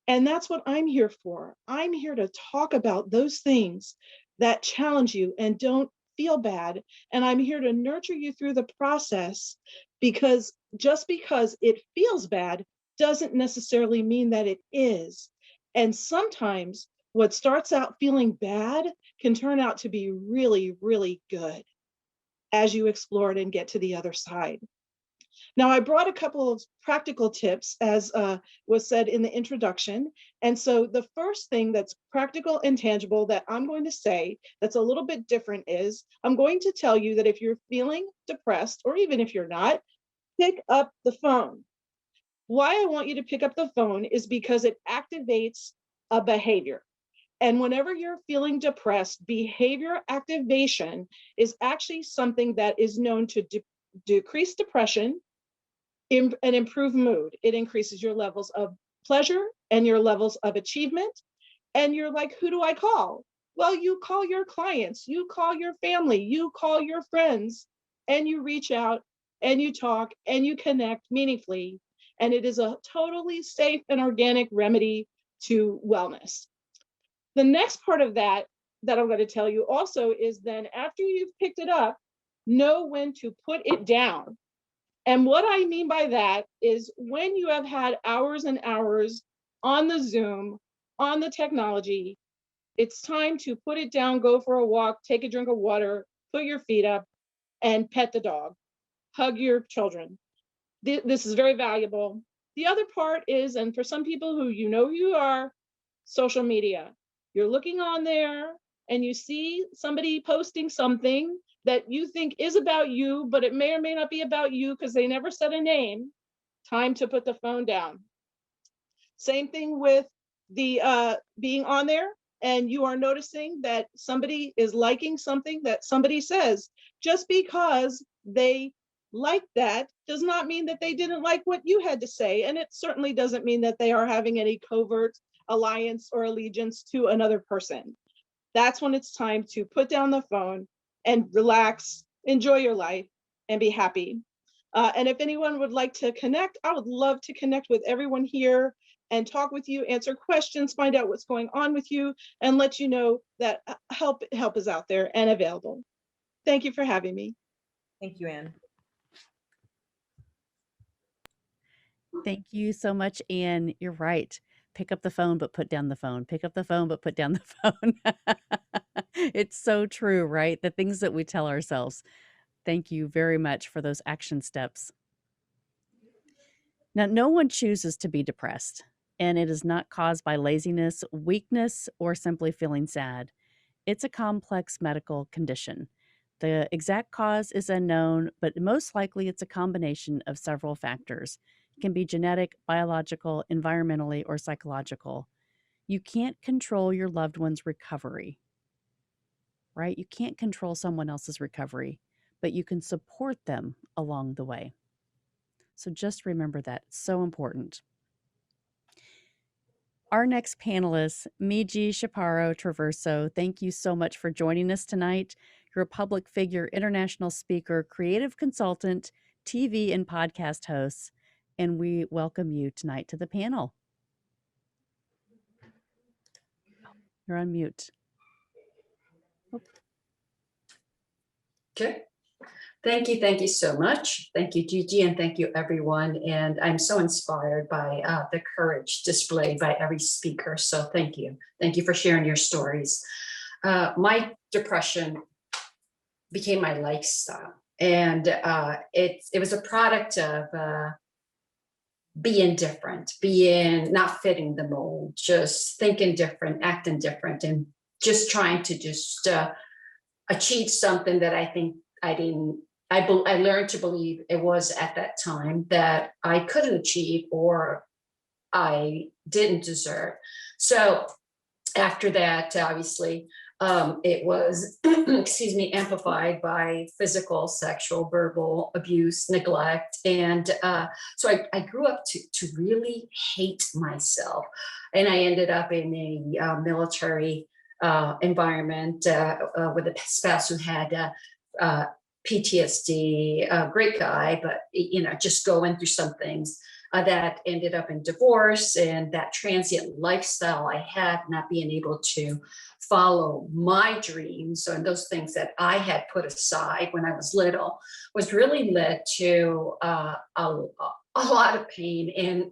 And that's what I'm here for. I'm here to talk about those things that challenge you and don't feel bad. And I'm here to nurture you through the process, because just because it feels bad doesn't necessarily mean that it is. And sometimes what starts out feeling bad can turn out to be really, really good as you explore it and get to the other side. Now, I brought a couple of practical tips, as was said in the introduction. And so the first thing that's practical and tangible that I'm going to say that's a little bit different is I'm going to tell you that if you're feeling depressed, or even if you're not, pick up the phone. Why I want you to pick up the phone is because it activates a behavior. And whenever you're feeling depressed, behavior activation is actually something that is known to decrease depression and improve mood. It increases your levels of pleasure and your levels of achievement. And you're like, who do I call? Well, you call your clients, you call your family, you call your friends, and you reach out and you talk and you connect meaningfully. And it is a totally safe and organic remedy to wellness. The next part of that I'm going to tell you also is then after you've picked it up, know when to put it down. And what I mean by that is when you have had hours and hours on the Zoom, on the technology, it's time to put it down, go for a walk, take a drink of water, put your feet up, and pet the dog, hug your children. This is very valuable. The other part is, and for some people who you know who you are, social media. You're looking on there and you see somebody posting something that you think is about you, but it may or may not be about you because they never said a name. Time to put the phone down. Same thing with the being on there and you are noticing that somebody is liking something that somebody says. Just because they like that does not mean that they didn't like what you had to say. And it certainly doesn't mean that they are having any covert alliance or allegiance to another person. That's when it's time to put down the phone and relax, enjoy your life, and be happy. And if anyone would like to connect, I would love to connect with everyone here and talk with you, answer questions, find out what's going on with you, and let you know that help is out there and available. Thank you for having me. Thank you, Anne. Thank you so much, Anne. You're right. Pick up the phone, but put down the phone. Pick up the phone, but put down the phone. It's so true, right? The things that we tell ourselves. Thank you very much for those action steps. Now, no one chooses to be depressed, and it is not caused by laziness, weakness, or simply feeling sad. It's a complex medical condition. The exact cause is unknown, but most likely it's a combination of several factors. It can be genetic, biological, environmentally, or psychological. You can't control your loved one's recovery, right? You can't control someone else's recovery, but you can support them along the way. So just remember that. It's so important. Our next panelist, Miji Chaparro Traverso, thank you so much for joining us tonight. You're a public figure, international speaker, creative consultant, TV and podcast host, and we welcome you tonight to the panel. You're on mute. Okay. Thank you so much. Thank you, Gigi, and thank you, everyone. And I'm so inspired by the courage displayed by every speaker. So thank you. Thank you for sharing your stories. My depression became my lifestyle, and it was a product of being different, being not fitting the mold, just thinking different, acting different, and just trying to just achieve something that I think I didn't. I learned to believe it was at that time that I couldn't achieve or I didn't deserve. So after that, obviously, it was, excuse me, amplified by physical, sexual, verbal abuse, neglect. And so I grew up to really hate myself. And I ended up in a military environment with a spouse who had PTSD, great guy, but just going through some things that ended up in divorce, and that transient lifestyle I had, not being able to follow my dreams and those things that I had put aside when I was little, was really led to a lot of pain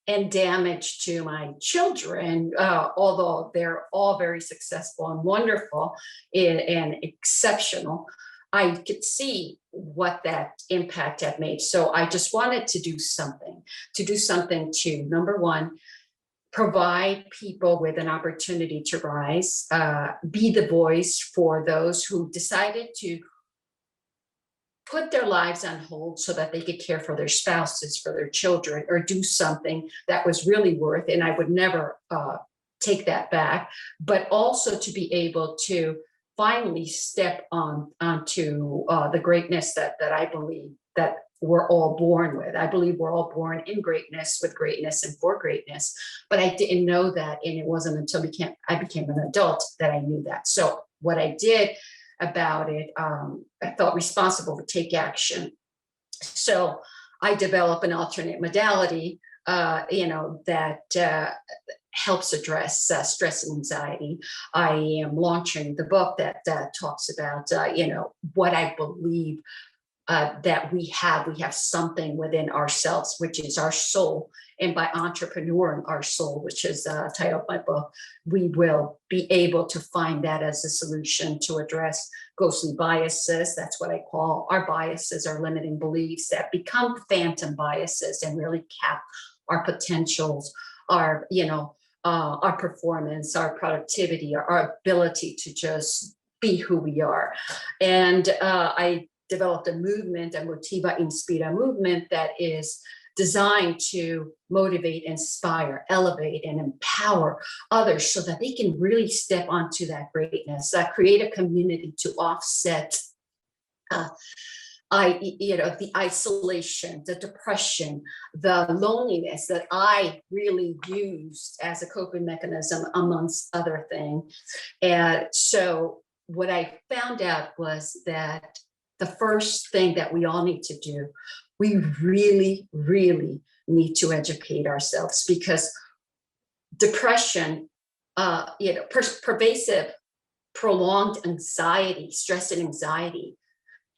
and damage to my children, although they're all very successful and wonderful and exceptional. I could see what that impact had made. So I just wanted to do something to, number one, provide people with an opportunity to rise, be the voice for those who decided to put their lives on hold so that they could care for their spouses, for their children, or do something that was really worth, and I would never take that back, but also to be able to finally step onto the greatness that I believe that we're all born with. I believe we're all born in greatness, with greatness, and for greatness. But I didn't know that, and it wasn't until I became an adult that I knew that. So what I did about it, I felt responsible to take action. So I developed an alternate modality, that helps address stress and anxiety. I am launching the book that talks about, what I believe that we have something within ourselves, which is our soul. And by entrepreneuring our soul, which is the title of my book, we will be able to find that as a solution to address ghostly biases. That's what I call our biases, our limiting beliefs that become phantom biases and really cap our potentials, our performance, our productivity, our ability to just be who we are. And I developed a movement, a Motiva Inspira movement, that is designed to motivate, inspire, elevate, and empower others so that they can really step onto that greatness, create a community to offset the isolation, the depression, the loneliness that I really used as a coping mechanism, amongst other things. And so what I found out was that the first thing that we all need to do, we really, really need to educate ourselves, because depression, pervasive, prolonged anxiety, stress and anxiety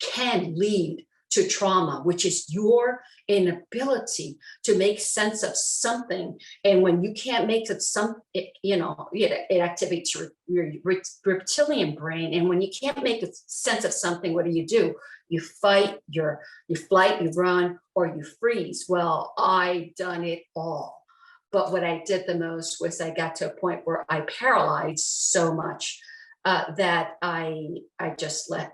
can lead to trauma, which is your inability to make sense of something. And when you can't make it it activates your reptilian brain. And when you can't make sense of something, what do? You fight, you flight, you run, or you freeze. Well, I done it all. But what I did the most was I got to a point where I paralyzed so much that I just let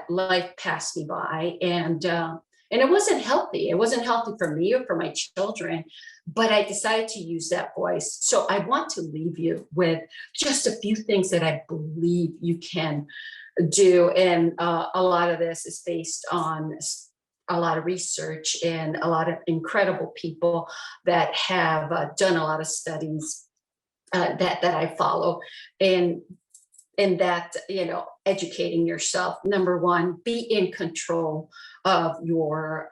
life pass me by, and it wasn't healthy. It wasn't healthy for me or for my children, but I decided to use that voice. So I want to leave you with just a few things that I believe you can do, and a lot of this is based on a lot of research and a lot of incredible people that have done a lot of studies that I follow, and that, educating yourself. Number one, be in control of your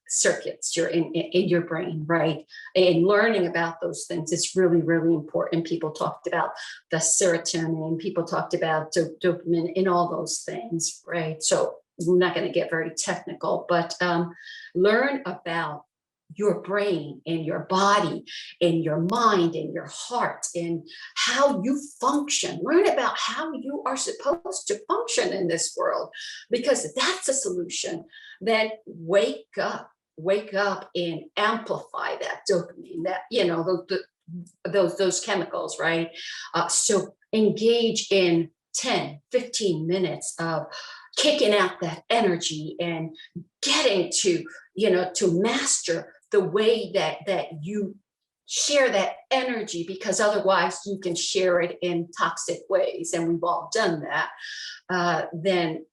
circuits, in your brain, right? And learning about those things is really, really important. People talked about the serotonin, people talked about dopamine and all those things, right? So we're not going to get very technical, but learn about your brain and your body and your mind and your heart and how you function. Learn about how you are supposed to function in this world, because that's a solution. Then wake up and amplify that dopamine, that, those chemicals, right? So engage in 10, 15 minutes of kicking out that energy and getting to master the way that you share that energy, because otherwise you can share it in toxic ways, and we've all done that. Then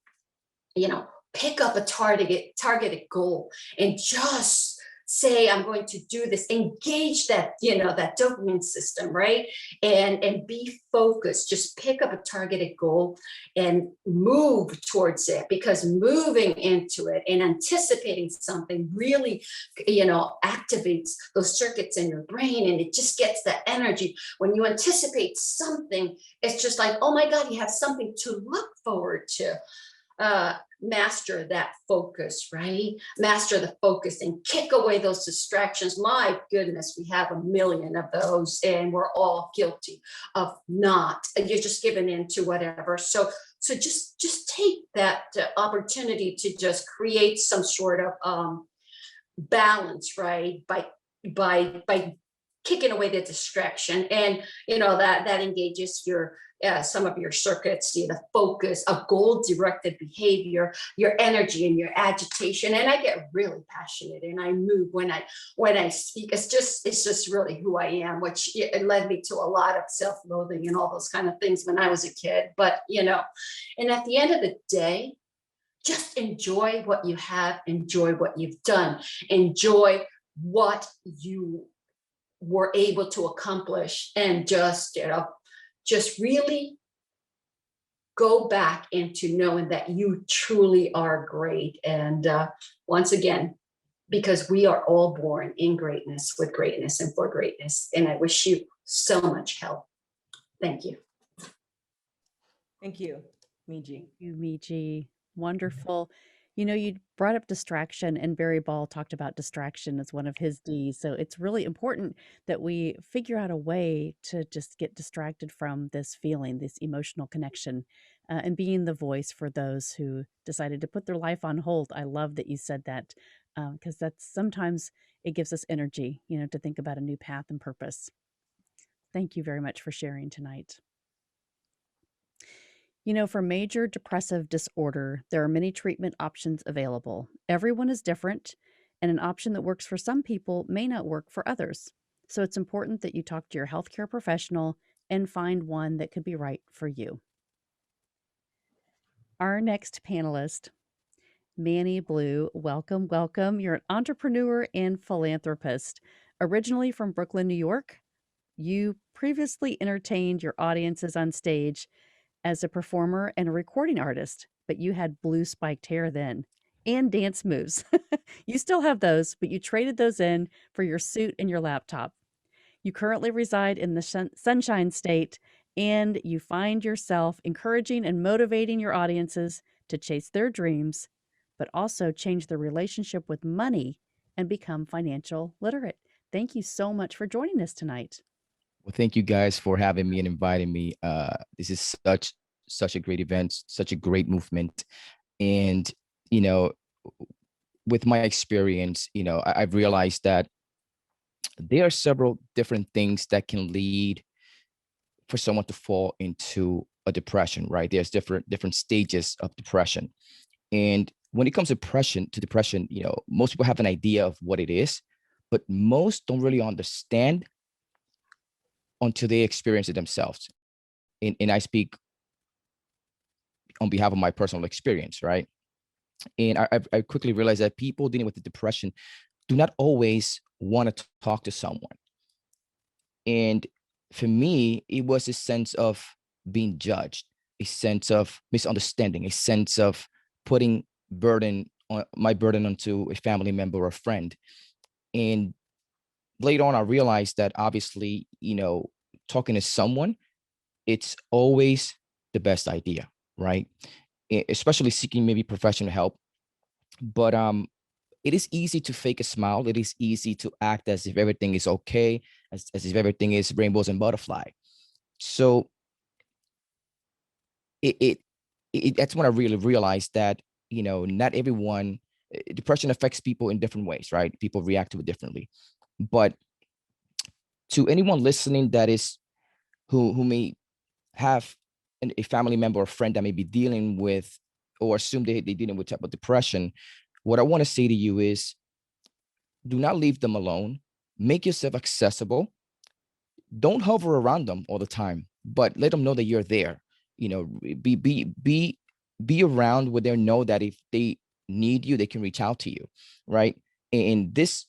pick up a targeted goal and just say, I'm going to do this, engage that, that dopamine system, right? And be focused, just pick up a targeted goal and move towards it, because moving into it and anticipating something really, activates those circuits in your brain, and it just gets the energy. When you anticipate something, it's just like, oh my God, you have something to look forward to. Master that focus, right? Master the focus and kick away those distractions. My goodness, we have a million of those, and we're all guilty of not. You're just giving in to whatever. So just take that opportunity to just create some sort of balance, right? By kicking away the distraction, and that engages your some of your circuits, the focus, a goal-directed behavior, your energy and your agitation. And I get really passionate and I move when I speak. It's just really who I am, which it led me to a lot of self-loathing and all those kind of things when I was a kid. But and at the end of the day, just enjoy what you have, enjoy what you've done, enjoy what you were able to accomplish, and just really go back into knowing that you truly are great. And once again, because we are all born in greatness, with greatness, and for greatness. And I wish you so much health. Thank you. Thank you, Miji. Thank you, Miji. Wonderful. You brought up distraction, and Barry Ball talked about distraction as one of his Ds. So it's really important that we figure out a way to just get distracted from this feeling, this emotional connection, and being the voice for those who decided to put their life on hold. I love that you said that, because that's sometimes it gives us energy, to think about a new path and purpose. Thank you very much for sharing tonight. For major depressive disorder, there are many treatment options available. Everyone is different, and an option that works for some people may not work for others. So it's important that you talk to your healthcare professional and find one that could be right for you. Our next panelist, Manny Blue, welcome, welcome. You're an entrepreneur and philanthropist. Originally from Brooklyn, New York, you previously entertained your audiences on stage as a performer and a recording artist, but you had blue spiked hair then and dance moves. You still have those, but you traded those in for your suit and your laptop. You currently reside in the Sunshine State, and you find yourself encouraging and motivating your audiences to chase their dreams, but also change their relationship with money and become financial literate. Thank you so much for joining us tonight. Well, thank you guys for having me and inviting me. This is such a great event, such a great movement. And, with my experience, I've realized that there are several different things that can lead for someone to fall into a depression, right? There's different stages of depression. And when it comes to depression, most people have an idea of what it is, but most don't really understand until they experience it themselves. And I speak on behalf of my personal experience, right? And I quickly realized that people dealing with the depression do not always want to talk to someone. And for me, it was a sense of being judged, a sense of misunderstanding, a sense of putting my burden onto a family member or a friend. And later on, I realized that obviously, talking to someone, it's always the best idea, right? Especially seeking maybe professional help. But it is easy to fake a smile. It is easy to act as if everything is okay, as if everything is rainbows and butterfly. So that's when I really realized that, not everyone, depression affects people in different ways, right? People react to it differently. But to anyone listening who may have a family member or friend that may be dealing with, or assume they're dealing with type of depression, what I want to say to you is, do not leave them alone. Make yourself accessible. Don't hover around them all the time, but let them know that you're there. Be around where they know that if they need you, they can reach out to you, right? And this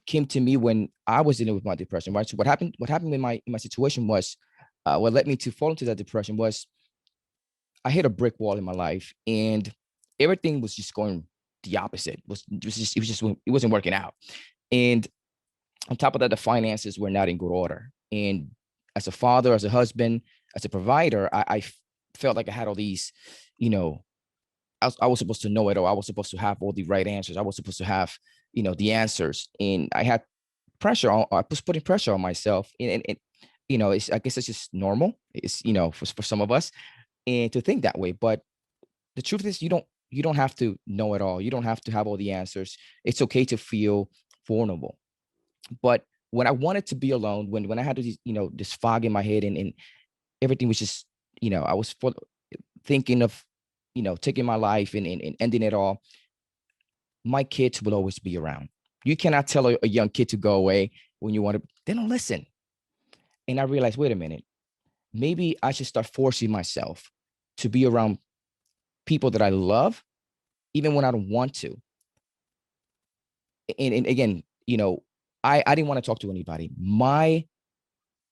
came to me when I was dealing with my depression, right? So what happened in my situation was, what led me to fall into that depression was I hit a brick wall in my life, and everything was just going the opposite. It wasn't working out. And on top of that, the finances were not in good order. And as a father, as a husband, as a provider, I felt like I had all these, you know, I was supposed to know it all. I was supposed to have all the right answers. I was supposed to have, you know, the answers. And I had pressure on, I was putting pressure on myself. And you know, I guess it's just normal. It's, you know, for some of us, and to think that way. But the truth is, you don't have to know it all. You don't have to have all the answers. It's okay to feel vulnerable. But when I wanted to be alone, when I had this, you know, this fog in my head, and everything was just, you know, I was thinking of, you know, taking my life and ending it all, my kids will always be around. You cannot tell a young kid to go away when you want to, they don't listen. And I realized, wait a minute, maybe I should start forcing myself to be around people that I love, even when I don't want to. And again, you know, I didn't want to talk to anybody. My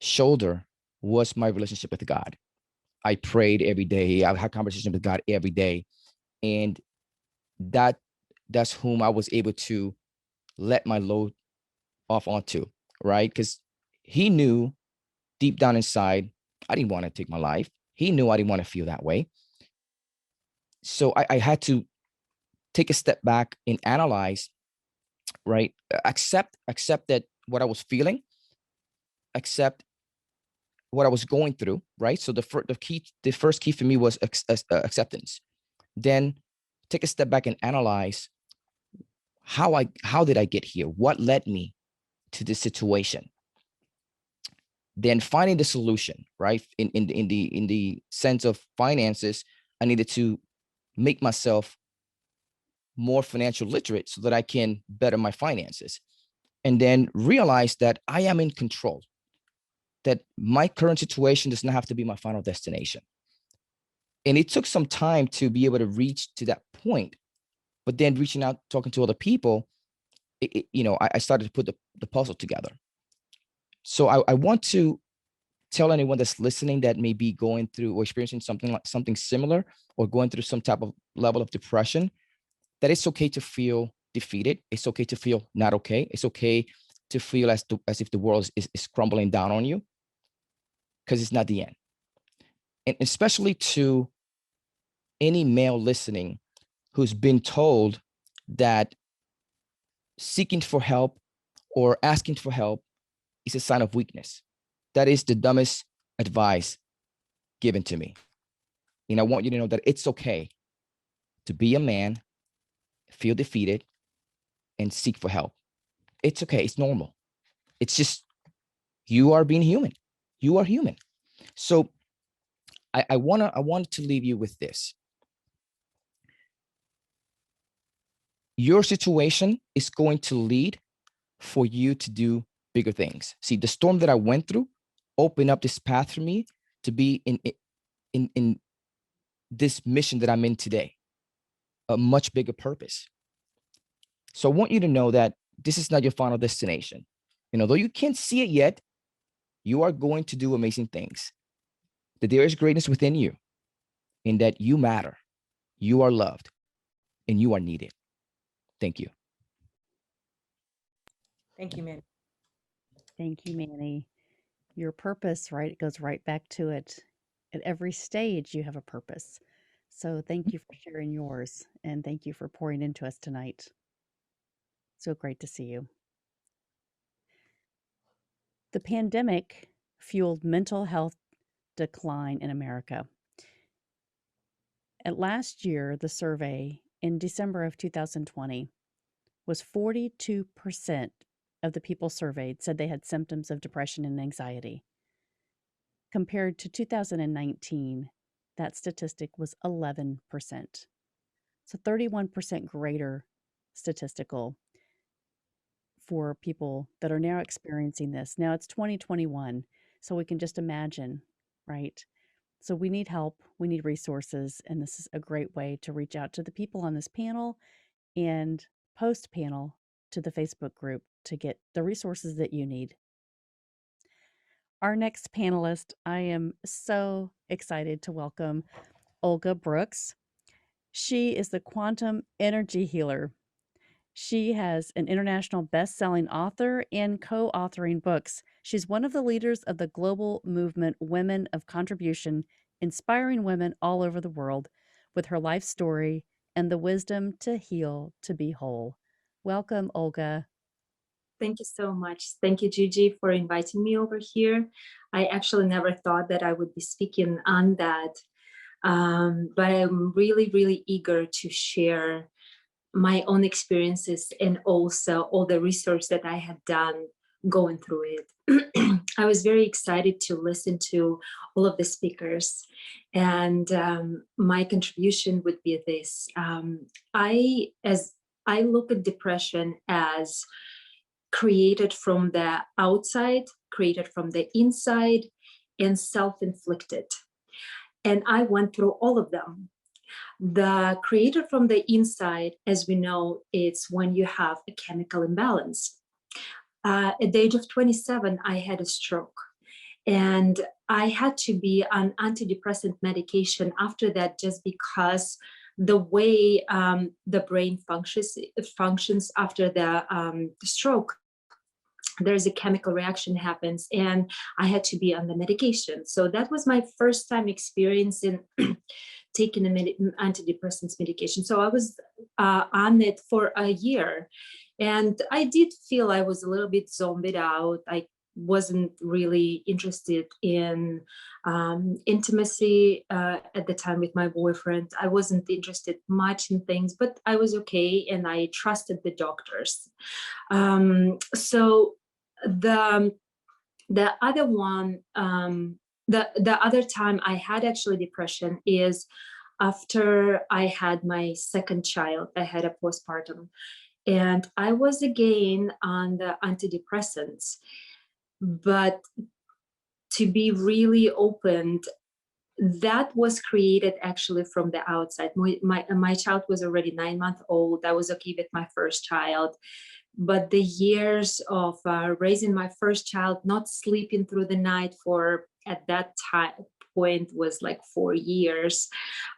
shoulder was my relationship with God. I prayed every day. I had conversations with God every day. And that's whom I was able to let my load off onto, right? Because he knew deep down inside, I didn't want to take my life. He knew I didn't want to feel that way. So I had to take a step back and analyze, right? Accept that what I was feeling, accept what I was going through, right? So the first key for me was acceptance. Then take a step back and analyze how did I get here? What led me to this situation? Then finding the solution, right? In the sense of finances, I needed to make myself more financial literate so that I can better my finances. And then realize that I am in control, that my current situation does not have to be my final destination. And it took some time to be able to reach to that point, but then reaching out, talking to other people, you know, I started to put the puzzle together. So I want to tell anyone that's listening that may be going through or experiencing something similar, or going through some type of level of depression, that it's okay to feel defeated. It's okay to feel not okay. It's okay to feel as if the world is crumbling down on you, because it's not the end. And especially to any male listening who's been told that seeking for help or asking for help is a sign of weakness. That is the dumbest advice given to me. And I want you to know that it's okay to be a man, feel defeated, and seek for help. It's okay. It's normal. It's just, you are being human. You are human. So I want to leave you with this. Your situation is going to lead for you to do bigger things. See, the storm that I went through opened up this path for me to be in this mission that I'm in today, a much bigger purpose. So I want you to know that this is not your final destination. And although you can't see it yet, you are going to do amazing things, that there is greatness within you, and that you matter, you are loved, and you are needed. Thank you. Thank you, Manny. Thank you, Manny. Your purpose, right? It goes right back to it. At every stage, you have a purpose. So thank you for sharing yours, and thank you for pouring into us tonight. So great to see you. The pandemic fueled mental health decline in America. At last year, the survey in December of 2020 was 42% of the people surveyed said they had symptoms of depression and anxiety. Compared to 2019, that statistic was 11%. So 31% greater statistical for people that are now experiencing this. Now it's 2021, so we can just imagine, right? So we need help, we need resources, and this is a great way to reach out to the people on this panel and post panel to the Facebook group to get the resources that you need. Our next panelist, I am so excited to welcome Olga Brooks. She is the quantum energy healer. She has an international best-selling author and co-authoring books. She's one of the leaders of the global movement Women of Contribution, inspiring women all over the world with her life story and the wisdom to heal, to be whole. Welcome, Olga. Thank you so much. Thank you, Gigi, for inviting me over here. I actually never thought that I would be speaking on that, but I'm really, really eager to share my own experiences and also all the research that I had done going through it. I was very excited to listen to all of the speakers, and my contribution would be this. I look at depression as created from the outside, created from the inside, and self-inflicted. And I went through all of them. The created from the inside, as we know, it's when you have a chemical imbalance. At the age of 27, I had a stroke, and I had to be on antidepressant medication after that, just because the way the brain functions after the stroke, there's a chemical reaction happens, and I had to be on the medication. So that was my first time experiencing taking antidepressants medication. So I was on it for a year, and I did feel I was a little bit zombied out. I wasn't really interested in intimacy at the time with my boyfriend. I wasn't interested much in things, but I was okay, and I trusted the doctors. So the other one, the other time I had actually depression is after I had my second child. I had a postpartum, and I was again on the antidepressants. But to be really open, that was created actually from the outside. My child was already 9 months old. I was okay with my first child. But the years of raising my first child, not sleeping through the night for, at that time point, was like 4 years,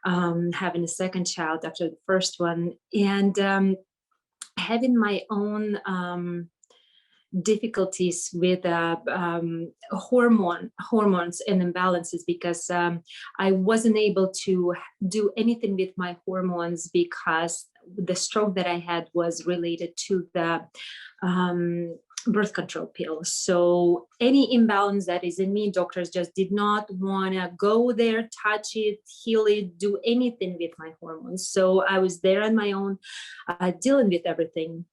having a second child after the first one, and having my own difficulties with hormones and imbalances, because I wasn't able to do anything with my hormones because the stroke that I had was related to the birth control pill. So any imbalance that is in me, doctors just did not want to go there, touch it, heal it, do anything with my hormones. So I was there on my own, dealing with everything.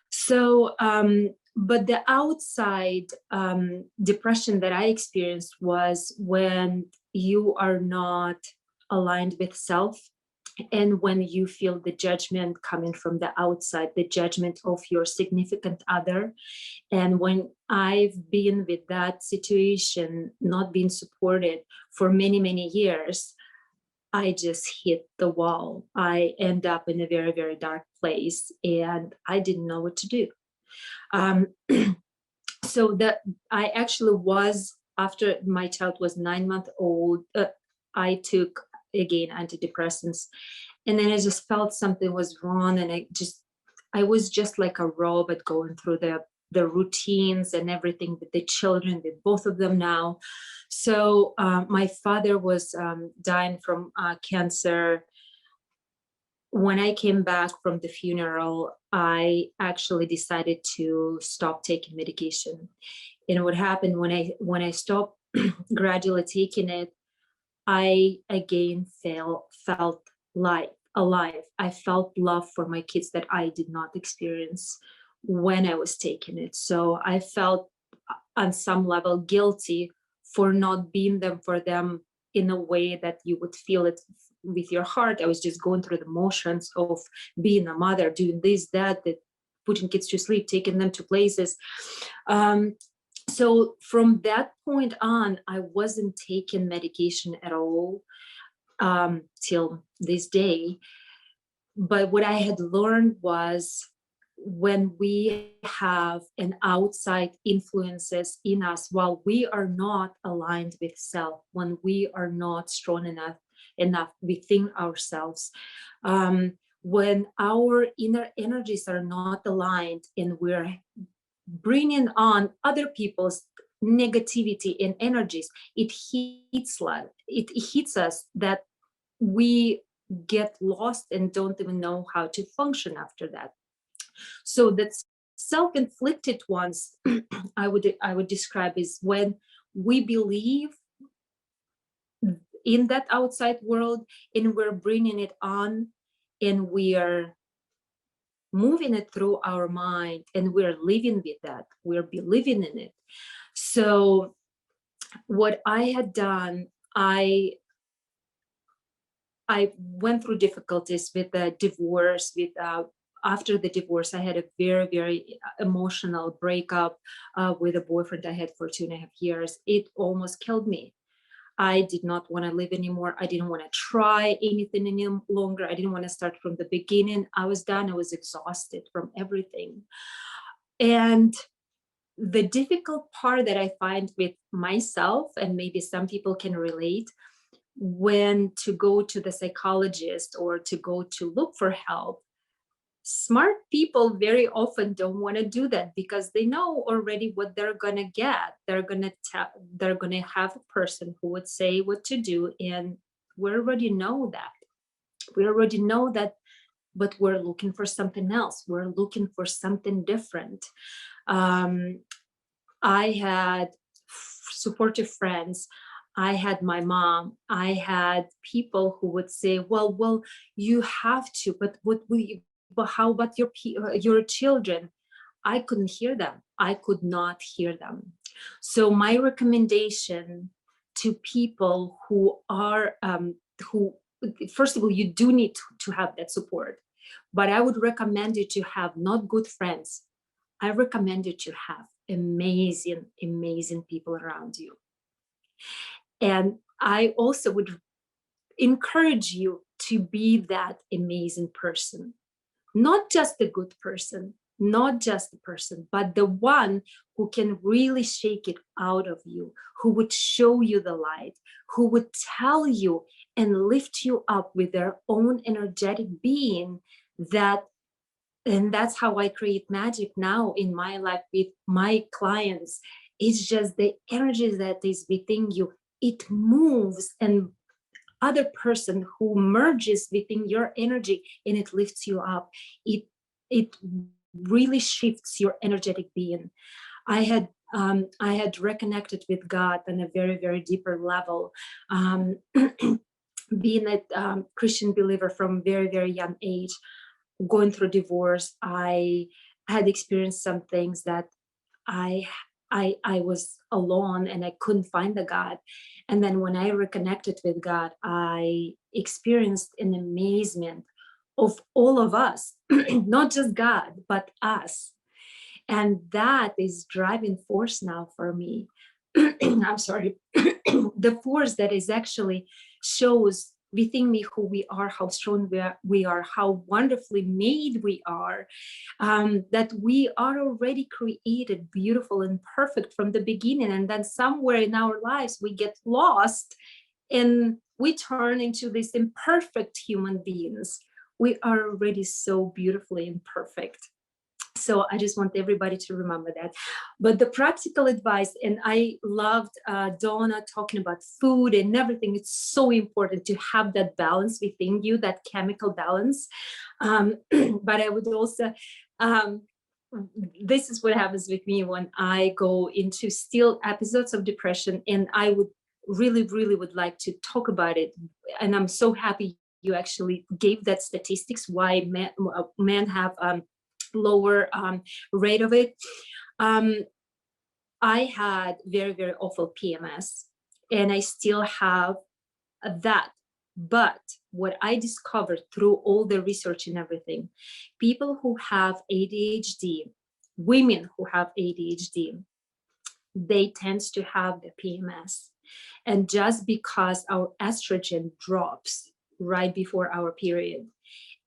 So, but the outside depression that I experienced was when you are not aligned with self, and when you feel the judgment coming from the outside, the judgment of your significant other. And when I've been with that situation, not being supported for many, many years, I just hit the wall. I end up in a very, very dark place, and I didn't know what to do. So that I actually was, after my child was 9 months old, I took again antidepressants, and then I just felt something was wrong, and I was just like a robot going through the routines and everything with the children, with both of them now. So my father was dying from cancer. When I came back from the funeral, I actually decided to stop taking medication. And what happened when I stopped gradually taking it, I again felt alive. I felt love for my kids that I did not experience when I was taking it. So I felt on some level guilty for not being there for them in a way that you would feel it with your heart. I was just going through the motions of being a mother, doing this, that putting kids to sleep, taking them to places. So from that point on, I wasn't taking medication at all till this day. But what I had learned was when we have an outside influences in us while we are not aligned with self, when we are not strong enough within ourselves, when our inner energies are not aligned and we're bringing on other people's negativity and energies, it hits us that we get lost and don't even know how to function after that. So that self-inflicted ones, I would describe is when we believe in that outside world and we're bringing it on and we are moving it through our mind and we're living with that, we're believing in it. So what I had done, I went through difficulties with the divorce. After the divorce, I had a very, very emotional breakup with a boyfriend I had for 2.5 years. It almost killed me. I did not want to live anymore. I didn't want to try anything any longer. I didn't want to start from the beginning. I was done. I was exhausted from everything. And the difficult part that I find with myself, and maybe some people can relate, when to go to the psychologist or to go to look for help, smart people very often don't want to do that because they know already what they're going to get. They're going to have a person who would say what to do. And we already know that. But we're looking for something else. We're looking for something different. I had supportive friends. I had my mom. I had people who would say, well, you have to, but how about your children? I couldn't hear them. I could not hear them. So my recommendation to people who are, first of all, you do need to have that support, but I would recommend you to have not good friends. I recommend you to have amazing, amazing people around you. And I also would encourage you to be that amazing person. Not just a good person, not just a person, but the one who can really shake it out of you, who would show you the light, who would tell you and lift you up with their own energetic being. And that's how I create magic now in my life with my clients. It's just the energy that is within you. It moves, and other person who merges within your energy and it lifts you up. It really shifts your energetic being. I had reconnected with God on a very, very deeper level. Being a Christian believer from very, very young age, going through divorce, I had experienced some things that I was alone and I couldn't find the God. And then when I reconnected with God, I experienced an amazement of all of us, not just God, but us. And that is driving force now for me. I'm sorry, the force that is actually shows within me who we are, how strong we are, how wonderfully made we are, that we are already created beautiful and perfect from the beginning. And then somewhere in our lives, we get lost and we turn into these imperfect human beings. We are already so beautifully imperfect. So I just want everybody to remember that. But the practical advice, and I loved Donna talking about food and everything. It's so important to have that balance within you, that chemical balance. But I would also, this is what happens with me when I go into still episodes of depression, and I would really, really would like to talk about it. And I'm so happy you actually gave that statistics why men have lower rate of it. I had very, very awful PMS, and I still have that. But what I discovered through all the research and everything, people who have ADHD, women who have ADHD, they tend to have the PMS. And just because our estrogen drops right before our period,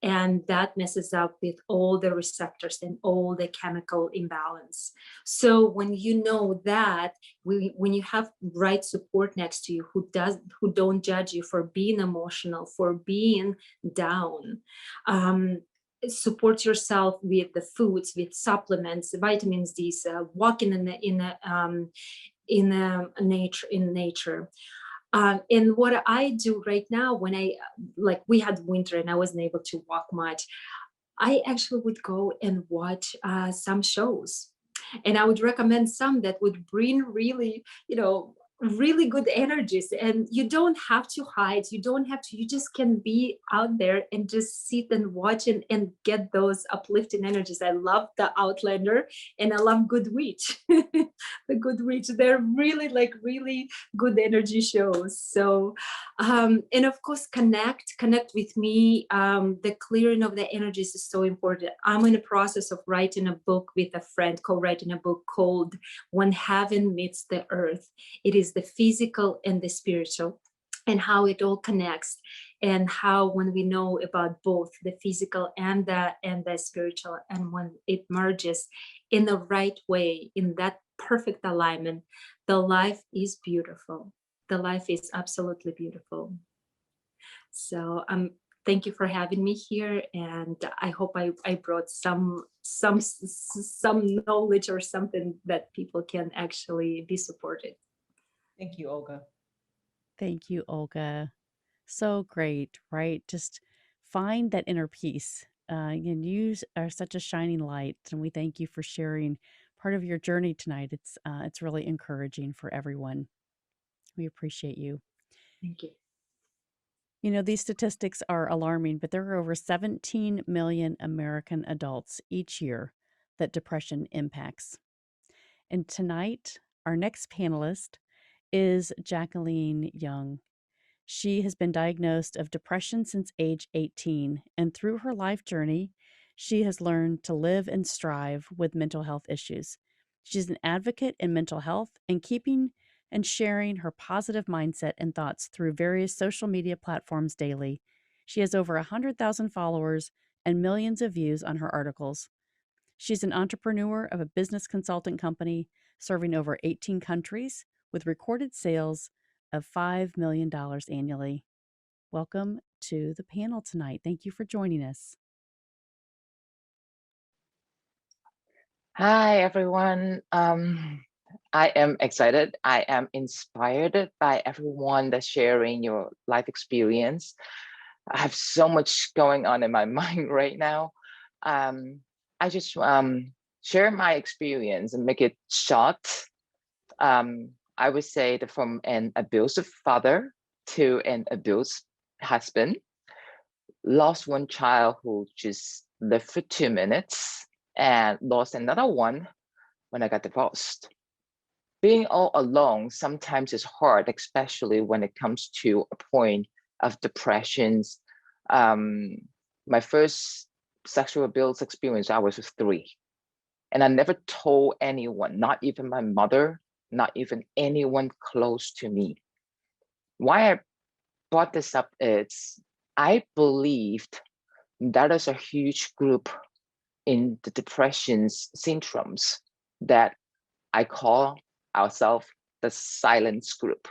And that messes up with all the receptors and all the chemical imbalance. So when you know that, when you have right support next to you who don't judge you for being emotional, for being down, support yourself with the foods, with supplements, vitamins D, walking in nature. And what I do right now, when we had winter and I wasn't able to walk much, I actually would go and watch some shows. And I would recommend some that would bring really, really good energies. And you don't have to hide. You just can be out there and just sit and watch and get those uplifting energies. I love The Outlander and I love Good Witch. The Good Witch, they're really really good energy shows. So, and of course, connect with me. The clearing of the energies is so important. I'm in the process of writing a book with a friend, co-writing a book called When Heaven Meets the Earth. It is the physical and the spiritual, and how it all connects, and how when we know about both the physical and the spiritual, and when it merges in the right way, in that perfect alignment, the life is beautiful. The life is absolutely beautiful. So thank you for having me here, and I hope I brought some knowledge or something that people can actually be supported. Thank you, Olga. Thank you, Olga. So great, right? Just find that inner peace. And you are such a shining light, and we thank you for sharing part of your journey tonight. It's really encouraging for everyone. We appreciate you. Thank you. These statistics are alarming, but there are over 17 million American adults each year that depression impacts. And tonight, our next panelist is Jacqueline Young. She has been diagnosed of depression since age 18, and through her life journey, she has learned to live and strive with mental health issues. She's an advocate in mental health and keeping and sharing her positive mindset and thoughts through various social media platforms daily. She has over 100,000 followers and millions of views on her articles. She's an entrepreneur of a business consultant company serving over 18 countries with recorded sales of $5 million annually. Welcome to the panel tonight. Thank you for joining us. Hi, everyone. I am excited. I am inspired by everyone that's sharing your life experience. I have so much going on in my mind right now. I just share my experience and make it short. I would say that from an abusive father to an abused husband, lost one child who just lived for 2 minutes and lost another one when I got divorced. Being all alone sometimes is hard, especially when it comes to a point of depressions. My first sexual abuse experience, I was 3. And I never told anyone, not even my mother, not even anyone close to me. Why I brought this up is I believed that is a huge group in the depressions syndromes that I call ourselves the silence group.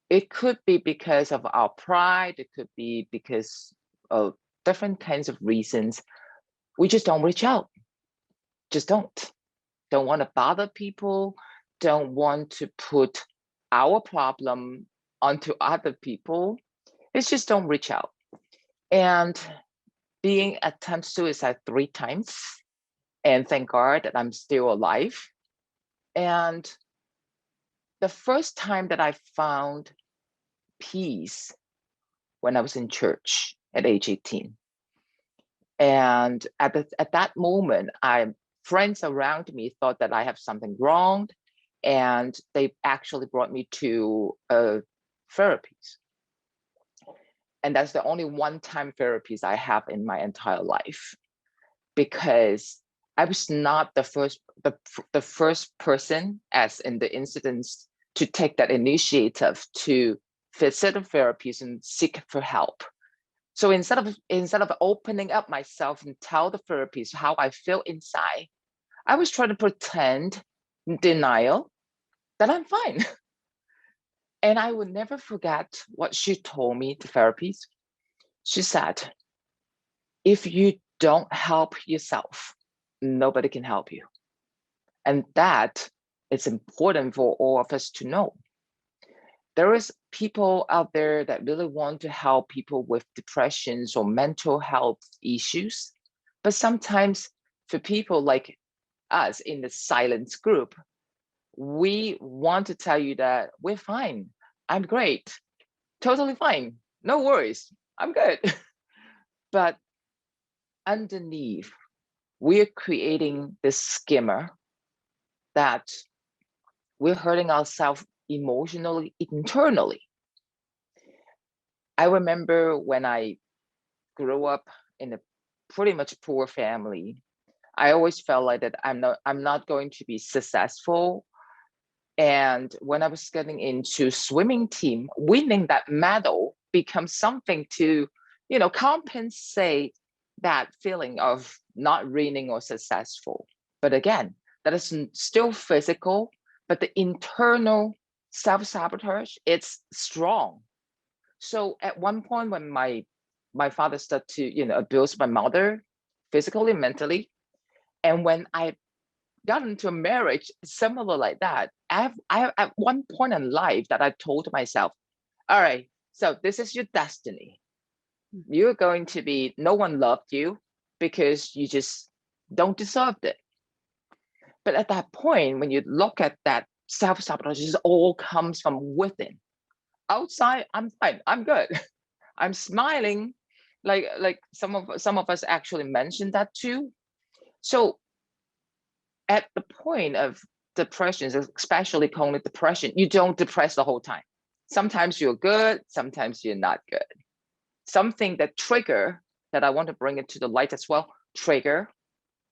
It could be because of our pride. It could be because of different kinds of reasons. We just don't reach out. Just don't want to bother people, don't want to put our problem onto other people. It's just don't reach out. And being attempted suicide 3 times, and thank God that I'm still alive. And the first time that I found peace when I was in church at age 18. And at that moment, friends around me thought that I have something wrong, and they actually brought me to therapies. And that's the only one-time therapies I have in my entire life, because I was not the first person, as in the incidents, to take that initiative to visit the therapies and seek for help. So instead of opening up myself and tell the therapist how I feel inside, I was trying to pretend denial that I'm fine. And I would never forget what she told me, the therapist. She said, if you don't help yourself, nobody can help you. And that is important for all of us to know. There is people out there that really want to help people with depressions or mental health issues. But sometimes for people like us in the silence group, we want to tell you that we're fine. I'm great. Totally fine. No worries. I'm good. But underneath, we're creating this schema that we're hurting ourselves emotionally, internally. I remember when I grew up in a pretty much poor family, I always felt like that I'm not going to be successful. And when I was getting into swimming team, winning that medal becomes something to, compensate that feeling of not winning or successful. But again, that is still physical, but the internal self-sabotage, it's strong. So at one point when my father started to, abuse my mother physically, mentally, and when I got into a marriage similar like that, I at one point in life that I told myself, all right, so this is your destiny. You're going to be, no one loved you because you just don't deserve it. But at that point, when you look at that self-sabotage, it all comes from within. Outside, I'm fine, I'm good. I'm smiling, like some of us actually mentioned that too. So at the point of depression, especially chronic depression, you don't depress the whole time. Sometimes you're good, sometimes you're not good. Something that trigger, that I want to bring it to the light as well, trigger,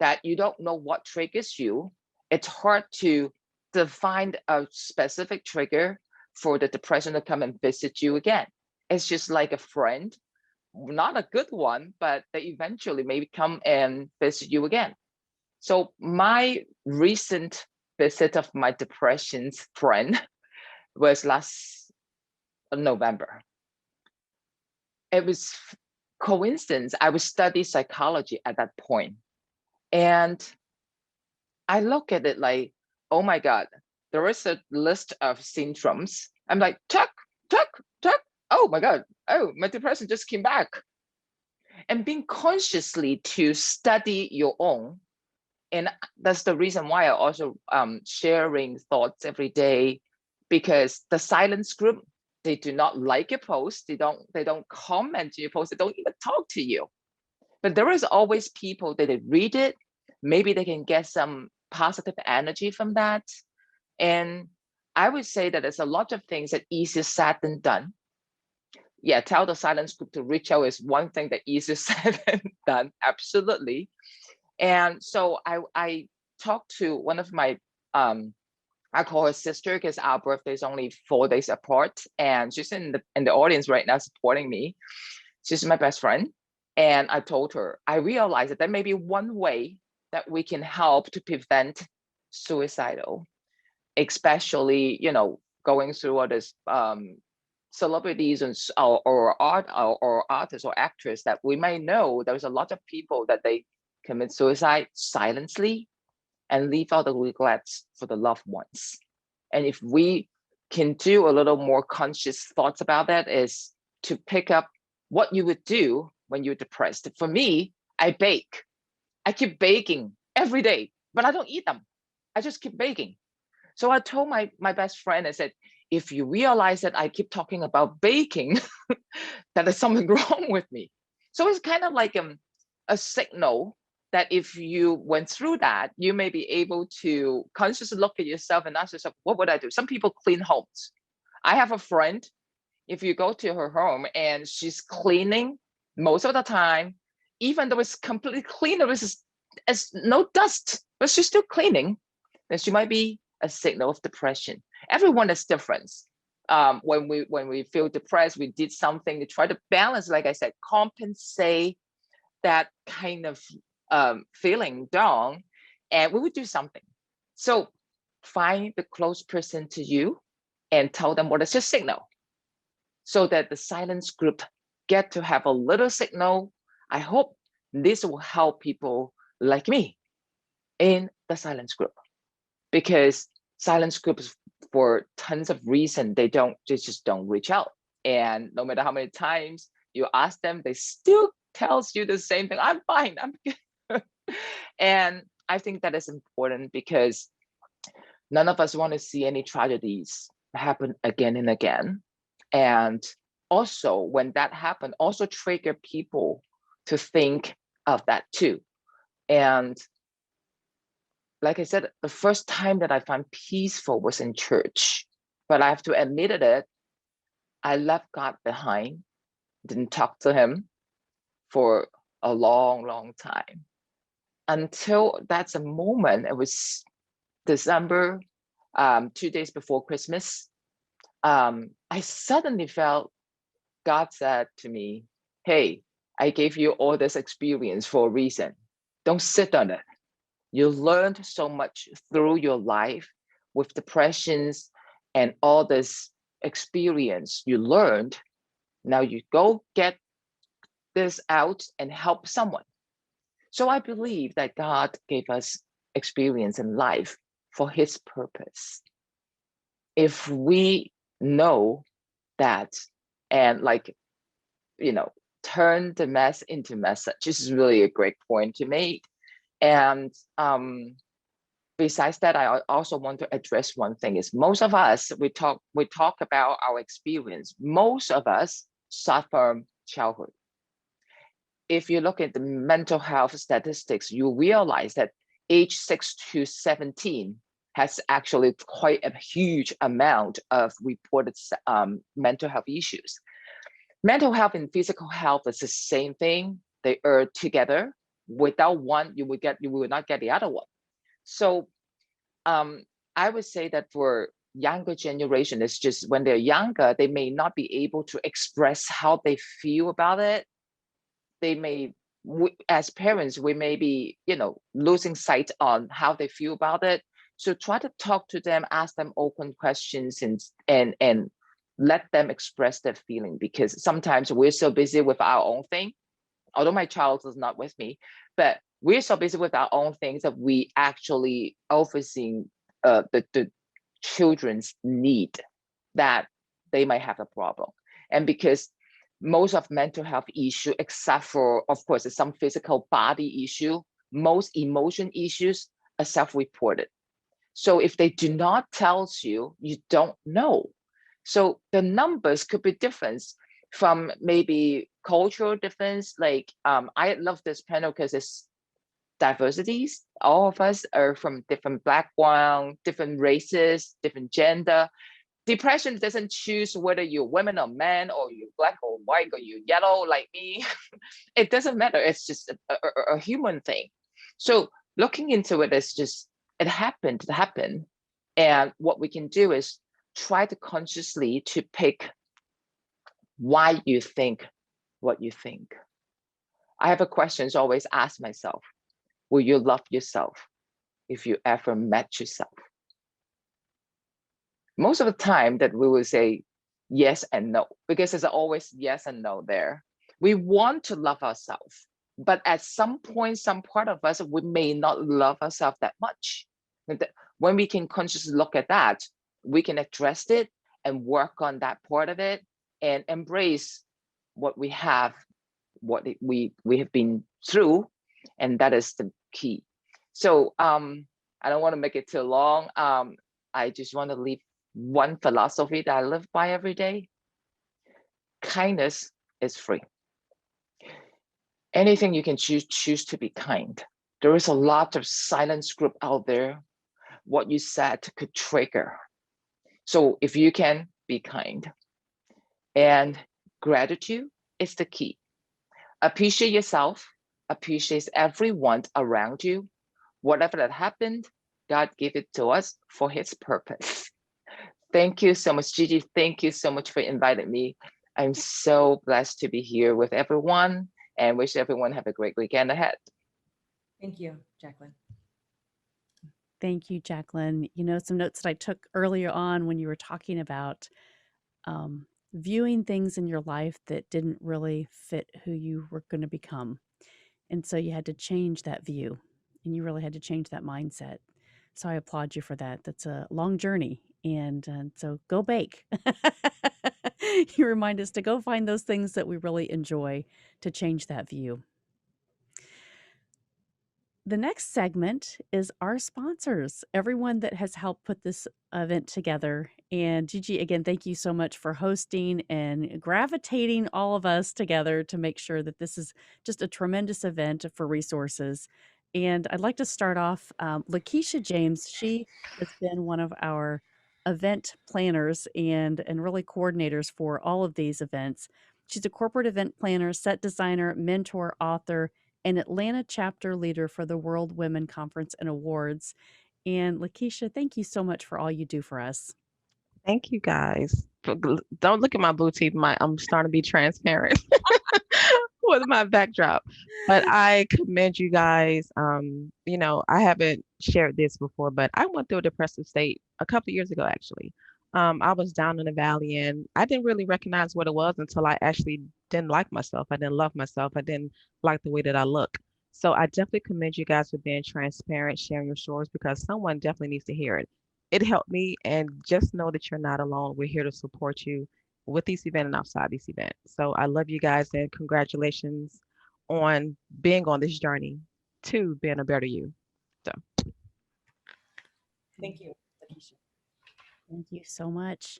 that you don't know what triggers you. It's hard to define a specific trigger for the depression to come and visit you again. It's just like a friend, not a good one, but they eventually maybe come and visit you again. So my recent visit of my depression's friend was last November. It was coincidence. I was studying psychology at that point. And I look at it like, oh my God, there is a list of syndromes. I'm like, tuck. Oh my God. Oh, my depression just came back. And being consciously to study your own. And that's the reason why I also sharing thoughts every day, because the silence group, they do not like your post. They don't comment to your post. They don't even talk to you. But there is always people that they read it. Maybe they can get some positive energy from that. And I would say that there's a lot of things that easier said than done. Yeah, tell the silence group to reach out is one thing that easier said than done. Absolutely. And so I talked to one of my, I call her sister because our birthday is only 4 days apart. And she's in the audience right now supporting me. She's my best friend. And I told her, I realized that there may be one way that we can help to prevent suicidal, especially, going through all this celebrities and or artists or actors that we may know. There's a lot of people that they commit suicide silently and leave out the regrets for the loved ones. And if we can do a little more conscious thoughts about that, is to pick up what you would do when you're depressed. For me, I bake. I keep baking every day, but I don't eat them. I just keep baking. So I told my best friend, I said, if you realize that I keep talking about baking, that there's something wrong with me. So it's kind of like a signal that if you went through that, you may be able to consciously look at yourself and ask yourself, what would I do? Some people clean homes. I have a friend, if you go to her home and she's cleaning most of the time, even though it's completely clean, there is no dust, but she's still cleaning, then she might be a signal of depression. Everyone is different. when we feel depressed, we did something to try to balance, like I said, compensate that kind of feeling down, and we would do something. So find the close person to you and tell them what is your signal, so that the silence group get to have a little signal. I hope this will help people like me in the silence group, because silence groups, for tons of reasons, they just don't reach out. And no matter how many times you ask them, they still tells you the same thing. I'm fine, I'm good. And I think that is important, because none of us want to see any tragedies happen again and again. And also, when that happened, also trigger people to think of that too. And like I said, the first time that I found peaceful was in church. But I have to admit it, I left God behind, didn't talk to him for a long, long time. Until that's a moment, it was December, 2 days before Christmas. I suddenly felt God said to me, hey, I gave you all this experience for a reason. Don't sit on it. You learned so much through your life with depressions and all this experience you learned. Now you go get this out and help someone. So I believe that God gave us experience in life for his purpose. If we know that, and turn the mess into message, this is really a great point to make. And besides that, I also want to address one thing is, most of us, we talk about our experience. Most of us suffer from childhood. If you look at the mental health statistics, you realize that age 6 to 17 has actually quite a huge amount of reported mental health issues. Mental health and physical health is the same thing. They are together. Without one, you will not get the other one. So I would say that for younger generation, it's just when they're younger, they may not be able to express how they feel about it. They may, as parents, we may be, losing sight on how they feel about it. So try to talk to them, ask them open questions, and let them express their feeling, because sometimes we're so busy with our own thing. Although my child is not with me, but we're so busy with our own things that we actually overseeing the children's need, that they might have a problem. And because most of mental health issue, except for, of course, some physical body issue, most emotion issues are self-reported. So if they do not tell you, you don't know. So the numbers could be different from maybe cultural difference. Like I love this panel because it's diversities. All of us are from different background, different races, different gender. Depression doesn't choose whether you're women or men, or you're black or white, or you're yellow like me. It doesn't matter. It's just a human thing. So looking into it is just, it happened to happen. And what we can do is try to consciously to pick why you think what you think. I have a question I always ask myself: will you love yourself if you ever met yourself? Most of the time that we will say yes and no, because there's always yes and no there. We want to love ourselves, but at some point, some part of us, we may not love ourselves that much. When we can consciously look at that, we can address it and work on that part of it and embrace what we have, what we have been through, and that is the key. So I don't want to make it too long. I just want to leave one philosophy that I live by every day. Kindness is free. Anything you can choose to be kind. There is a lot of silence group out there. What you said could trigger. So if you can, be kind. And gratitude is the key. Appreciate yourself, appreciate everyone around you. Whatever that happened, God gave it to us for his purpose. Thank you so much, Gigi. Thank you so much for inviting me. I'm so blessed to be here with everyone and wish everyone have a great weekend ahead. Thank you, Jacqueline. Thank you, Jacqueline. You know, some notes that I took earlier on when you were talking about viewing things in your life that didn't really fit who you were going to become. And so you had to change that view and you really had to change that mindset. So I applaud you for that. That's a long journey. And so go bake. You remind us to go find those things that we really enjoy to change that view. The next segment is our sponsors, everyone that has helped put this event together. And Gigi, again, thank you so much for hosting and gravitating all of us together to make sure that this is just a tremendous event for resources. And I'd like to start off, Lakeisha James, she has been one of our event planners and really coordinators for all of these events. She's a corporate event planner, set designer, mentor, author, and Atlanta chapter leader for the World Women Conference and Awards. And Lakeisha, thank you so much for all you do for us. Thank you guys. Don't look at my blue teeth. I'm starting to be transparent with my backdrop. But I commend you guys. You know, I haven't shared this before, but I went through a depressive state a couple of years ago, actually. I was down in the valley and I didn't really recognize what it was until I actually didn't like myself. I didn't love myself. I didn't like the way that I look. So I definitely commend you guys for being transparent, sharing your stories, because someone definitely needs to hear it. It helped me, and just know that you're not alone. We're here to support you with these events and outside these events. So I love you guys and congratulations on being on this journey to being a better you. So thank you, Lakeisha. Thank you so much.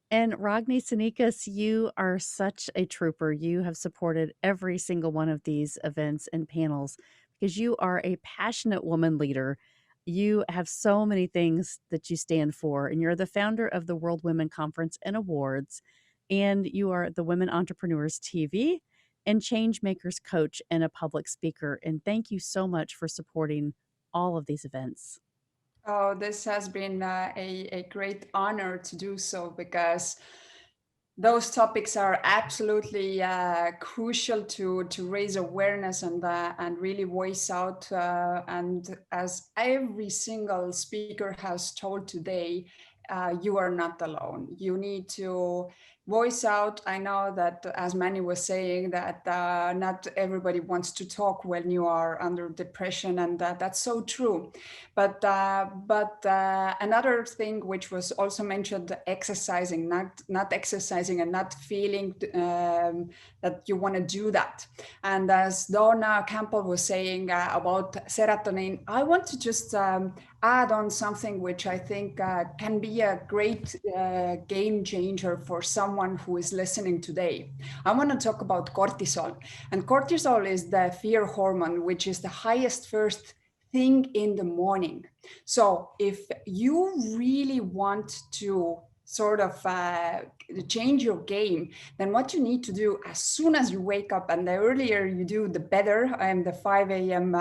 And Ragni Sanikas, you are such a trooper. You have supported every single one of these events and panels because you are a passionate woman leader. You have so many things that you stand for, and you're the founder of the World Women Conference and Awards, and you are the Women Entrepreneurs TV and Change Makers coach and a public speaker. And thank you so much for supporting all of these events. Oh, this has been a great honor to do so, because those topics are absolutely crucial to raise awareness and really voice out. And as every single speaker has told today, you are not alone. You need to voice out. I know that, as Manny was saying, that not everybody wants to talk when you are under depression, and that's so true. But another thing which was also mentioned, exercising, not exercising and not feeling that you want to do that. And as Donna Campbell was saying about serotonin, I want to just add on something which I think can be a great game changer for someone who is listening today. I want to talk about cortisol. And cortisol is the fear hormone, which is the highest first thing in the morning. So if you really want to sort of change your game, then what you need to do as soon as you wake up, and the earlier you do, the better. I'm the 5 a.m.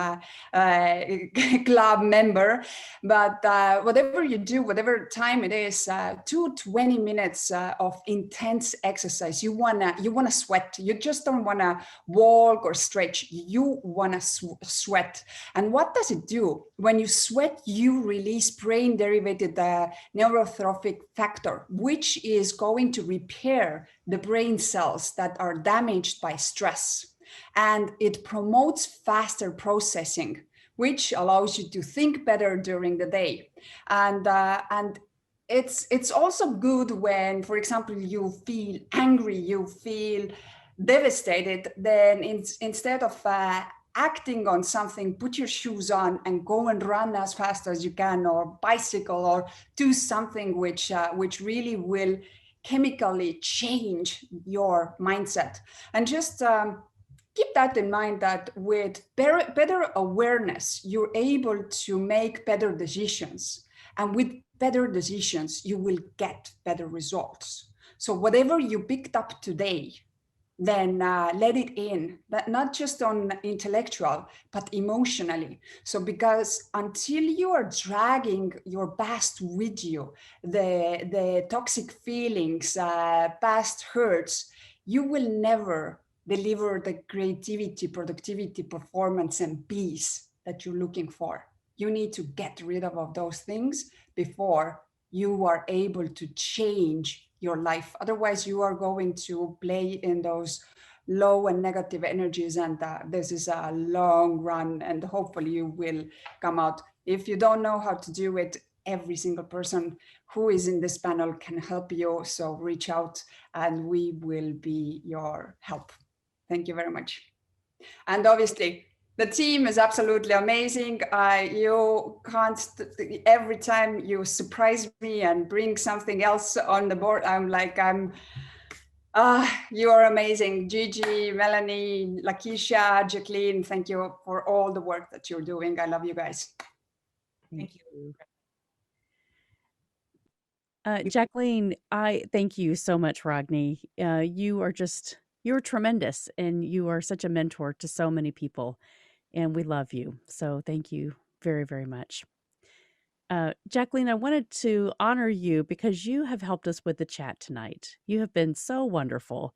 Club member, but whatever you do, whatever time it is, 20 minutes of intense exercise. You wanna sweat. You just don't wanna walk or stretch. You wanna sweat. And what does it do? When you sweat, you release brain-derived neurotrophic factor, which is going to repair the brain cells that are damaged by stress. And it promotes faster processing, which allows you to think better during the day. And it's also good when, for example, you feel angry, you feel devastated, then instead of acting on something, put your shoes on and go and run as fast as you can, or bicycle, or do something which really will chemically change your mindset. And just keep that in mind, that with better awareness, you're able to make better decisions. And with better decisions, you will get better results. So whatever you picked up today, then let it in, not just on intellectual, but emotionally. So because until you are dragging your past with you, the toxic feelings, past hurts, you will never deliver the creativity, productivity, performance, and peace that you're looking for. You need to get rid of those things before you are able to change your life. Otherwise, you are going to play in those low and negative energies, and this is a long run, and hopefully you will come out. If you don't know how to do it, every single person who is in this panel can help you. So reach out and we will be your help. Thank you very much. And obviously, the team is absolutely amazing. You constantly, every time you surprise me and bring something else on the board, you are amazing. Gigi, Melanie, Lakeisha, Jacqueline, thank you for all the work that you're doing. I love you guys. Thank you. Jacqueline, I thank you so much, Ragni. You're tremendous, and you are such a mentor to so many people, and we love you. So thank you very, very much. Jacqueline, I wanted to honor you because you have helped us with the chat tonight. You have been so wonderful.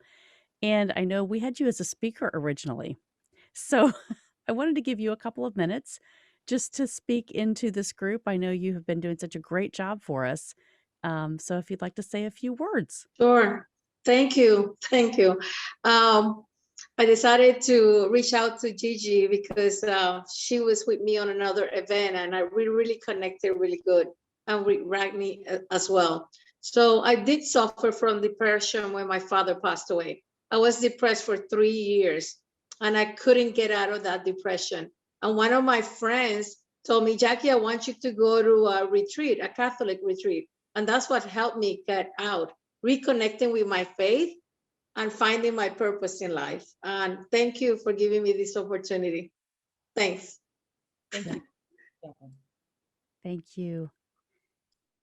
And I know we had you as a speaker originally. So I wanted to give you a couple of minutes just to speak into this group. I know you have been doing such a great job for us. So if you'd like to say a few words. Sure. Thank you. Thank you. I decided to reach out to Gigi because she was with me on another event, and we really connected really good, and with Ragni as well. So I did suffer from depression when my father passed away. I was depressed for 3 years, and I couldn't get out of that depression. And one of my friends told me, Jackie, I want you to go to a retreat, a Catholic retreat. And that's what helped me get out, reconnecting with my faith and finding my purpose in life. And thank you for giving me this opportunity. Thanks. Thank you. Thank you.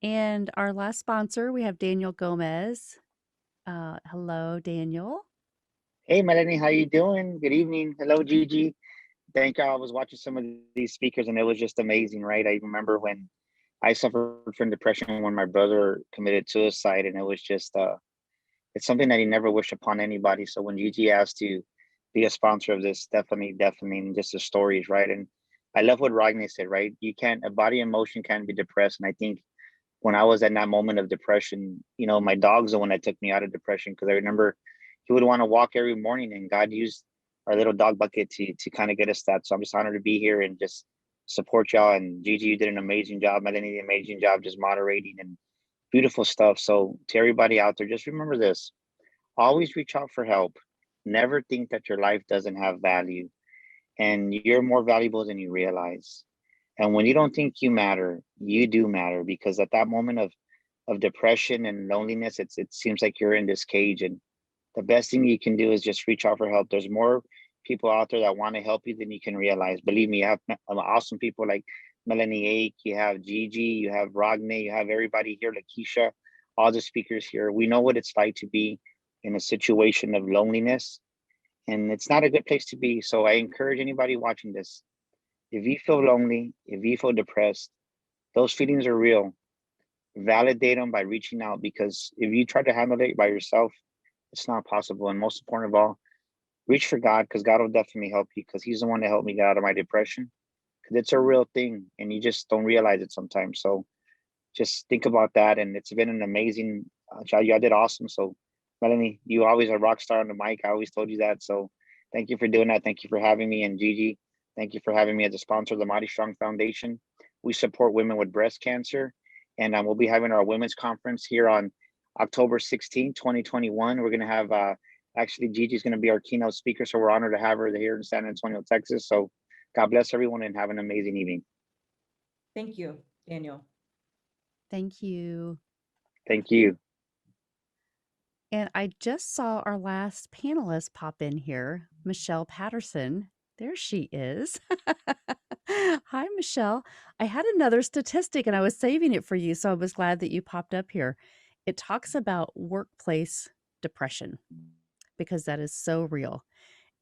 And our last sponsor, we have Daniel Gomez. Hello, Daniel. Hey, Melanie, how you doing? Good evening. Hello, Gigi. Thank you. I was watching some of these speakers, and it was just amazing, right? I remember when I suffered from depression when my brother committed suicide, and it was just, it's something that he never wished upon anybody. So when Gigi asked to be a sponsor of this, definitely, just the stories, right? And I love what Ragni said, right? A body emotion can be depressed. And I think when I was in that moment of depression, my dog's the one that took me out of depression, because I remember he would want to walk every morning, and God used our little dog bucket to kind of get us that. So I'm just honored to be here and just support y'all. And Gigi, you did an amazing job. Melanie, an amazing job just moderating and beautiful stuff. So to everybody out there, just remember this: always reach out for help. Never think that your life doesn't have value, and you're more valuable than you realize. And when you don't think you matter, you do matter, because at that moment of depression and loneliness, it seems like you're in this cage, and the best thing you can do is just reach out for help. There's more people out there that want to help you than you can realize. Believe me, you have awesome people like Melanie Ake, you have Gigi, you have Ragni, you have everybody here, Lakeisha, all the speakers here. We know what it's like to be in a situation of loneliness, and it's not a good place to be. So I encourage anybody watching this, if you feel lonely, if you feel depressed, those feelings are real. Validate them by reaching out, because if you try to handle it by yourself, it's not possible. And most important of all, reach for God, because God will definitely help you, because he's the one that helped me get out of my depression. Because it's a real thing, and you just don't realize it sometimes. So just think about that. And it's been an amazing job. Y'all did awesome. So Melanie, you always a rock star on the mic. I always told you that. So thank you for doing that. Thank you for having me. And Gigi, thank you for having me as a sponsor of the Mighty Strong Foundation. We support women with breast cancer. And we'll be having our women's conference here on October 16, 2021. We're going to have, actually, Gigi's going to be our keynote speaker. So we're honored to have her here in San Antonio, Texas. So God bless everyone and have an amazing evening. Thank you, Daniel. Thank you. Thank you. And I just saw our last panelist pop in here, Michelle Patterson. There she is. Hi, Michelle. I had another statistic and I was saving it for you, so I was glad that you popped up here. It talks about workplace depression, because that is so real.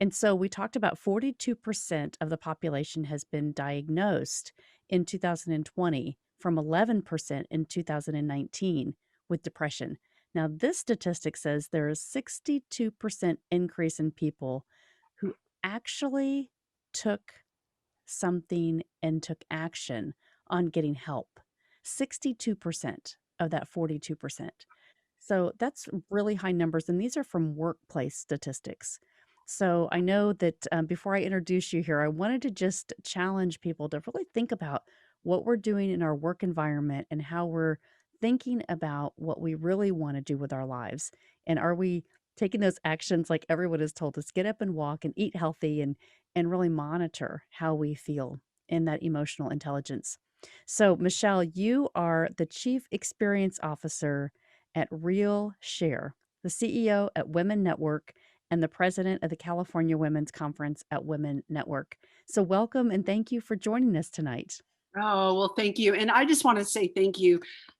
And so we talked about 42% of the population has been diagnosed in 2020 from 11% in 2019 with depression. Now, this statistic says there is 62% increase in people who actually took something and took action on getting help. 62% of that 42%. So that's really high numbers. And these are from workplace statistics. So I know that before I introduce you here, I wanted to just challenge people to really think about what we're doing in our work environment and how we're thinking about what we really want to do with our lives. And are we taking those actions like everyone has told us, get up and walk and eat healthy and really monitor how we feel in that emotional intelligence. So Michelle, you are the Chief Experience Officer at Real Share, the CEO at Women Network, and the president of the California Women's Conference at Women Network. So welcome and thank you for joining us tonight. Oh, well, thank you. And I just want to say thank you.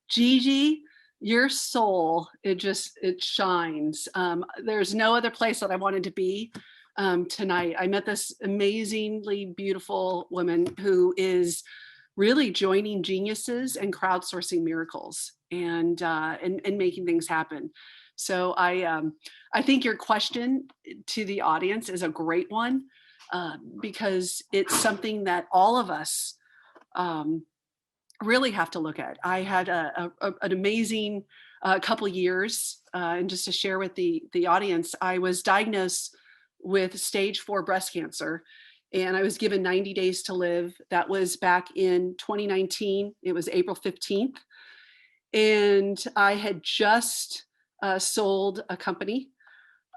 Gigi, your soul, it shines. There's no other place that I wanted to be tonight. I met this amazingly beautiful woman who is really joining geniuses and crowdsourcing miracles and making things happen. So I think your question to the audience is a great one because it's something that all of us really have to look at. I had an amazing couple years, and just to share with the audience, I was diagnosed with stage 4 breast cancer, and I was given 90 days to live. That was back in 2019. It was April 15th. And I had just sold a company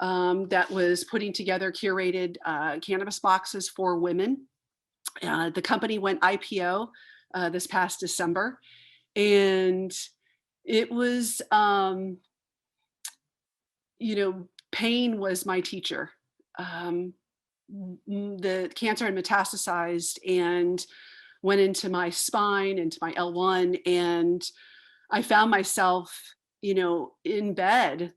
that was putting together curated cannabis boxes for women. The company went IPO this past December. And it was, pain was my teacher. The cancer had metastasized and went into my spine, into my L1, and I found myself, in bed,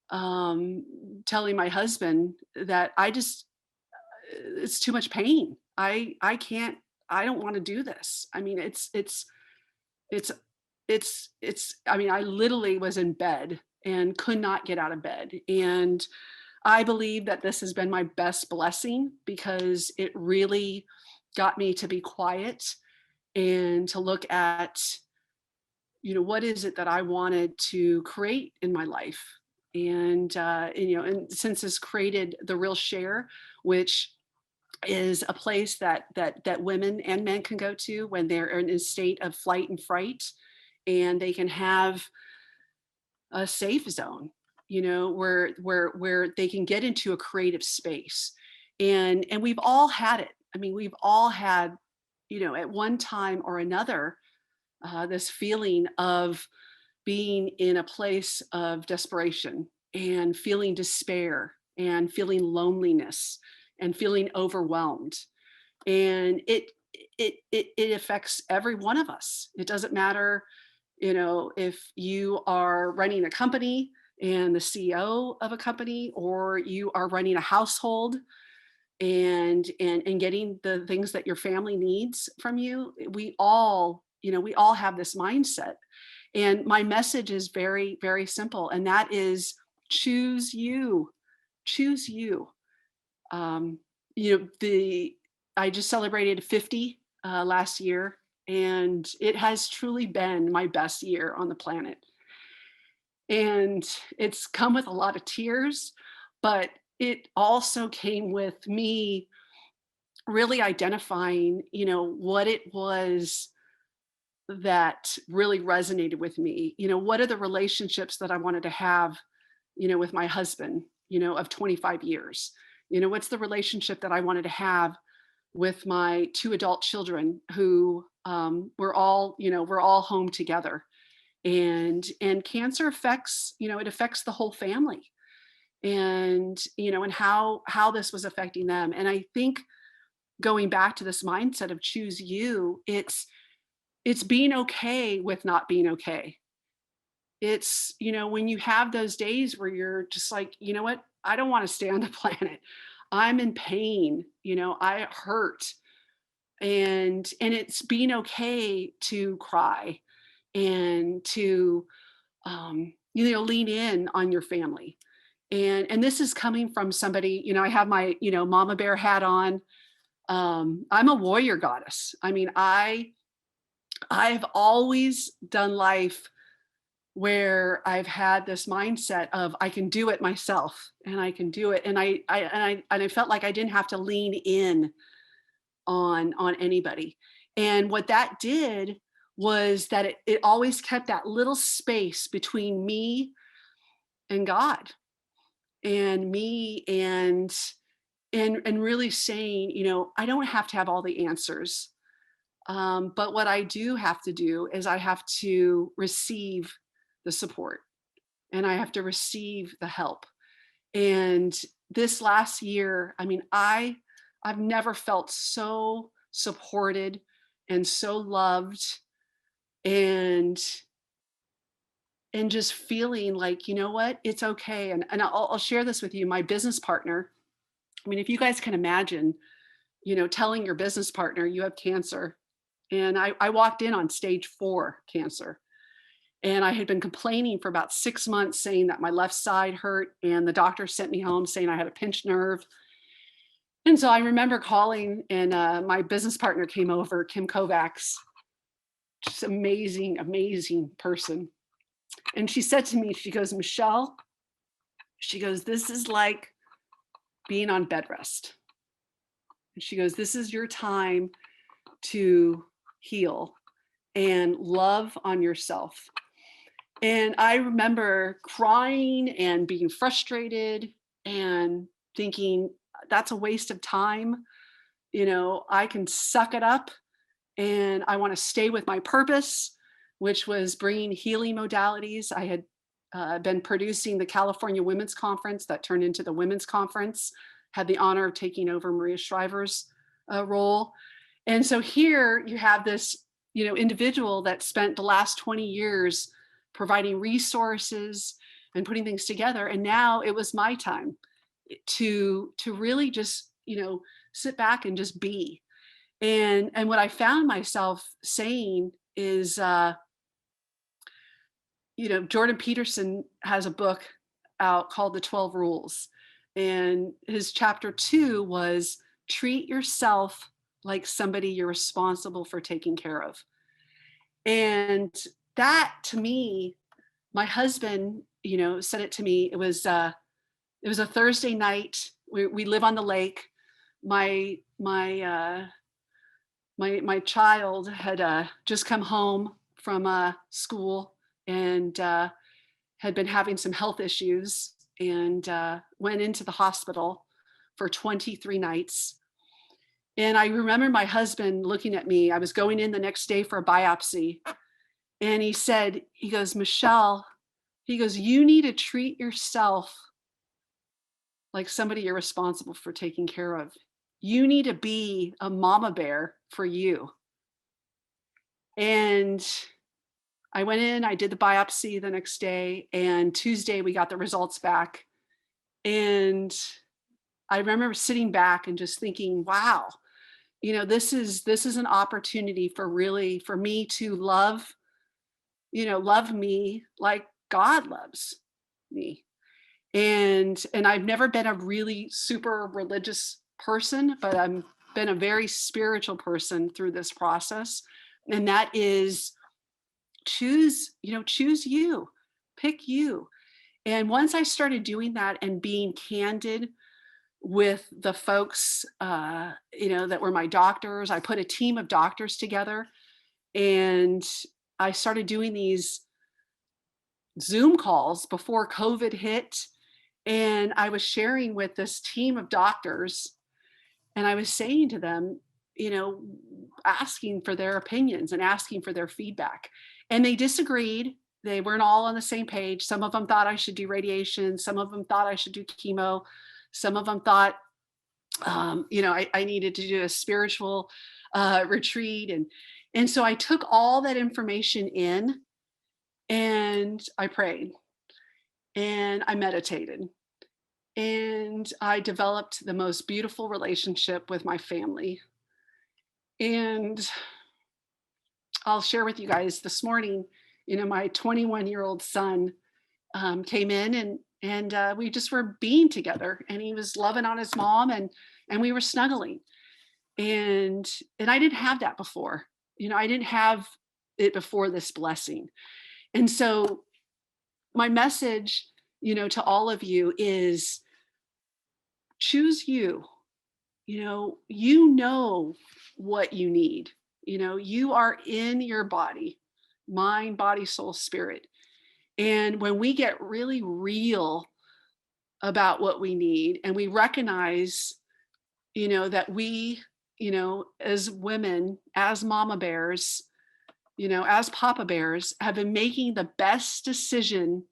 telling my husband that it's too much pain. I don't want to do this. I mean, I literally was in bed and could not get out of bed. And I believe that this has been my best blessing because it really got me to be quiet and to look at, what is it that I wanted to create in my life? And, and since this created the Real Share, which is a place that women and men can go to when they're in a state of flight and fright, and they can have a safe zone, where they can get into a creative space. And we've all had it. I mean, we've all had, at one time or another, this feeling of being in a place of desperation and feeling despair and feeling loneliness and feeling overwhelmed. And it affects every one of us. It doesn't matter, if you are running a company and the CEO of a company, or you are running a household and getting the things that your family needs from you. We all have this mindset. And my message is very, very simple. And that is choose you. Choose you. I just celebrated 50 last year, and it has truly been my best year on the planet. And it's come with a lot of tears, but it also came with me really identifying, what it was that really resonated with me. What are the relationships that I wanted to have, with my husband, of 25 years? What's the relationship that I wanted to have with my 2 adult children who we're all home together. And cancer affects, it affects the whole family, and, and how this was affecting them. And I think going back to this mindset of choose you, it's being okay with not being okay. It's, you know, when you have those days where you're just like, you know what, I don't want to stay on the planet. I'm in pain, you know, I hurt. And it's being okay to cry and to you know, lean in on your family. And this is coming from somebody, you know, I have my, you know, mama bear hat on. I'm a warrior goddess. I mean, I've always done life where I've had this mindset of I can do it myself and I can do it. And I felt like I didn't have to lean in on anybody. And what that did was that it always kept that little space between me and God, and me and really saying, you know, I don't have to have all the answers. But what I do have to do is I have to receive the support and I have to receive the help. And this last year, I mean, I've never felt so supported and so loved and just feeling like, you know what, it's okay. And I'll share this with you. My business partner, I mean, if you guys can imagine, you know, telling your business partner you have cancer. And I walked in on stage 4 cancer. And I had been complaining for about 6 months saying that my left side hurt. And the doctor sent me home saying I had a pinched nerve. And so I remember calling, and my business partner came over, Kim Kovacs, just amazing, amazing person. And she said to me, she goes, Michelle, she goes, this is like being on bed rest. And she goes, this is your time to heal and love on yourself. And I remember crying and being frustrated and thinking, that's a waste of time. You know, I can suck it up and I want to stay with my purpose, which was bringing healing modalities. I had been producing the California Women's Conference that turned into the Women's Conference, had the honor of taking over Maria Shriver's role. And so here you have this, you know, individual that spent the last 20 years providing resources and putting things together. And now it was my time to really just, you know, sit back and just be. And what I found myself saying is, you know, Jordan Peterson has a book out called The 12 Rules. And his chapter 2 was treat yourself like somebody you're responsible for taking care of. And that, to me, my husband, you know, said it to me. It was a Thursday night. We live on the lake. My child had just come home from school and had been having some health issues and went into the hospital for 23 nights. And I remember my husband looking at me. I was going in the next day for a biopsy. And he said, he goes, Michelle, he goes, you need to treat yourself like somebody you're responsible for taking care of. You need to be a mama bear for you. And I went in, I did the biopsy the next day, and Tuesday we got the results back. And I remember sitting back and just thinking, wow, you know, this is an opportunity for me to love me like God loves me. And I've never been a really super religious person, but I've been a very spiritual person through this process. And that is choose you, pick you. And once I started doing that and being candid with the folks, you know, that were my doctors, I put a team of doctors together and I started doing these Zoom calls before COVID hit. And I was sharing with this team of doctors and I was saying to them, you know, asking for their opinions and asking for their feedback. And they disagreed. They weren't all on the same page. Some of them thought I should do radiation. Some of them thought I should do chemo. Some of them thought, you know, I needed to do a spiritual retreat. And so I took all that information in And I prayed and I meditated and I developed the most beautiful relationship with my family. And I'll share with you guys this morning, my 21-year-old son came in and we just were being together, and he was loving on his mom, and we were snuggling. And I didn't have that before. I didn't have it before this blessing. And so my message, to all of you is choose you. You know what you need. You are in your body, mind, body, soul, spirit. And when we get really real about what we need, and we recognize, that we, as women, as mama bears, as papa bears, have been making the best decision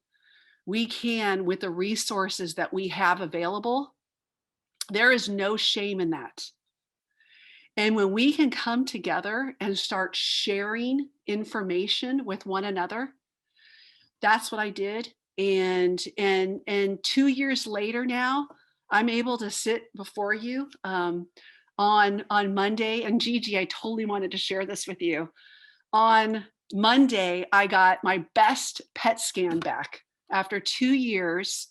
we can with the resources that we have available, there is no shame in that. And when we can come together and start sharing information with one another, that's what I did. And 2 years later now, I'm able to sit before you on Monday. And Gigi, I totally wanted to share this with you. On Monday, I got my best PET scan back after 2 years.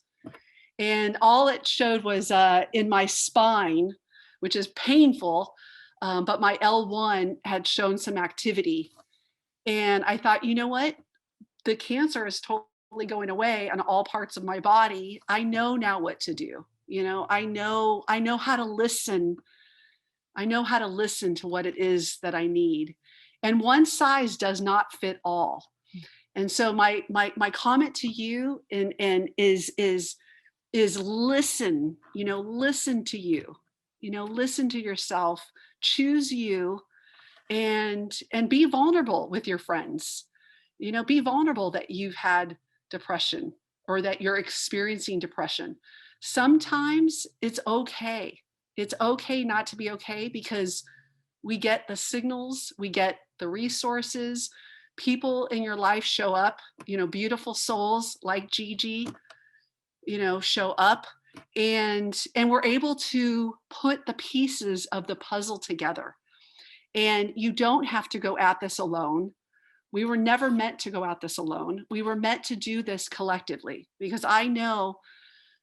And all it showed was in my spine, which is painful, but my L1 had shown some activity. And I thought, you know what? The cancer is totally going away on all parts of my body. I know now what to do. I know how to listen. I know how to listen to what it is that I need. And one size does not fit all. And so my comment to you is listen, listen to you, listen to yourself, choose you, and be vulnerable with your friends. Be vulnerable that you've had depression or that you're experiencing depression. Sometimes it's okay. It's okay not to be okay, because we get the signals, we get the resources, people in your life show up, beautiful souls like Gigi, show up, and we're able to put the pieces of the puzzle together. And you don't have to go at this alone. We were never meant to go at this alone. We were meant to do this collectively, because I know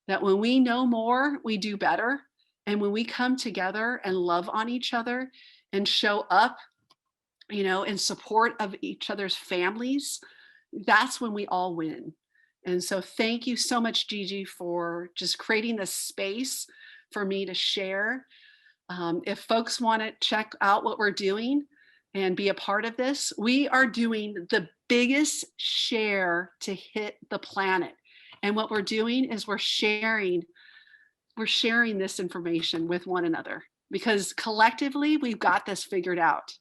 that when we know more, we do better. And when we come together and love on each other and show up, in support of each other's families, that's when we all win. And so thank you so much, Gigi, for just creating this space for me to share. If folks want to check out what we're doing and be a part of this, we are doing the biggest share to hit the planet. And what we're doing is we're sharing this information with one another, because collectively we've got this figured out.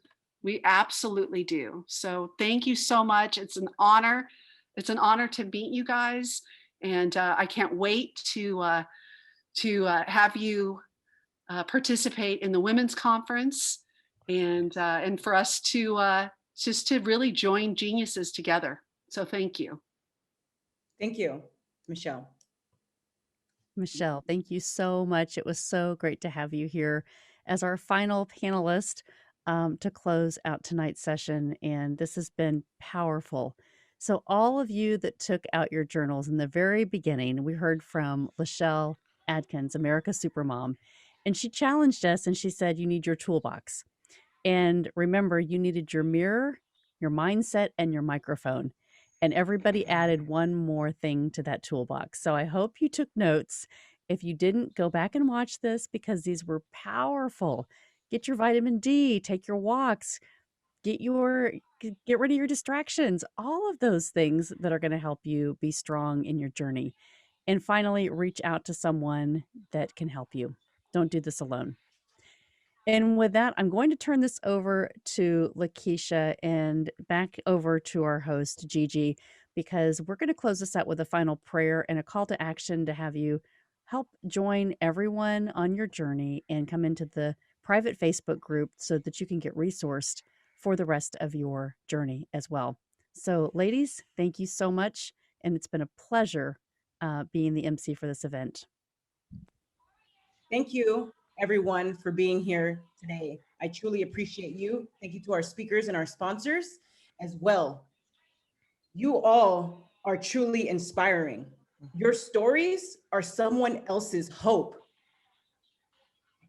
We absolutely do. So thank you so much. It's an honor. It's an honor to meet you guys. And I can't wait to have you participate in the women's conference, and for us to just to really join geniuses together. So thank you. Thank you, Michelle. Michelle, thank you so much. It was so great to have you here as our final panelist to close out tonight's session. And this has been powerful. So all of you that took out your journals in the very beginning, we heard from Lachelle Adkins, America's Supermom, and she challenged us and she said, you need your toolbox. And remember, you needed your mirror, your mindset, and your microphone. And everybody added one more thing to that toolbox. So I hope you took notes. If you didn't, go back and watch this, because these were powerful. Get your vitamin D, take your walks, get rid of your distractions, all of those things that are going to help you be strong in your journey. And finally, reach out to someone that can help you. Don't do this alone. And with that, I'm going to turn this over to Lakeisha and back over to our host, Gigi, because we're going to close this out with a final prayer and a call to action to have you help join everyone on your journey and come into the private Facebook group so that you can get resourced for the rest of your journey as well. So ladies, thank you so much. And it's been a pleasure being the MC for this event. Thank you, everyone, for being here today. I truly appreciate you. Thank you to our speakers and our sponsors as well. You all are truly inspiring. Your stories are someone else's hope.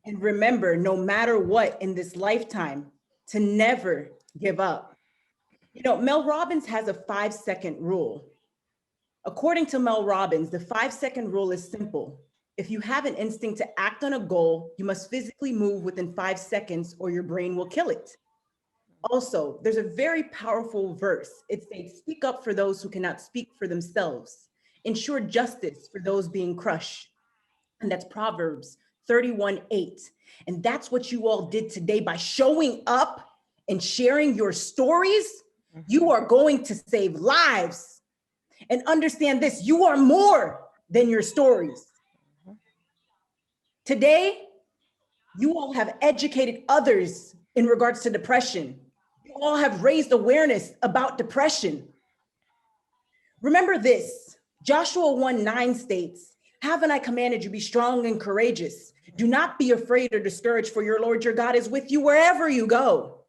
And remember, no matter what in this lifetime, to never give up. You know, Mel Robbins has a 5-second rule. According to Mel Robbins, the 5-second rule is simple. If you have an instinct to act on a goal, you must physically move within 5 seconds or your brain will kill it. Also, there's a very powerful verse. It states, speak up for those who cannot speak for themselves. Ensure justice for those being crushed. And that's Proverbs 31:8. And that's what you all did today by showing up and sharing your stories. You are going to save lives. And understand this, you are more than your stories. Today, you all have educated others in regards to depression. You all have raised awareness about depression. Remember this, Joshua 1:9 states, haven't I commanded you be strong and courageous? Do not be afraid or discouraged, for your Lord your God is with you wherever you go.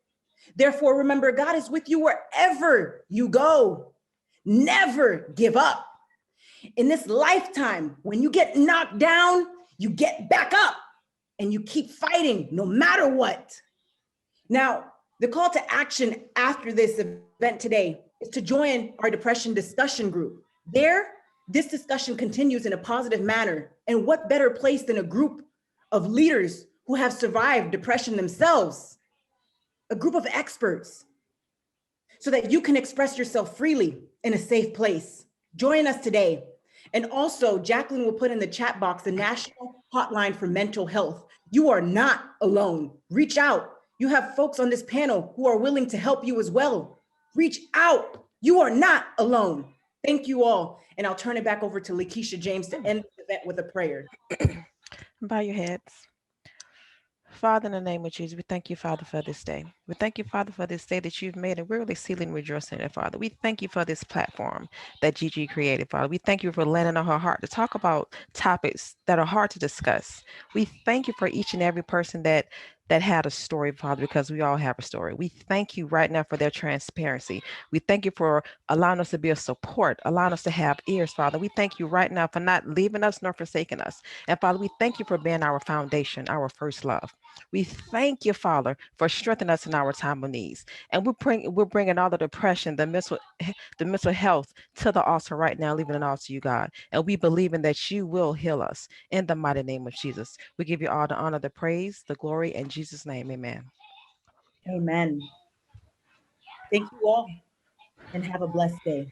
Therefore, remember, God is with you wherever you go. Never give up. In this lifetime, when you get knocked down, you get back up and you keep fighting no matter what. Now, the call to action after this event today is to join our depression discussion group. There, this discussion continues in a positive manner. And what better place than a group of leaders who have survived depression themselves, a group of experts, so that you can express yourself freely in a safe place. Join us today. And also, Jacqueline will put in the chat box the National Hotline for Mental Health. You are not alone. Reach out. You have folks on this panel who are willing to help you as well. Reach out. You are not alone. Thank you all. And I'll turn it back over to Lakeisha James to end the event with a prayer. Bow your heads. Father, in the name of Jesus, we thank you, Father, for this day. We thank you, Father, for this day that you've made, and we're really sealing and rejoicing in it, Father. We thank you for this platform that Gigi created, Father. We thank you for landing on her heart to talk about topics that are hard to discuss. We thank you for each and every person that had a story, Father, because we all have a story. We thank you right now for their transparency. We thank you for allowing us to be a support, allowing us to have ears, Father. We thank you right now for not leaving us nor forsaking us. And Father, we thank you for being our foundation, our first love. We thank you, Father, for strengthening us in our time of needs. And we're bringing all the depression, the mental health to the altar right now, leaving it all to you, God. And we believe in that you will heal us in the mighty name of Jesus. We give you all the honor, the praise, the glory in Jesus' name. Amen. Amen. Thank you all and have a blessed day.